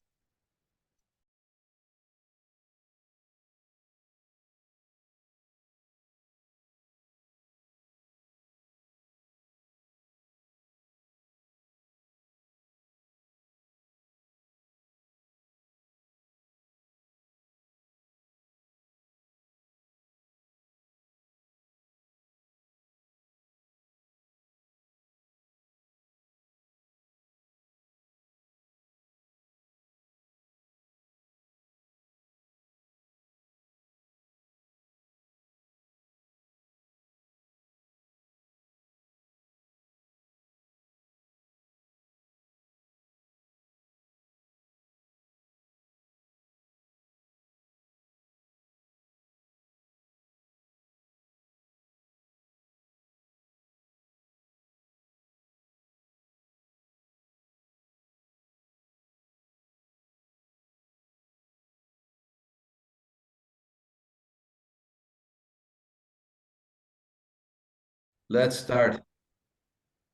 Let's start.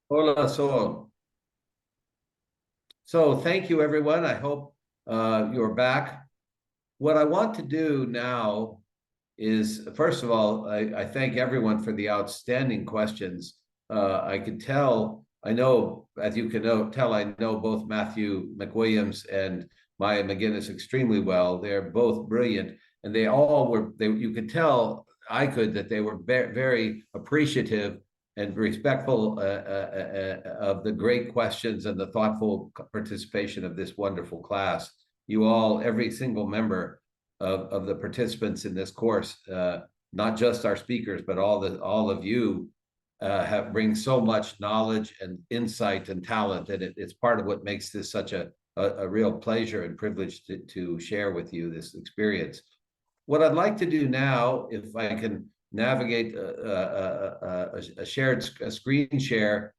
Hola, Sol. So thank you, everyone. I hope you're back. What I want to do now is, first of all, I thank everyone for the outstanding questions. I could tell, I know, as you can tell, I know both Matthew Macwilliams and Maya McGinnis extremely well. They're both brilliant, and they all were, you could tell, that they were very appreciative and respectful of the great questions and the thoughtful participation of this wonderful class. You all, every single member of the participants in this course, not just our speakers, but all of you bring so much knowledge and insight and talent, and it's part of what makes this such a real pleasure and privilege to share with you this experience. What I'd like to do now, if I can navigate a screen share,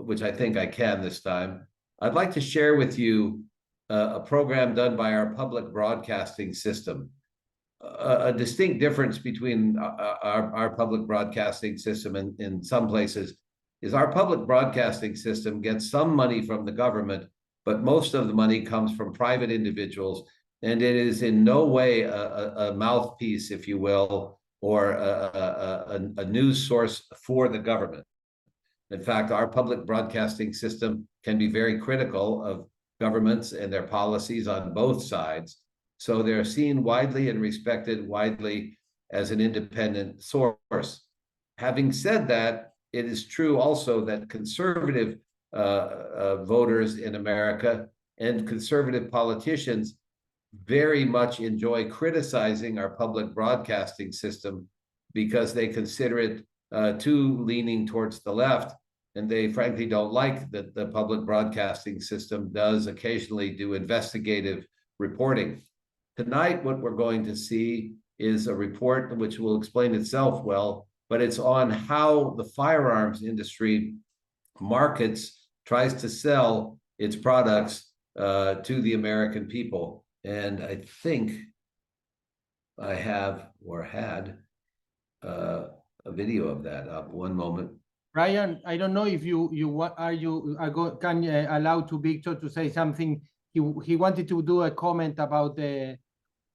which I think I can this time, I'd like to share with you a program done by our public broadcasting system. A distinct difference between our public broadcasting system in some places is our public broadcasting system gets some money from the government, but most of the money comes from private individuals, and it is in no way a mouthpiece, if you will, or a news source for the government. In fact, our public broadcasting system can be very critical of governments and their policies on both sides. So they're seen widely and respected widely as an independent source. Having said that, it is true also that conservative voters in America and conservative politicians very much enjoy criticizing our public broadcasting system because they consider it too leaning towards the left, and they frankly don't like that the public broadcasting system does occasionally do investigative reporting. Tonight, what we're going to see is a report which will explain itself well, but it's on how the firearms industry tries to sell its products to the American people. And I think I have or had a video of that up. One moment. Brian, I don't know if you can allow to Victor to say something. He wanted to do a comment about the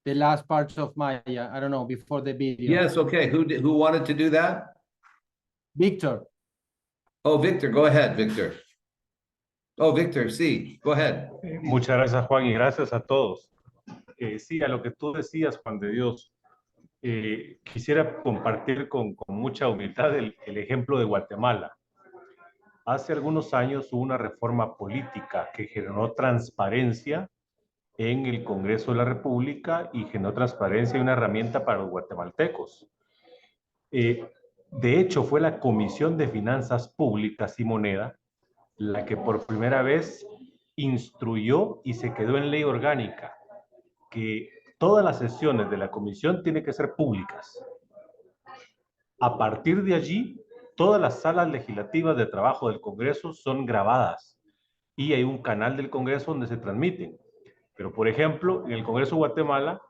last parts of Maya. I don't know, before the video. Yes, okay. Who wanted to do that? Víctor. Oh, Victor, go ahead, Victor. Oh, Victor, sí, go ahead. Muchas gracias, Juan, y gracias a todos. Sí, a lo que tú decías, Juan de Dios, quisiera compartir con mucha humildad el ejemplo de Guatemala. Hace algunos años hubo una reforma política que generó transparencia en el Congreso de la República y generó transparencia y una herramienta para los guatemaltecos. De hecho, fue la Comisión de Finanzas Públicas y Moneda la que por primera vez instruyó y se quedó en ley orgánica que todas las sesiones de la comisión tienen que ser públicas. A partir de allí, todas las salas legislativas de trabajo del Congreso son grabadas y hay un canal del Congreso donde se transmiten. Pero, por ejemplo, en el Congreso de Guatemala,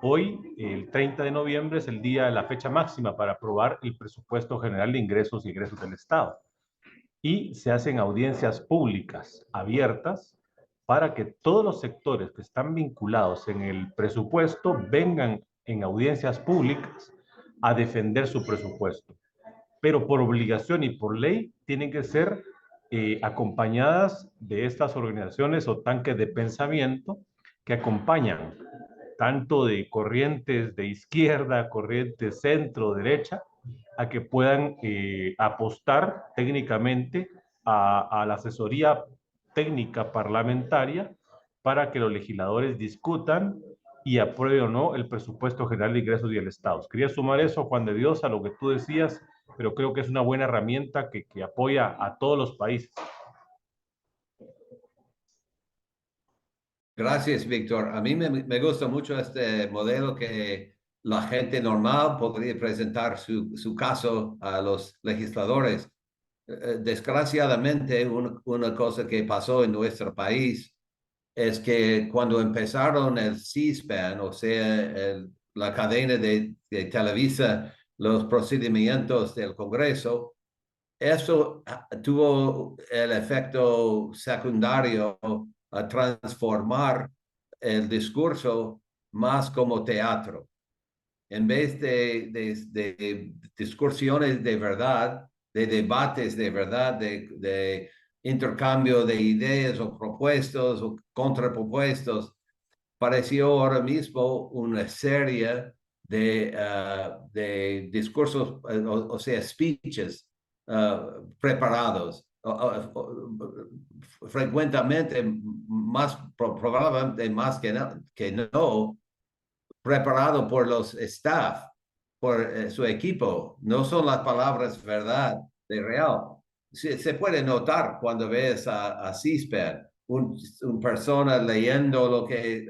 hoy, el 30 de noviembre, es el día, la fecha máxima para aprobar el presupuesto general de ingresos y egresos del Estado. Y se hacen audiencias públicas abiertas para que todos los sectores que están vinculados en el presupuesto vengan en audiencias públicas a defender su presupuesto. Pero por obligación y por ley tienen que ser acompañadas de estas organizaciones o tanques de pensamiento que acompañan tanto de corrientes de izquierda, corrientes centro, derecha, a que puedan apostar técnicamente a la asesoría técnica parlamentaria para que los legisladores discutan y aprueben o no el presupuesto general de ingresos y del Estado. Quería sumar eso, Juan de Dios, a lo que tú decías, pero creo que es una buena herramienta que apoya a todos los países. Gracias, Víctor. A mí me gusta mucho este modelo que la gente normal podría presentar su caso a los legisladores. Desgraciadamente, una cosa que pasó en nuestro país es que cuando empezaron el C-SPAN, o sea, la cadena de Televisa, los procedimientos del Congreso, eso tuvo el efecto secundario a transformar el discurso más como teatro. En vez de discusiones de verdad, de debates de verdad, de intercambio de ideas o propuestos o contrapropuestos, pareció ahora mismo una serie de discursos, o sea, speeches preparados. Frecuentemente, probablemente más que no, preparado por los staff, por su equipo. No son las palabras verdad de real. Se puede notar cuando ves a C-SPAN, una persona leyendo lo que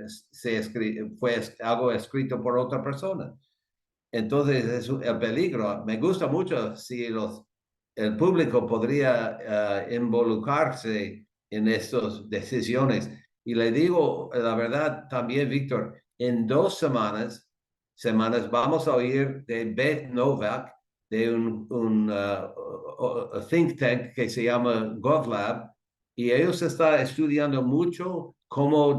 fue algo escrito por otra persona. Entonces es el peligro. Me gusta mucho si el público podría involucrarse en estas decisiones. Y le digo la verdad también, Víctor, en 2 semanas vamos a oír de Beth Novak, de un think tank que se llama GovLab, y ellos están estudiando mucho cómo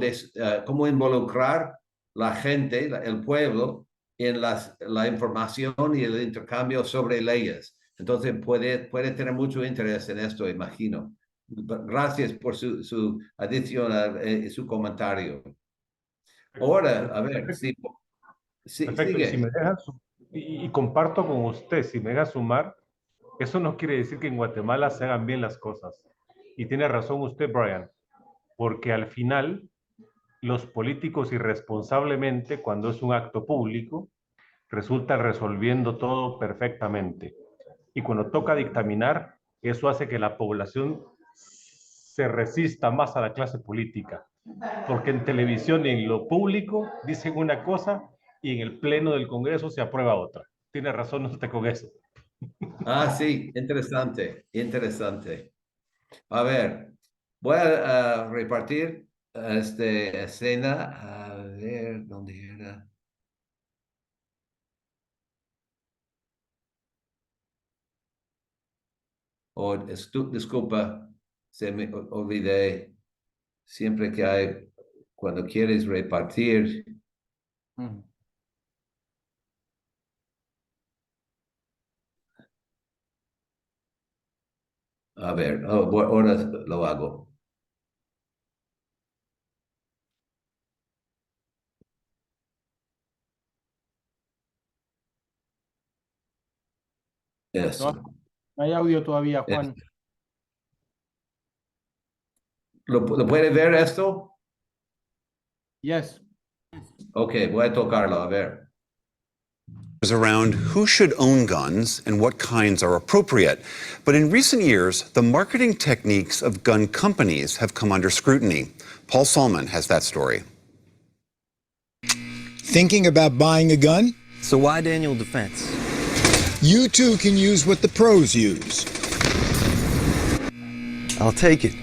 involucrar la gente, el pueblo, en la información y el intercambio sobre leyes. Entonces puede tener mucho interés en esto, imagino. Gracias por su adición, su comentario. Ahora, a ver, sí, Perfecto, sigue. y si me dejan, y comparto con usted, si me deja sumar, eso no quiere decir que en Guatemala se hagan bien las cosas. Y tiene razón usted, Brian, porque al final los políticos irresponsablemente, cuando es un acto público, resultan resolviendo todo perfectamente. Y cuando toca dictaminar, eso hace que la población se resista más a la clase política. Porque en televisión y en lo público dicen una cosa y en el pleno del Congreso se aprueba otra. Tiene razón usted con eso. Ah, sí, interesante, interesante. A ver, voy a repartir escena. A ver, ¿dónde era? Oh, disculpa, se me olvidé. Siempre que hay, cuando quieres repartir. A ver, ahora lo hago. Eso. No hay audio todavía, Juan. ¿Lo puede ver esto? Yes. Ok, voy a tocarlo, a ver. Around who should own guns and what kinds are appropriate. But in recent years, the marketing techniques of gun companies have come under scrutiny. Paul Solman has that story. Thinking about buying a gun? So why Daniel Defense? You too can use what the pros use. I'll take it.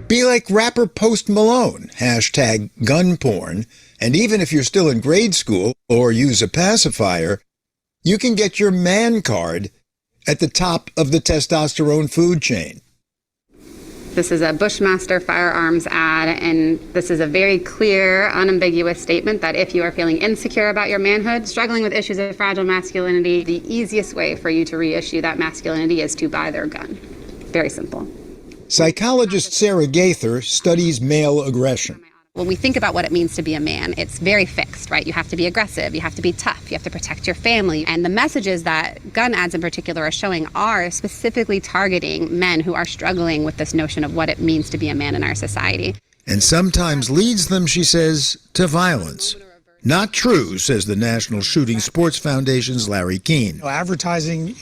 Be like rapper Post Malone, hashtag gun porn, and even if you're still in grade school or use a pacifier, you can get your man card at the top of the testosterone food chain. This is a Bushmaster Firearms ad, and this is a very clear, unambiguous statement that if you are feeling insecure about your manhood, struggling with issues of fragile masculinity, the easiest way for you to reissue that masculinity is to buy their gun. Very simple. Psychologist Sarah Gaither studies male aggression. When we think about what it means to be a man, it's very fixed, right? You have to be aggressive, you have to be tough, you have to protect your family. And the messages that gun ads in particular are showing are specifically targeting men who are struggling with this notion of what it means to be a man in our society. And sometimes leads them, she says, to violence. Not true, says the National Shooting Sports Foundation's Larry Keane. Advertising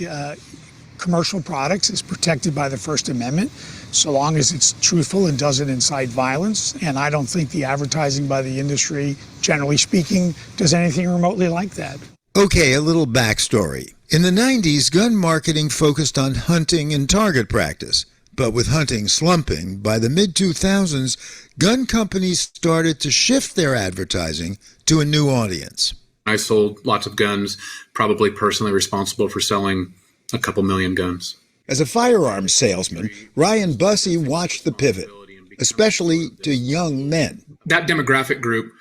commercial products is protected by the First Amendment, so long as it's truthful and doesn't incite violence. And I don't think the advertising by the industry, generally speaking, does anything remotely like that. Okay, a little backstory. In the 90s, gun marketing focused on hunting and target practice. But with hunting slumping, by the mid-2000s, gun companies started to shift their advertising to a new audience. I sold lots of guns, probably personally responsible for selling a couple million guns. As a firearms salesman, Ryan Bussey watched the pivot, especially to young men. That demographic group,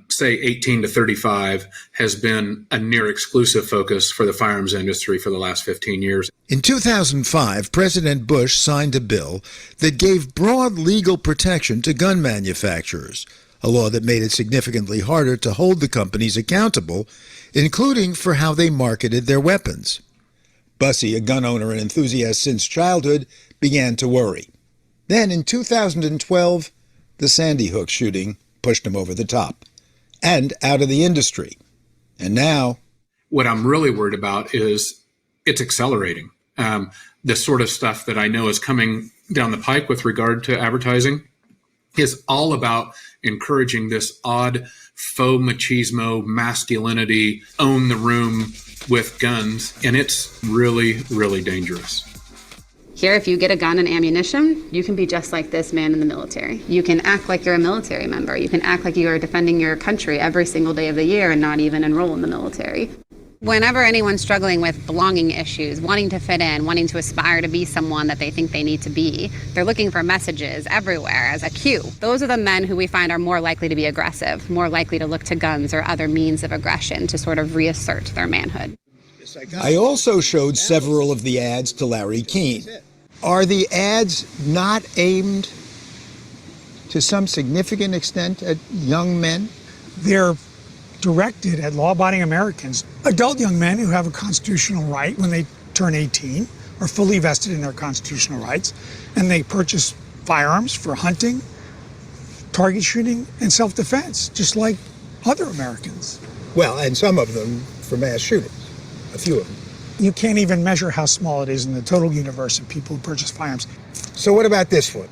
say 18 to 35, has been a near exclusive focus for the firearms industry for the last 15 years. In 2005, President Bush signed a bill that gave broad legal protection to gun manufacturers, a law that made it significantly harder to hold the companies accountable, including for how they marketed their weapons. Bussey, a gun owner and enthusiast since childhood, began to worry. Then in 2012, the Sandy Hook shooting pushed him over the top and out of the industry. And now... What I'm really worried about is it's accelerating. The sort of stuff that I know is coming down the pike with regard to advertising is all about encouraging this odd faux machismo, masculinity, own the room with guns, and it's really, really dangerous. Here, if you get a gun and ammunition, you can be just like this man in the military. You can act like you're a military member. You can act like you are defending your country every single day of the year and not even enroll in the military. Whenever anyone's struggling with belonging issues, wanting to fit in, wanting to aspire to be someone that they think they need to be, they're looking for messages everywhere as a cue. Those are the men who we find are more likely to be aggressive, more likely to look to guns or other means of aggression to sort of reassert their manhood. I also showed several of the ads to Larry Keane. Are the ads not aimed to some significant extent at young men? They're directed at law-abiding Americans, adult young men who have a constitutional right when they turn 18, are fully vested in their constitutional rights, and they purchase firearms for hunting, target shooting, and self-defense, just like other Americans. Well, and some of them for mass shootings, a few of them. You can't even measure how small it is in the total universe of people who purchase firearms. So what about this one?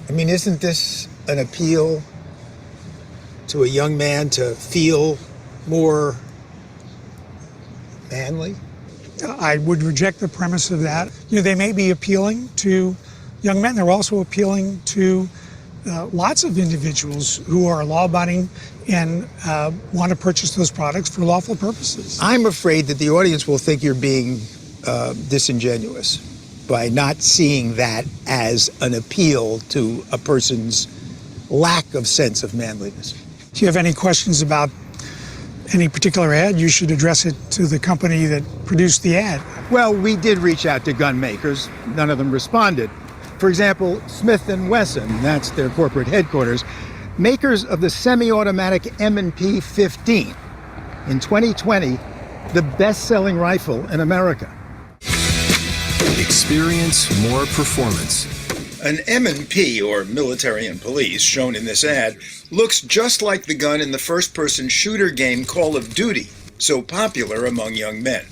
I mean, isn't this an appeal to a young man to feel more manly? I would reject the premise of that. You know, they may be appealing to young men. They're also appealing to lots of individuals who are law-abiding and want to purchase those products for lawful purposes. I'm afraid that the audience will think you're being disingenuous by not seeing that as an appeal to a person's lack of sense of manliness. Do you have any questions about any particular ad, you should address it to the company that produced the ad. Well, we did reach out to gun makers. None of them responded. For example, Smith & Wesson, that's their corporate headquarters, makers of the semi-automatic M&P 15. In 2020, the best-selling rifle in America. Experience more performance. An M&P, or military and police, shown in this ad, looks just like the gun in the first-person shooter game Call of Duty, so popular among young men.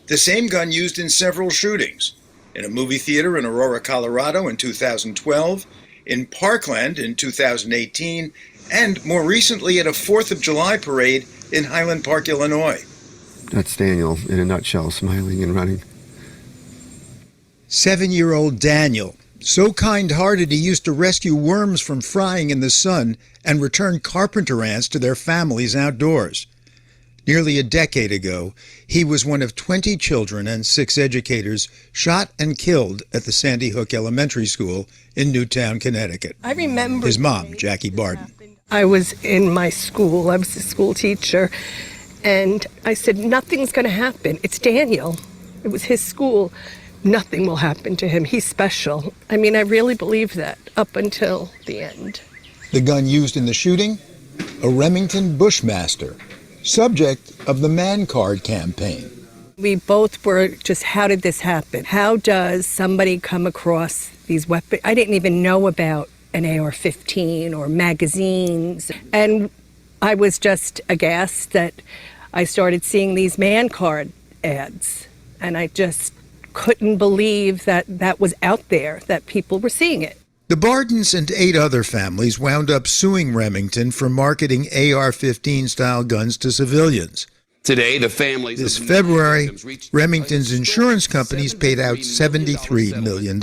The same gun used in several shootings. In a movie theater in Aurora, Colorado in 2012, in Parkland in 2018, and more recently at a 4th of July parade in Highland Park, Illinois. That's Daniel in a nutshell, smiling and running. 7-year-old Daniel, so kind-hearted he used to rescue worms from frying in the sun and return carpenter ants to their families outdoors. Nearly a decade ago, he was one of 20 children and 6 educators shot and killed at the Sandy Hook Elementary School in Newtown, Connecticut. I remember his mom, Jackie Barden. I was in my school. I was a school teacher. And I said, nothing's going to happen. It's Daniel. It was his school. Nothing will happen to him. He's special. I mean, I really believed that up until the end. The gun used in the shooting? A Remington Bushmaster, subject of the Man Card campaign. We both were just, how did this happen? How does somebody come across these weapons? I didn't even know about an AR-15 or magazines. And I was just aghast that I started seeing these Man Card ads. And I just couldn't believe that that was out there, that people were seeing it. The Bardens and 8 other families wound up suing Remington for marketing AR-15 style guns to civilians. Today, the families... This February, Remington's insurance companies paid out $73 million,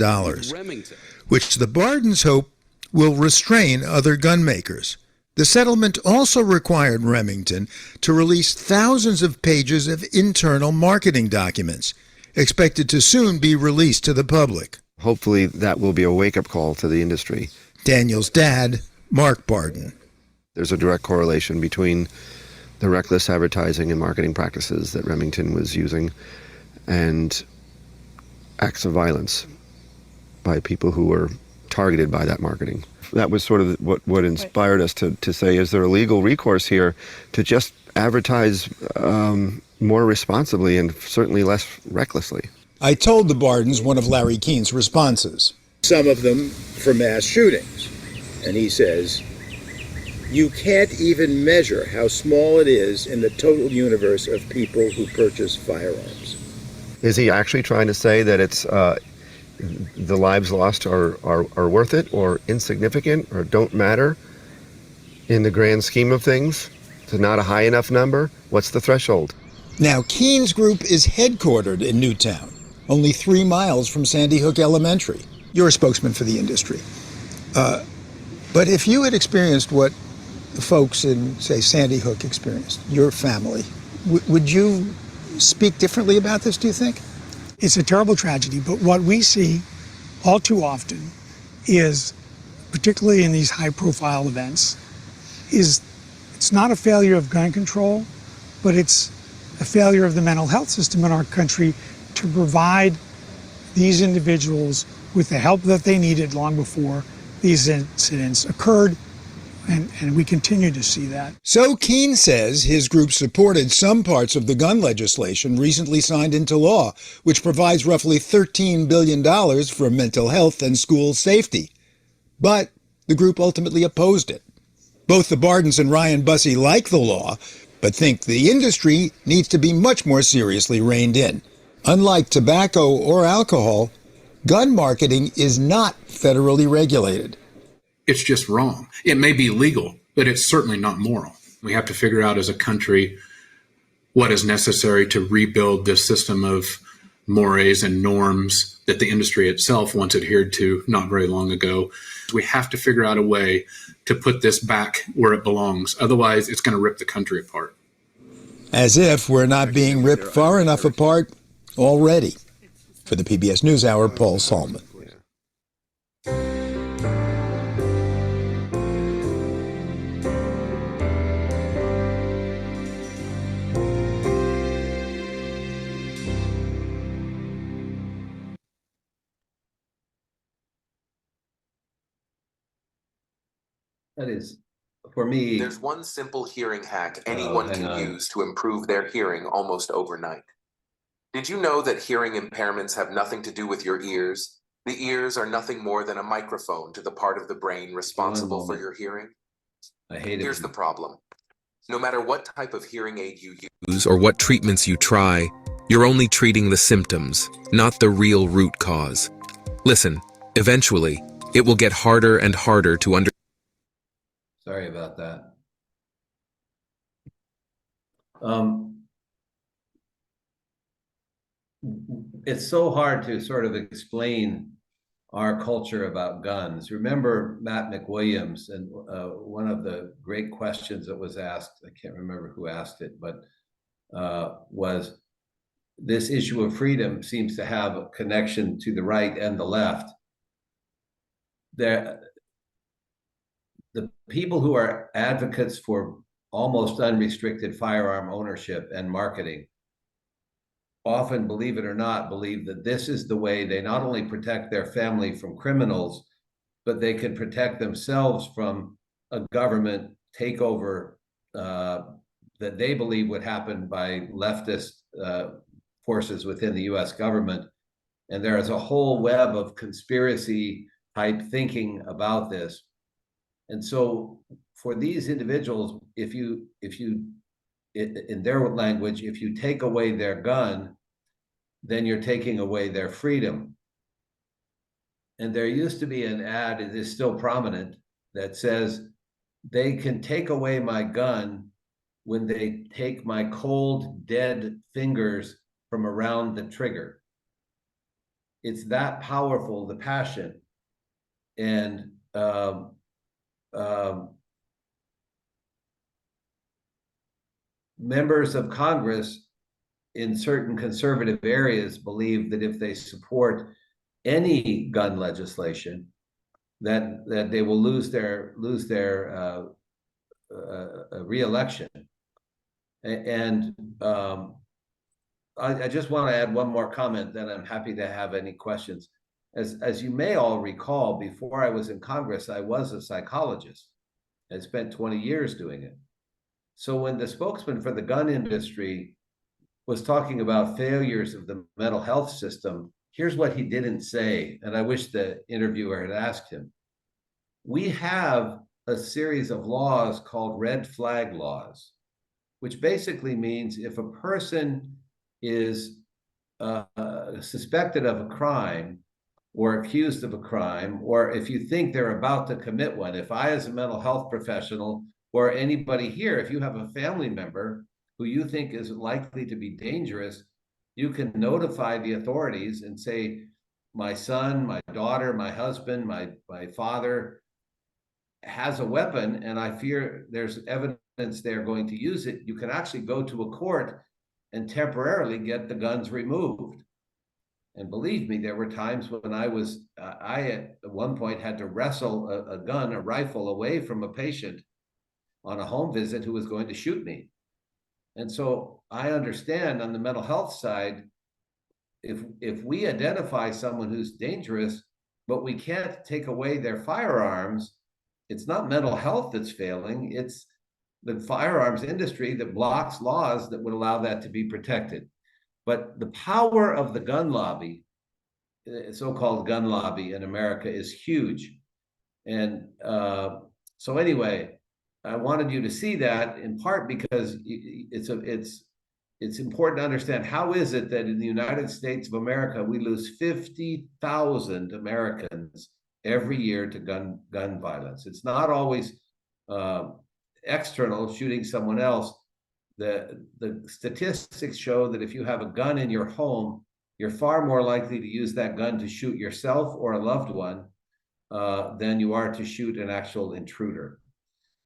which the Bardens hope will restrain other gun makers. The settlement also required Remington to release thousands of pages of internal marketing documents, expected to soon be released to the public. Hopefully that will be a wake-up call to the industry. Daniel's dad, Mark Barden. There's a direct correlation between the reckless advertising and marketing practices that Remington was using and acts of violence by people who were targeted by that marketing. That was sort of what inspired us to say, is there a legal recourse here to just advertise more responsibly and certainly less recklessly? I told the Bardens one of Larry Keene's responses. Some of them for mass shootings. And he says, you can't even measure how small it is in the total universe of people who purchase firearms. Is he actually trying to say that it's the lives lost are worth it, or insignificant, or don't matter in the grand scheme of things? It's not a high enough number? What's the threshold? Now, Keene's group is headquartered in Newtown, only 3 miles from Sandy Hook Elementary. You're a spokesman for the industry. But if you had experienced what the folks in, say, Sandy Hook experienced, your family, would you speak differently about this, do you think? It's a terrible tragedy, but what we see all too often is, particularly in these high-profile events, is it's not a failure of gun control, but it's a failure of the mental health system in our country to provide these individuals with the help that they needed long before these incidents occurred, and we continue to see that. So Keene says his group supported some parts of the gun legislation recently signed into law, which provides roughly $13 billion for mental health and school safety. But the group ultimately opposed it. Both the Bardens and Ryan Bussey like the law, but think the industry needs to be much more seriously reined in. Unlike tobacco or alcohol, gun marketing is not federally regulated. It's just wrong. It may be legal, but it's certainly not moral. We have to figure out as a country what is necessary to rebuild this system of mores and norms that the industry itself once adhered to not very long ago. We have to figure out a way to put this back where it belongs. Otherwise, it's going to rip the country apart. As if we're not being ripped far enough apart already. For the PBS NewsHour, Paul Salman. That is, for me. There's one simple hearing hack anyone can use to improve their hearing almost overnight. Did you know that hearing impairments have nothing to do with your ears? The ears are nothing more than a microphone to the part of the brain responsible for your hearing. I hate it. Here's the problem. No matter what type of hearing aid you use or what treatments you try, you're only treating the symptoms, not the real root cause. Listen, eventually, it will get harder and harder to understand. Sorry about that. It's so hard to sort of explain our culture about guns. Remember Matt Macwilliams, and one of the great questions that was asked, I can't remember who asked it, but was this issue of freedom seems to have a connection to the right and the left. The people who are advocates for almost unrestricted firearm ownership and marketing often, believe it or not, believe that this is the way they not only protect their family from criminals, but they can protect themselves from a government takeover that they believe would happen by leftist forces within the US government. And there is a whole web of conspiracy type thinking about this. And so for these individuals, if you in their language, if you take away their gun, then you're taking away their freedom. And there used to be an ad, it is still prominent, that says, they can take away my gun when they take my cold, dead fingers from around the trigger. It's that powerful, the passion. And members of Congress in certain conservative areas believe that if they support any gun legislation, that they will lose their re-election. And I just want to add one more comment, then I'm happy to have any questions. As you may all recall, before I was in Congress, I was a psychologist. I spent 20 years doing it. So when the spokesman for the gun industry was talking about failures of the mental health system, here's what he didn't say, and I wish the interviewer had asked him. We have a series of laws called red flag laws, which basically means if a person is suspected of a crime or accused of a crime, or if you think they're about to commit one, if I as a mental health professional or anybody here, if you have a family member who you think is likely to be dangerous, you can notify the authorities and say, my son, my daughter, my husband, my father has a weapon and I fear there's evidence they're going to use it. You can actually go to a court and temporarily get the guns removed. And believe me, there were times when I at one point had to wrestle a gun, a rifle away from a patient on a home visit who was going to shoot me. And so I understand on the mental health side, if we identify someone who's dangerous, but we can't take away their firearms, it's not mental health that's failing, it's the firearms industry that blocks laws that would allow that to be protected. But the power of the gun lobby, so-called gun lobby in America, is huge. And so anyway, I wanted you to see that in part because it's important to understand how is it that in the United States of America, we lose 50,000 Americans every year to gun violence. It's not always external, shooting someone else. The statistics show that if you have a gun in your home, you're far more likely to use that gun to shoot yourself or a loved one than you are to shoot an actual intruder.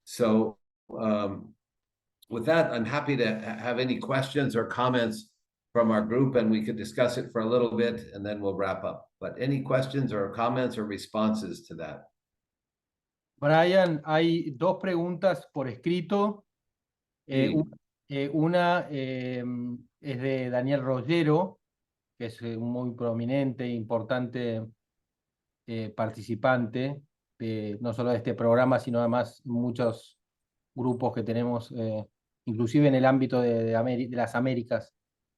So with that, I'm happy to have any questions or comments from our group, and we could discuss it for a little bit, and then we'll wrap up. But any questions or comments or responses to that? Brian, hay dos preguntas por escrito. Una es de Daniel Rollero, que es un muy prominente e importante participante no solo de este programa, sino además muchos grupos que tenemos, inclusive en el ámbito de las Américas.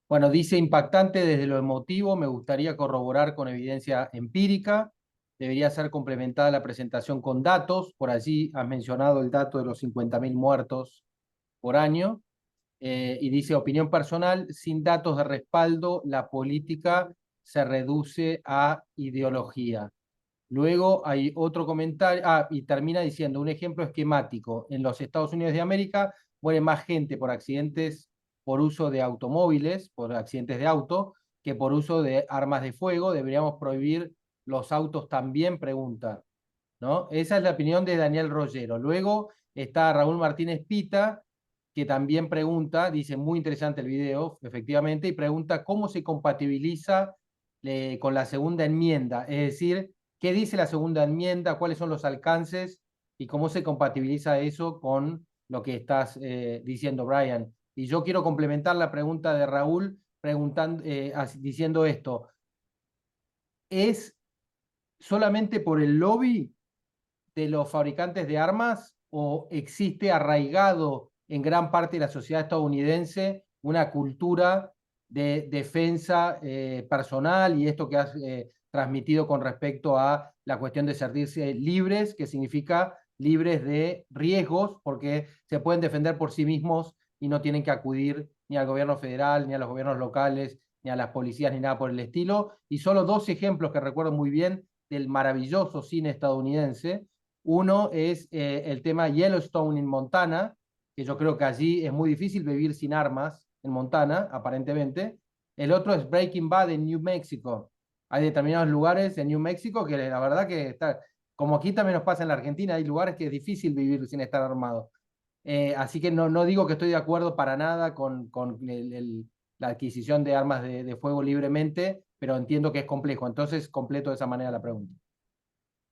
Bueno, dice impactante desde lo emotivo, me gustaría corroborar con evidencia empírica, debería ser complementada la presentación con datos, por allí has mencionado el dato de los 50.000 muertos por año, y dice opinión personal, sin datos de respaldo, la política se reduce a ideología. Luego hay otro comentario, y termina diciendo, un ejemplo esquemático, en los Estados Unidos de América muere más gente por accidentes por uso de automóviles, por accidentes de auto, que por uso de armas de fuego. Deberíamos prohibir los autos también, pregunta, ¿no? Esa es la opinión de Daniel Rollero. Luego está Raúl Martínez Pita, que también pregunta, dice, muy interesante el video, efectivamente, y pregunta cómo se compatibiliza con la segunda enmienda, es decir, ¿qué dice la segunda enmienda? ¿Cuáles son los alcances? ¿Y cómo se compatibiliza eso con lo que estás diciendo, Brian? Y yo quiero complementar la pregunta de Raúl diciendo esto. ¿Es solamente por el lobby de los fabricantes de armas o existe arraigado en gran parte de la sociedad estadounidense una cultura de defensa personal y esto que has transmitido con respecto a la cuestión de sentirse libres, que significa libres de riesgos, porque se pueden defender por sí mismos y no tienen que acudir ni al gobierno federal, ni a los gobiernos locales, ni a las policías, ni nada por el estilo? Y solo dos ejemplos que recuerdo muy bien del maravilloso cine estadounidense. Uno es el tema Yellowstone en Montana, que yo creo que allí es muy difícil vivir sin armas en Montana, aparentemente. El otro es Breaking Bad en New Mexico. Hay determinados lugares en New Mexico que la verdad que está, como aquí también nos pasa en la Argentina, hay lugares que es difícil vivir sin estar armado. Así que no digo que estoy de acuerdo para nada con la adquisición de armas de fuego libremente, pero entiendo que es complejo. Entonces completo de esa manera la pregunta.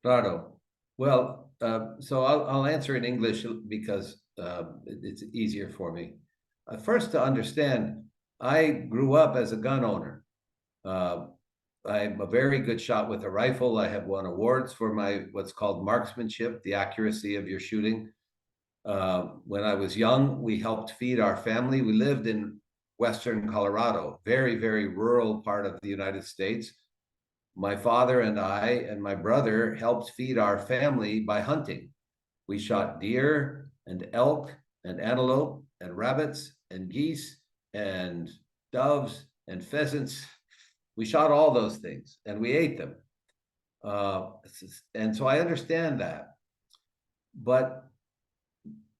Claro. Well, so I'll answer in English because it's easier for me. First, to understand, I grew up as a gun owner. I'm a very good shot with a rifle. I have won awards for my what's called marksmanship, the accuracy of your shooting. When I was young, we helped feed our family. We lived in Western Colorado, very, very rural part of the United States. My father and I and my brother helped feed our family by hunting. We shot deer and elk and antelope and rabbits and geese and doves and pheasants. We shot all those things and we ate them. And so I understand that. But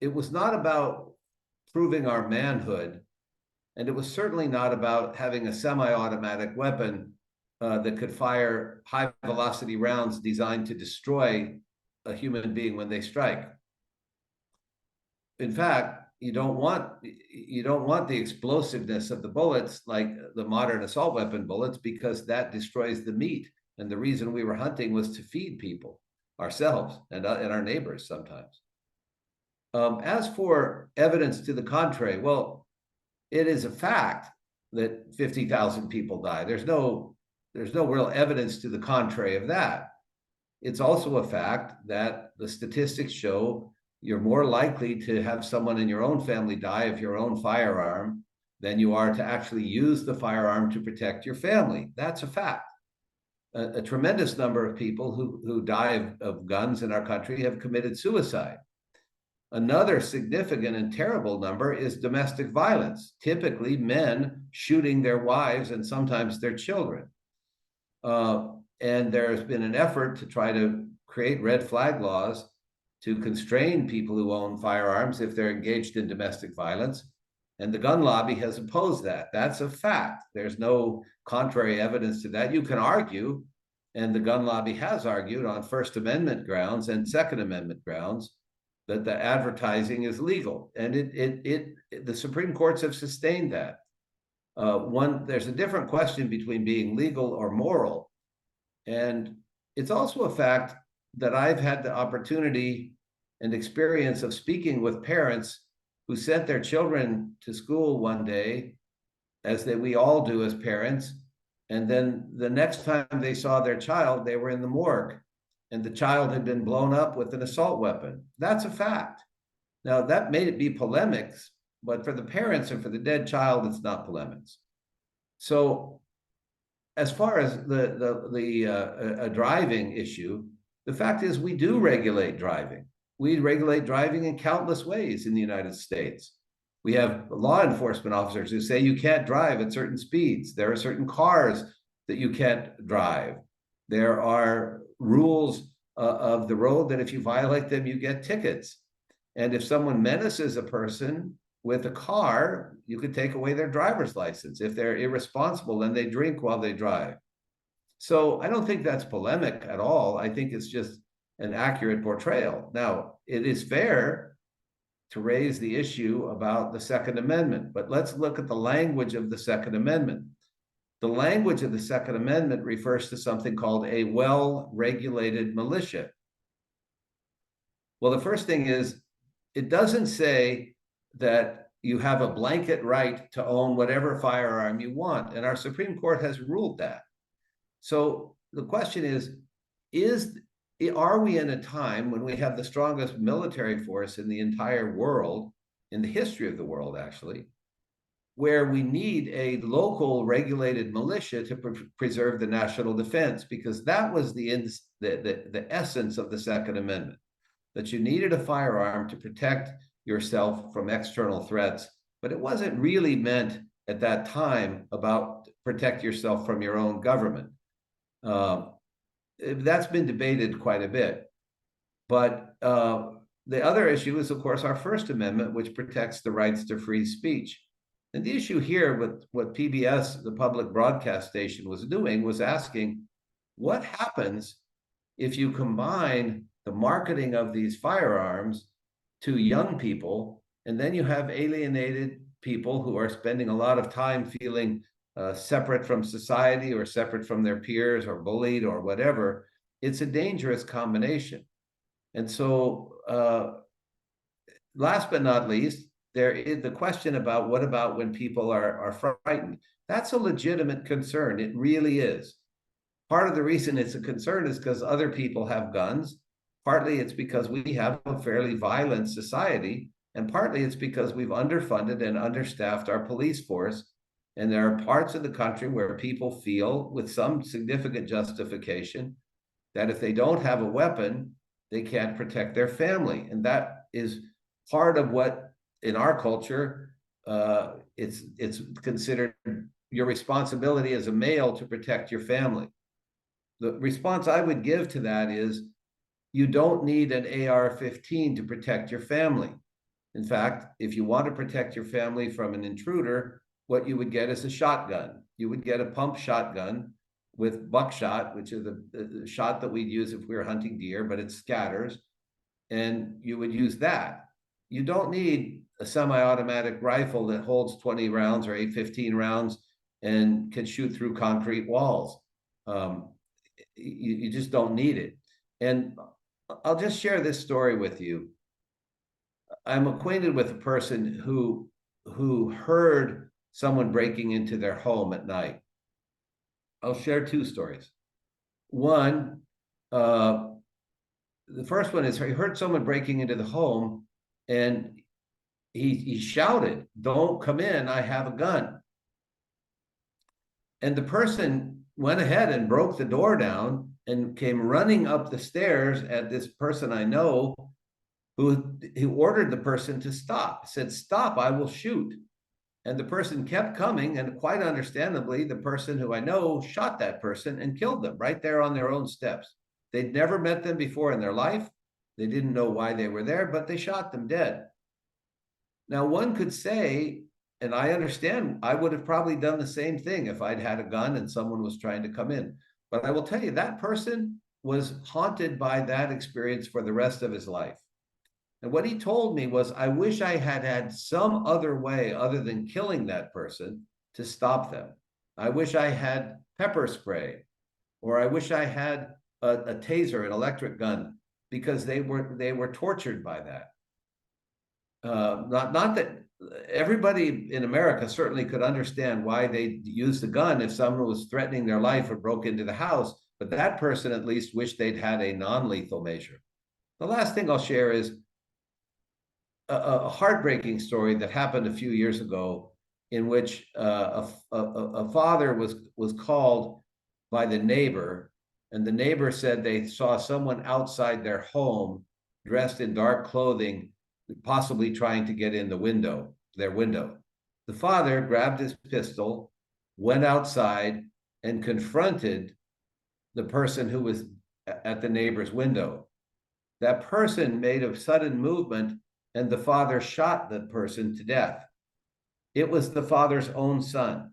it was not about proving our manhood, and it was certainly not about having a semi-automatic weapon that could fire high-velocity rounds designed to destroy a human being when they strike. In fact, you don't want the explosiveness of the bullets like the modern assault weapon bullets, because that destroys the meat. And the reason we were hunting was to feed people, ourselves and our neighbors sometimes. As for evidence to the contrary, well, it is a fact that 50,000 people die. There's no real evidence to the contrary of that. It's also a fact that the statistics show you're more likely to have someone in your own family die of your own firearm than you are to actually use the firearm to protect your family. That's a fact. A tremendous number of people who die of guns in our country have committed suicide. Another significant and terrible number is domestic violence, typically men shooting their wives and sometimes their children. And there's been an effort to try to create red flag laws to constrain people who own firearms if they're engaged in domestic violence. And the gun lobby has opposed that. That's a fact. There's no contrary evidence to that. You can argue, and the gun lobby has argued on First Amendment grounds and Second Amendment grounds, that the advertising is legal. And the Supreme Courts have sustained that. There's a different question between being legal or moral. And it's also a fact that I've had the opportunity and experience of speaking with parents who sent their children to school one day, as we all do as parents, and then the next time they saw their child, they were in the morgue and the child had been blown up with an assault weapon. That's a fact. Now, that made it be polemics, but for the parents and for the dead child, it's not polemics. So as far as the driving issue, the fact is we do regulate driving. We regulate driving in countless ways in the United States. We have law enforcement officers who say you can't drive at certain speeds. There are certain cars that you can't drive. There are rules of the road that if you violate them, you get tickets. And if someone menaces a person with a car, you could take away their driver's license. If they're irresponsible, then they drink while they drive. So I don't think that's polemic at all. I think it's just an accurate portrayal. Now, it is fair to raise the issue about the Second Amendment, but let's look at the language of the Second Amendment. The language of the Second Amendment refers to something called a well-regulated militia. Well, the first thing is, it doesn't say that you have a blanket right to own whatever firearm you want, and our Supreme Court has ruled that. So the question is are we in a time when we have the strongest military force in the entire world, in the history of the world actually, where we need a local regulated militia to preserve the national defense? Because that was the essence of the Second Amendment, that you needed a firearm to protect yourself from external threats, but it wasn't really meant at that time about protect yourself from your own government. That's been debated quite a bit. But the other issue is, of course, our First Amendment, which protects the rights to free speech. And the issue here with what PBS, the public broadcast station, was doing was asking, what happens if you combine the marketing of these firearms to young people, and then you have alienated people who are spending a lot of time feeling separate from society or separate from their peers or bullied or whatever? It's a dangerous combination. And so last but not least, there is the question about what about when people are frightened? That's a legitimate concern. It really is. Part of the reason it's a concern is because other people have guns. Partly it's because we have a fairly violent society, and partly it's because we've underfunded and understaffed our police force. And there are parts of the country where people feel, with some significant justification, that if they don't have a weapon, they can't protect their family. And that is part of what, in our culture, it's considered your responsibility as a male to protect your family. The response I would give to that is, you don't need an AR-15 to protect your family. In fact, if you want to protect your family from an intruder, what you would get is a shotgun. You would get a pump shotgun with buckshot, which is the shot that we'd use if we were hunting deer, but it scatters, and you would use that. You don't need a semi-automatic rifle that holds 20 rounds or 15 rounds and can shoot through concrete walls. You just don't need it. And I'll just share this story with you. I'm acquainted with a person who heard someone breaking into their home at night. I'll share two stories. One, the first one is he heard someone breaking into the home, and he shouted, "Don't come in, I have a gun." And the person went ahead and broke the door down and came running up the stairs at this person I know, who ordered the person to stop, said, "Stop, I will shoot." And the person kept coming, and quite understandably, the person who I know shot that person and killed them right there on their own steps. They'd never met them before in their life. They didn't know why they were there, but they shot them dead. Now, one could say, and I understand, I would have probably done the same thing if I'd had a gun and someone was trying to come in. But I will tell you, that person was haunted by that experience for the rest of his life. And what he told me was, I wish I had had some other way other than killing that person to stop them. I wish I had pepper spray, or I wish I had a taser, an electric gun, because they were tortured by that. Not that everybody in America certainly could understand why they used the gun if someone was threatening their life or broke into the house, but that person at least wished they'd had a non-lethal measure. The last thing I'll share is a heartbreaking story that happened a few years ago, in which a father was called by the neighbor, and the neighbor said they saw someone outside their home dressed in dark clothing, possibly trying to get in their window. The father grabbed his pistol, went outside, and confronted the person who was at the neighbor's window. That person made a sudden movement, and the father shot the person to death. It was the father's own son.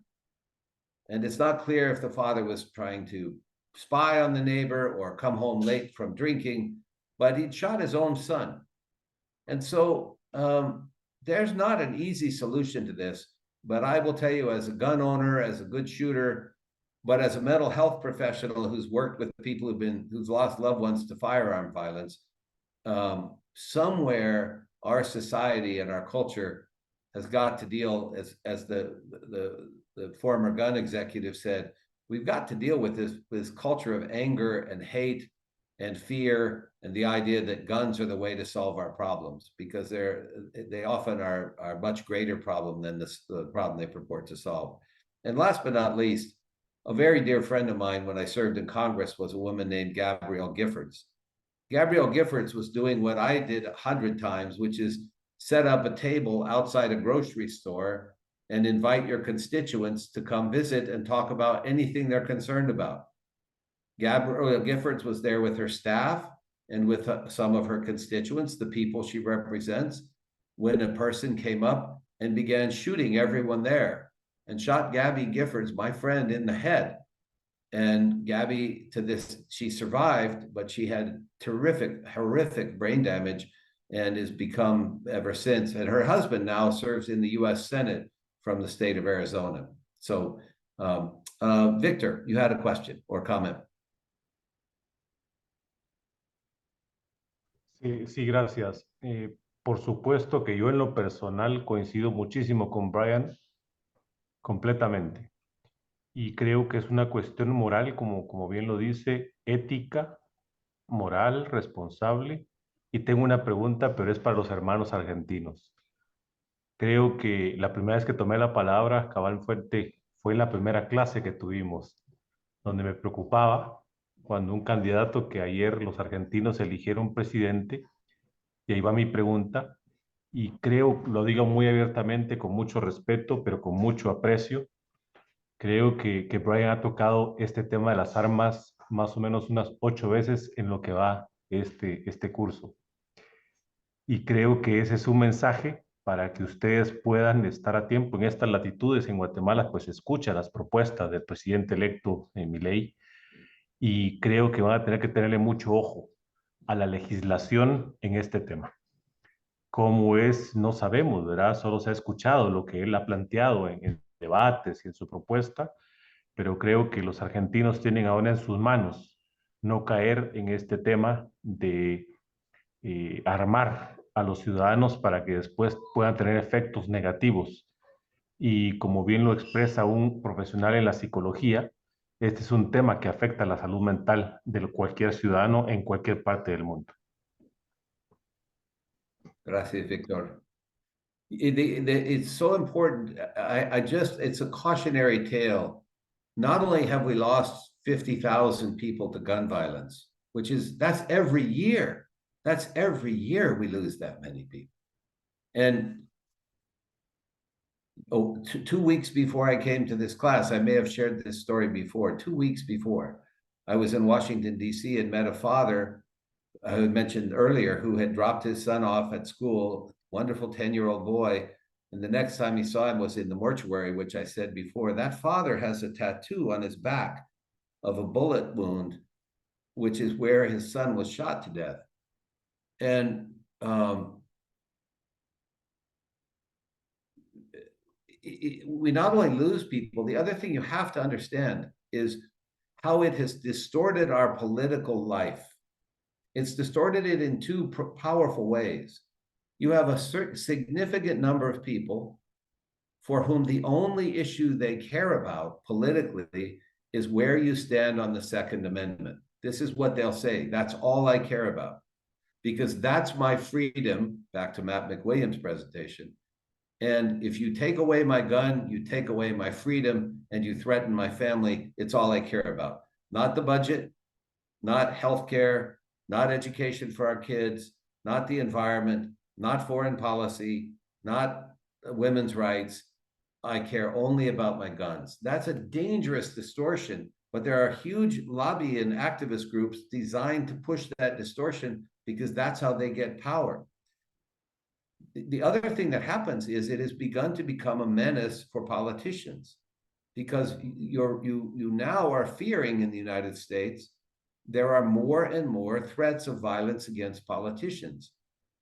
And it's not clear if the father was trying to spy on the neighbor or come home late from drinking, but he'd shot his own son. And so there's not an easy solution to this, but I will tell you, as a gun owner, as a good shooter, but as a mental health professional who's worked with people who's lost loved ones to firearm violence, somewhere our society and our culture has got to deal, as the former gun executive said, we've got to deal with this culture of anger and hate and fear, and the idea that guns are the way to solve our problems, because they often are a much greater problem than the problem they purport to solve. And last but not least, a very dear friend of mine when I served in Congress was a woman named Gabrielle Giffords. Gabrielle Giffords was doing what I did 100 times, which is set up a table outside a grocery store and invite your constituents to come visit and talk about anything they're concerned about. Gabrielle Giffords was there with her staff and with some of her constituents, the people she represents, when a person came up and began shooting everyone there and shot Gabby Giffords, my friend, in the head. And Gabby, she survived, but she had horrific brain damage and has become ever since. And her husband now serves in the US Senate from the state of Arizona. So, Victor, you had a question or comment. Sí, gracias. Por supuesto que yo en lo personal coincido muchísimo con Brian, completamente. Y creo que es una cuestión moral, como bien lo dice, ética, moral, responsable. Y tengo una pregunta, pero es para los hermanos argentinos. Creo que la primera vez que tomé la palabra, cabal fue en la primera clase que tuvimos, donde me preocupaba cuando un candidato que ayer los argentinos eligieron presidente, y ahí va mi pregunta, y creo, lo digo muy abiertamente, con mucho respeto, pero con mucho aprecio. Creo que Brian ha tocado este tema de las armas más o menos unas 8 veces en lo que va este curso. Y creo que ese es un mensaje para que ustedes puedan estar a tiempo. En estas latitudes en Guatemala, pues escucha las propuestas del presidente electo Milei, y creo que van a tener que tenerle mucho ojo a la legislación en este tema. Cómo es, no sabemos, ¿verdad? Solo se ha escuchado lo que él ha planteado en debates y en su propuesta, pero creo que los argentinos tienen ahora en sus manos no caer en este tema de armar a los ciudadanos para que después puedan tener efectos negativos. Y como bien lo expresa un profesional en la psicología, este es un tema que afecta a la salud mental de cualquier ciudadano en cualquier parte del mundo. Gracias, Victor. It's so important. It's a cautionary tale. Not only have we lost 50,000 people to gun violence, that's every year. That's every year we lose that many people. And 2 weeks before I came to this class, I may have shared this story before, 2 weeks before, I was in Washington, D.C. and met a father I mentioned earlier who had dropped his son off at school, wonderful 10-year-old boy. And the next time he saw him was in the mortuary, which I said before. That father has a tattoo on his back of a bullet wound, which is where his son was shot to death. And we not only lose people, the other thing you have to understand is how it has distorted our political life. It's distorted it in 2 powerful ways. You have a certain significant number of people for whom the only issue they care about politically is where you stand on the Second Amendment. This is what they'll say. That's all I care about, because that's my freedom, back to Matt Macwilliams' presentation. And if you take away my gun, you take away my freedom, and you threaten my family, it's all I care about. Not the budget, not healthcare, not education for our kids, not the environment, not foreign policy, not women's rights. I care only about my guns. That's a dangerous distortion, but there are huge lobby and activist groups designed to push that distortion because that's how they get power. The other thing that happens is it has begun to become a menace for politicians, because you now are fearing in the United States there are more and more threats of violence against politicians.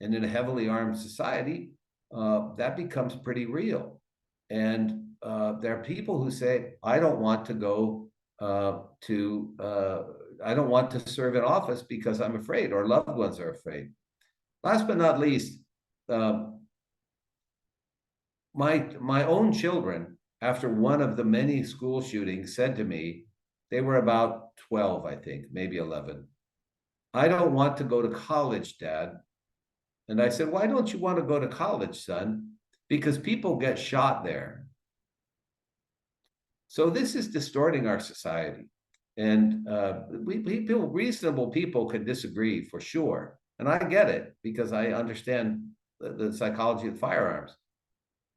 And in a heavily armed society, that becomes pretty real. And there are people who say, I don't want to go I don't want to serve in office because I'm afraid, or loved ones are afraid. Last but not least, my own children, after one of the many school shootings, said to me, they were about 12, I think, maybe 11. I don't want to go to college, Dad. And I said, why don't you want to go to college, son? Because people get shot there. So this is distorting our society. And reasonable people can disagree for sure. And I get it because I understand the psychology of firearms.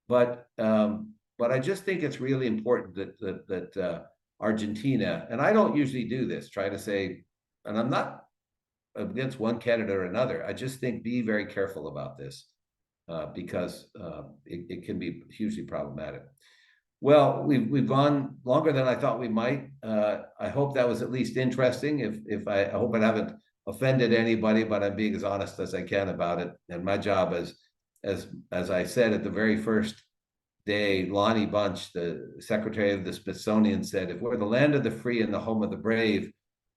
But I just think it's really important that Argentina, and I don't usually do this, try to say, and I'm not against one candidate or another. I just think be very careful about this because it can be hugely problematic. Well, we've gone longer than I thought we might. I hope that was at least interesting. I hope I haven't offended anybody, but I'm being as honest as I can about it. And my job as I said at the very first day, Lonnie Bunch, the Secretary of the Smithsonian, said, if we're the land of the free and the home of the brave,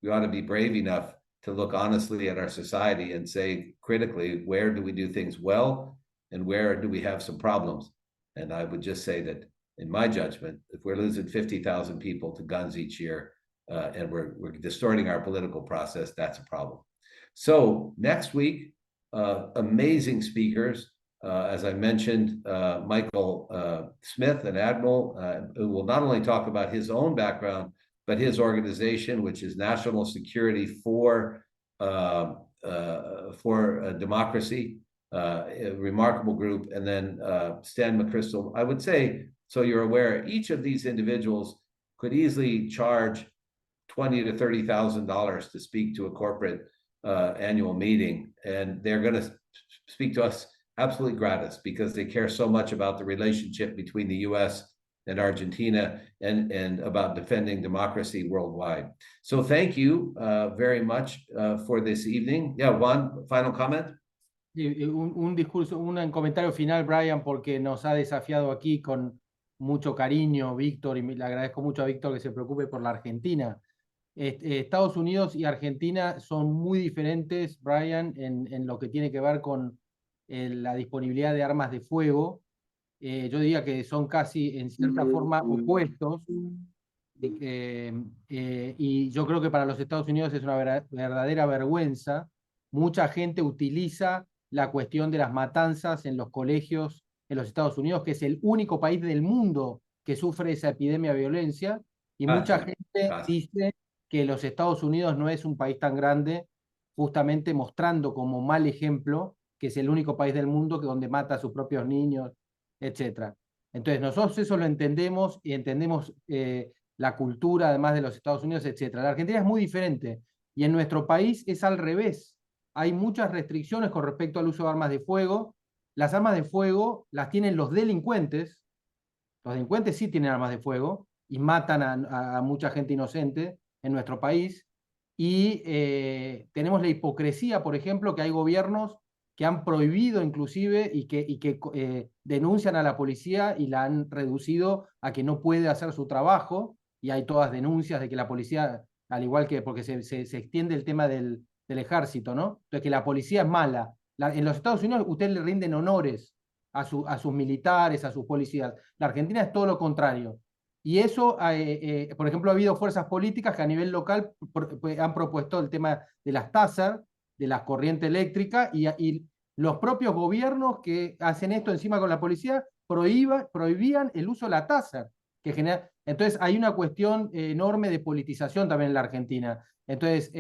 we ought to be brave enough to look honestly at our society and say critically, where do we do things well and where do we have some problems? And I would just say that, in my judgment, if we're losing 50,000 people to guns each year and we're distorting our political process, that's a problem. So next week, amazing speakers. As I mentioned, Michael Smith, an admiral, who will not only talk about his own background, but his organization, which is National Security for Democracy, a remarkable group. And then Stan McChrystal. I would say, so you're aware, each of these individuals could easily charge $20,000 to $30,000 to speak to a corporate annual meeting, and they're going to speak to us absolutely gratis because they care so much about the relationship between the U.S. and Argentina and about defending democracy worldwide. So thank you very much for this evening. Yeah, Juan, final comment? Un discurso, un comentario final, Brian, porque nos ha desafiado aquí con mucho cariño, Víctor, y le agradezco mucho a Víctor que se preocupe por la Argentina. Estados Unidos y Argentina son muy diferentes, Brian, en lo que tiene que ver con la disponibilidad de armas de fuego. Yo diría que son casi en cierta forma opuestos. Y yo creo que para los Estados Unidos es una verdadera vergüenza. Mucha gente utiliza la cuestión de las matanzas en los colegios en los Estados Unidos, que es el único país del mundo que sufre esa epidemia de violencia, y mucha gente dice que los Estados Unidos no es un país tan grande, justamente mostrando como mal ejemplo que es el único país del mundo que donde mata a sus propios niños, etc. Entonces nosotros eso lo entendemos y entendemos la cultura además de los Estados Unidos, etc. La Argentina es muy diferente y en nuestro país es al revés. Hay muchas restricciones con respecto al uso de armas de fuego. Las armas de fuego las tienen los delincuentes. Los delincuentes sí tienen armas de fuego y matan a mucha gente inocente en nuestro país. Y tenemos la hipocresía, por ejemplo, que hay gobiernos que han prohibido inclusive y que denuncian a la policía y la han reducido a que no puede hacer su trabajo. Y hay todas denuncias de que la policía, al igual que porque se extiende el tema del ejército, ¿no? Entonces que la policía es mala. En los Estados Unidos ustedes le rinden honores a sus militares, a sus policías. La Argentina es todo lo contrario. Y eso, por ejemplo, ha habido fuerzas políticas que a nivel local han propuesto el tema de las tasas, de la corriente eléctrica, y los propios gobiernos que hacen esto encima con la policía prohibían el uso de la tasa. Entonces hay una cuestión enorme de politización también en la Argentina. Entonces,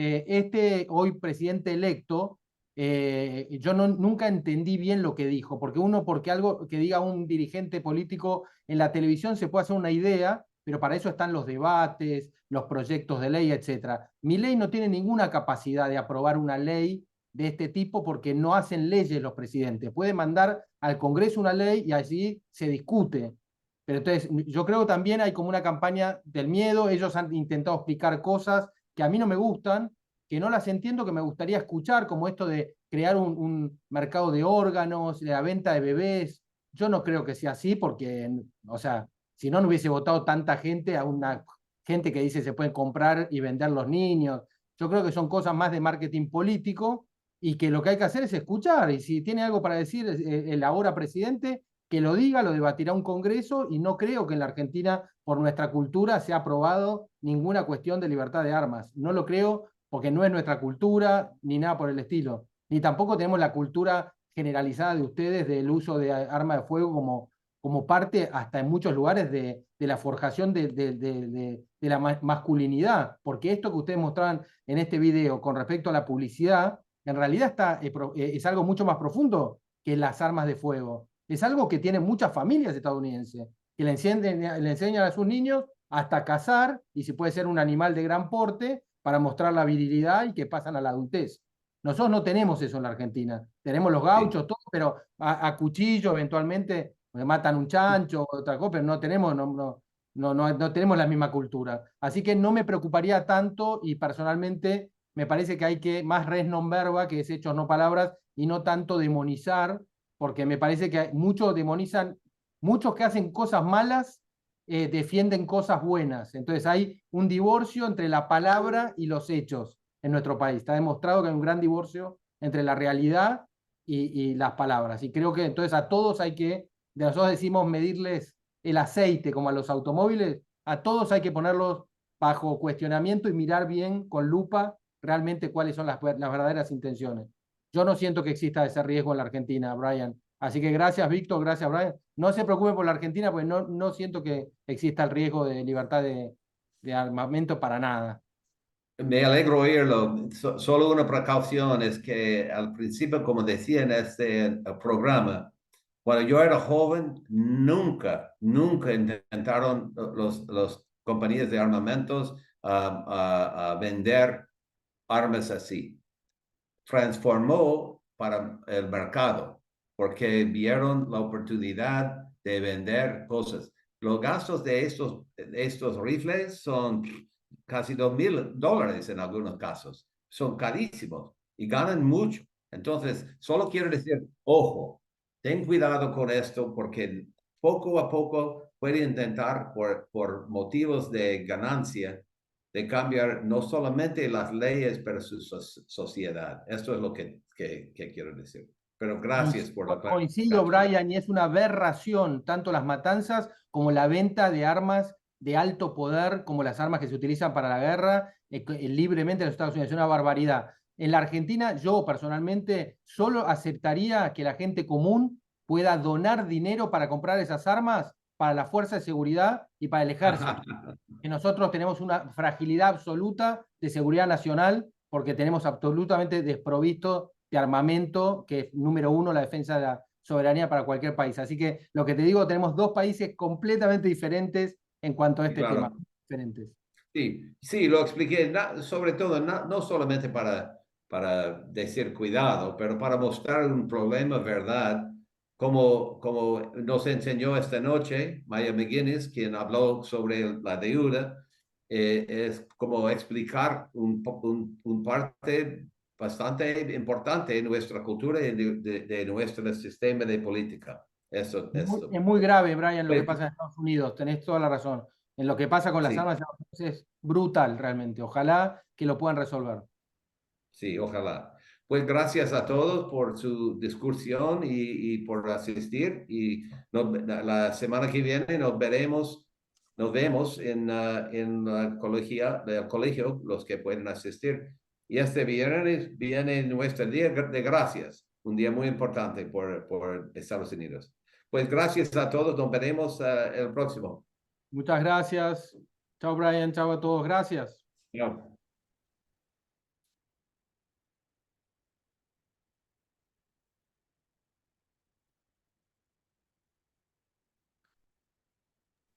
hoy presidente electo, yo nunca entendí bien lo que dijo, porque algo que diga un dirigente político en la televisión se puede hacer una idea, pero para eso están los debates, los proyectos de ley, etc. Milei no tiene ninguna capacidad de aprobar una ley de este tipo porque no hacen leyes los presidentes. Puede mandar al Congreso una ley y allí se discute. Pero entonces, yo creo que también hay como una campaña del miedo. Ellos han intentado explicar cosas que a mí no me gustan, que no las entiendo, que me gustaría escuchar, como esto de crear un mercado de órganos, de la venta de bebés. Yo no creo que sea así porque, o sea, si no, no hubiese votado tanta gente a una gente que dice se pueden comprar y vender los niños. Yo creo que son cosas más de marketing político y que lo que hay que hacer es escuchar. Y si tiene algo para decir el ahora presidente, que lo diga, lo debatirá un congreso, y no creo que en la Argentina, por nuestra cultura, se ha aprobado ninguna cuestión de libertad de armas. No lo creo porque no es nuestra cultura, ni nada por el estilo. Ni tampoco tenemos la cultura generalizada de ustedes del uso de armas de fuego como parte, hasta en muchos lugares, de la forjación de la masculinidad. Porque esto que ustedes mostraban en este video con respecto a la publicidad, en realidad es algo mucho más profundo que las armas de fuego. Es algo que tienen muchas familias estadounidenses, que le enseñan a sus niños hasta cazar, y si puede ser un animal de gran porte, para mostrar la virilidad y que pasan a la adultez. Nosotros no tenemos eso en la Argentina. Tenemos los gauchos, todo, pero a cuchillo eventualmente matan un chancho, otra cosa, pero no tenemos la misma cultura. Así que no me preocuparía tanto, y personalmente me parece que hay que más res non verba, que es hechos no palabras, y no tanto demonizar, porque me parece que muchos demonizan, muchos que hacen cosas malas defienden cosas buenas. Entonces hay un divorcio entre la palabra y los hechos en nuestro país. Está demostrado que hay un gran divorcio entre la realidad y las palabras. Y creo que entonces a todos hay que, nosotros decimos medirles el aceite como a los automóviles, a todos hay que ponerlos bajo cuestionamiento y mirar bien con lupa realmente cuáles son las verdaderas intenciones. Yo no siento que exista ese riesgo en la Argentina, Brian. Así que gracias, Víctor, gracias, Brian. No se preocupen por la Argentina, porque no siento que exista el riesgo de libertad de armamento para nada. Me alegro oírlo. Solo una precaución es que al principio, como decía en este programa, cuando yo era joven, nunca intentaron los compañías de armamentos a vender armas así. Transformó para el mercado porque vieron la oportunidad de vender cosas. Los gastos de estos rifles son casi $2,000 en algunos casos. Son carísimos y ganan mucho. Entonces, solo quiero decir, ojo, ten cuidado con esto, porque poco a poco puede intentar por motivos de ganancia de cambiar no solamente las leyes, pero su sociedad. Esto es lo que quiero decir. Pero gracias por la Coincido, Brian, y es una aberración tanto las matanzas como la venta de armas de alto poder, como las armas que se utilizan para la guerra libremente en los Estados Unidos. Es una barbaridad. En la Argentina, yo personalmente solo aceptaría que la gente común pueda donar dinero para comprar esas armas para la fuerza de seguridad y para el ejército. Que nosotros tenemos una fragilidad absoluta de seguridad nacional porque tenemos absolutamente desprovisto de armamento, que es número uno la defensa de la soberanía para cualquier país. Así que lo que te digo, tenemos dos países completamente diferentes en cuanto a este tema. Diferentes. Sí, lo expliqué, sobre todo, no solamente para decir cuidado, pero para mostrar un problema, ¿verdad? Como nos enseñó esta noche Maya McGuinness, quien habló sobre la deuda, es como explicar un parte bastante importante en nuestra cultura y de nuestro sistema de política. Es muy grave, Brian, lo que pasa en Estados Unidos. Tenés toda la razón. En lo que pasa con las armas es brutal realmente. Ojalá que lo puedan resolver. Sí, ojalá. Pues gracias a todos por su discusión y por asistir. Y la semana que viene nos veremos nos vemos en la colegio, los que pueden asistir. Y este viernes viene nuestro día de gracias, un día muy importante por Estados Unidos. Pues gracias a todos, nos veremos el próximo. Muchas gracias. Chao, Brian. Chao a todos. Gracias. Chao.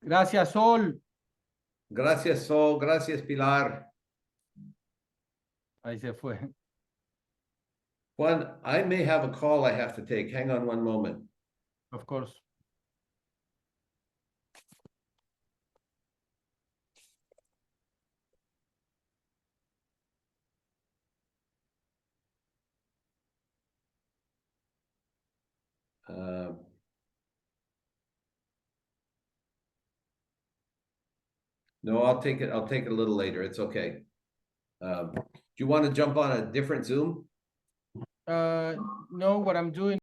Gracias, Sol. Gracias, Sol. Gracias, Pilar. Ahí se fue. Juan, I may have a call I have to take. Hang on one moment. Of course. No, I'll take it. I'll take it a little later. It's okay. Do you want to jump on a different Zoom? No, what I'm doing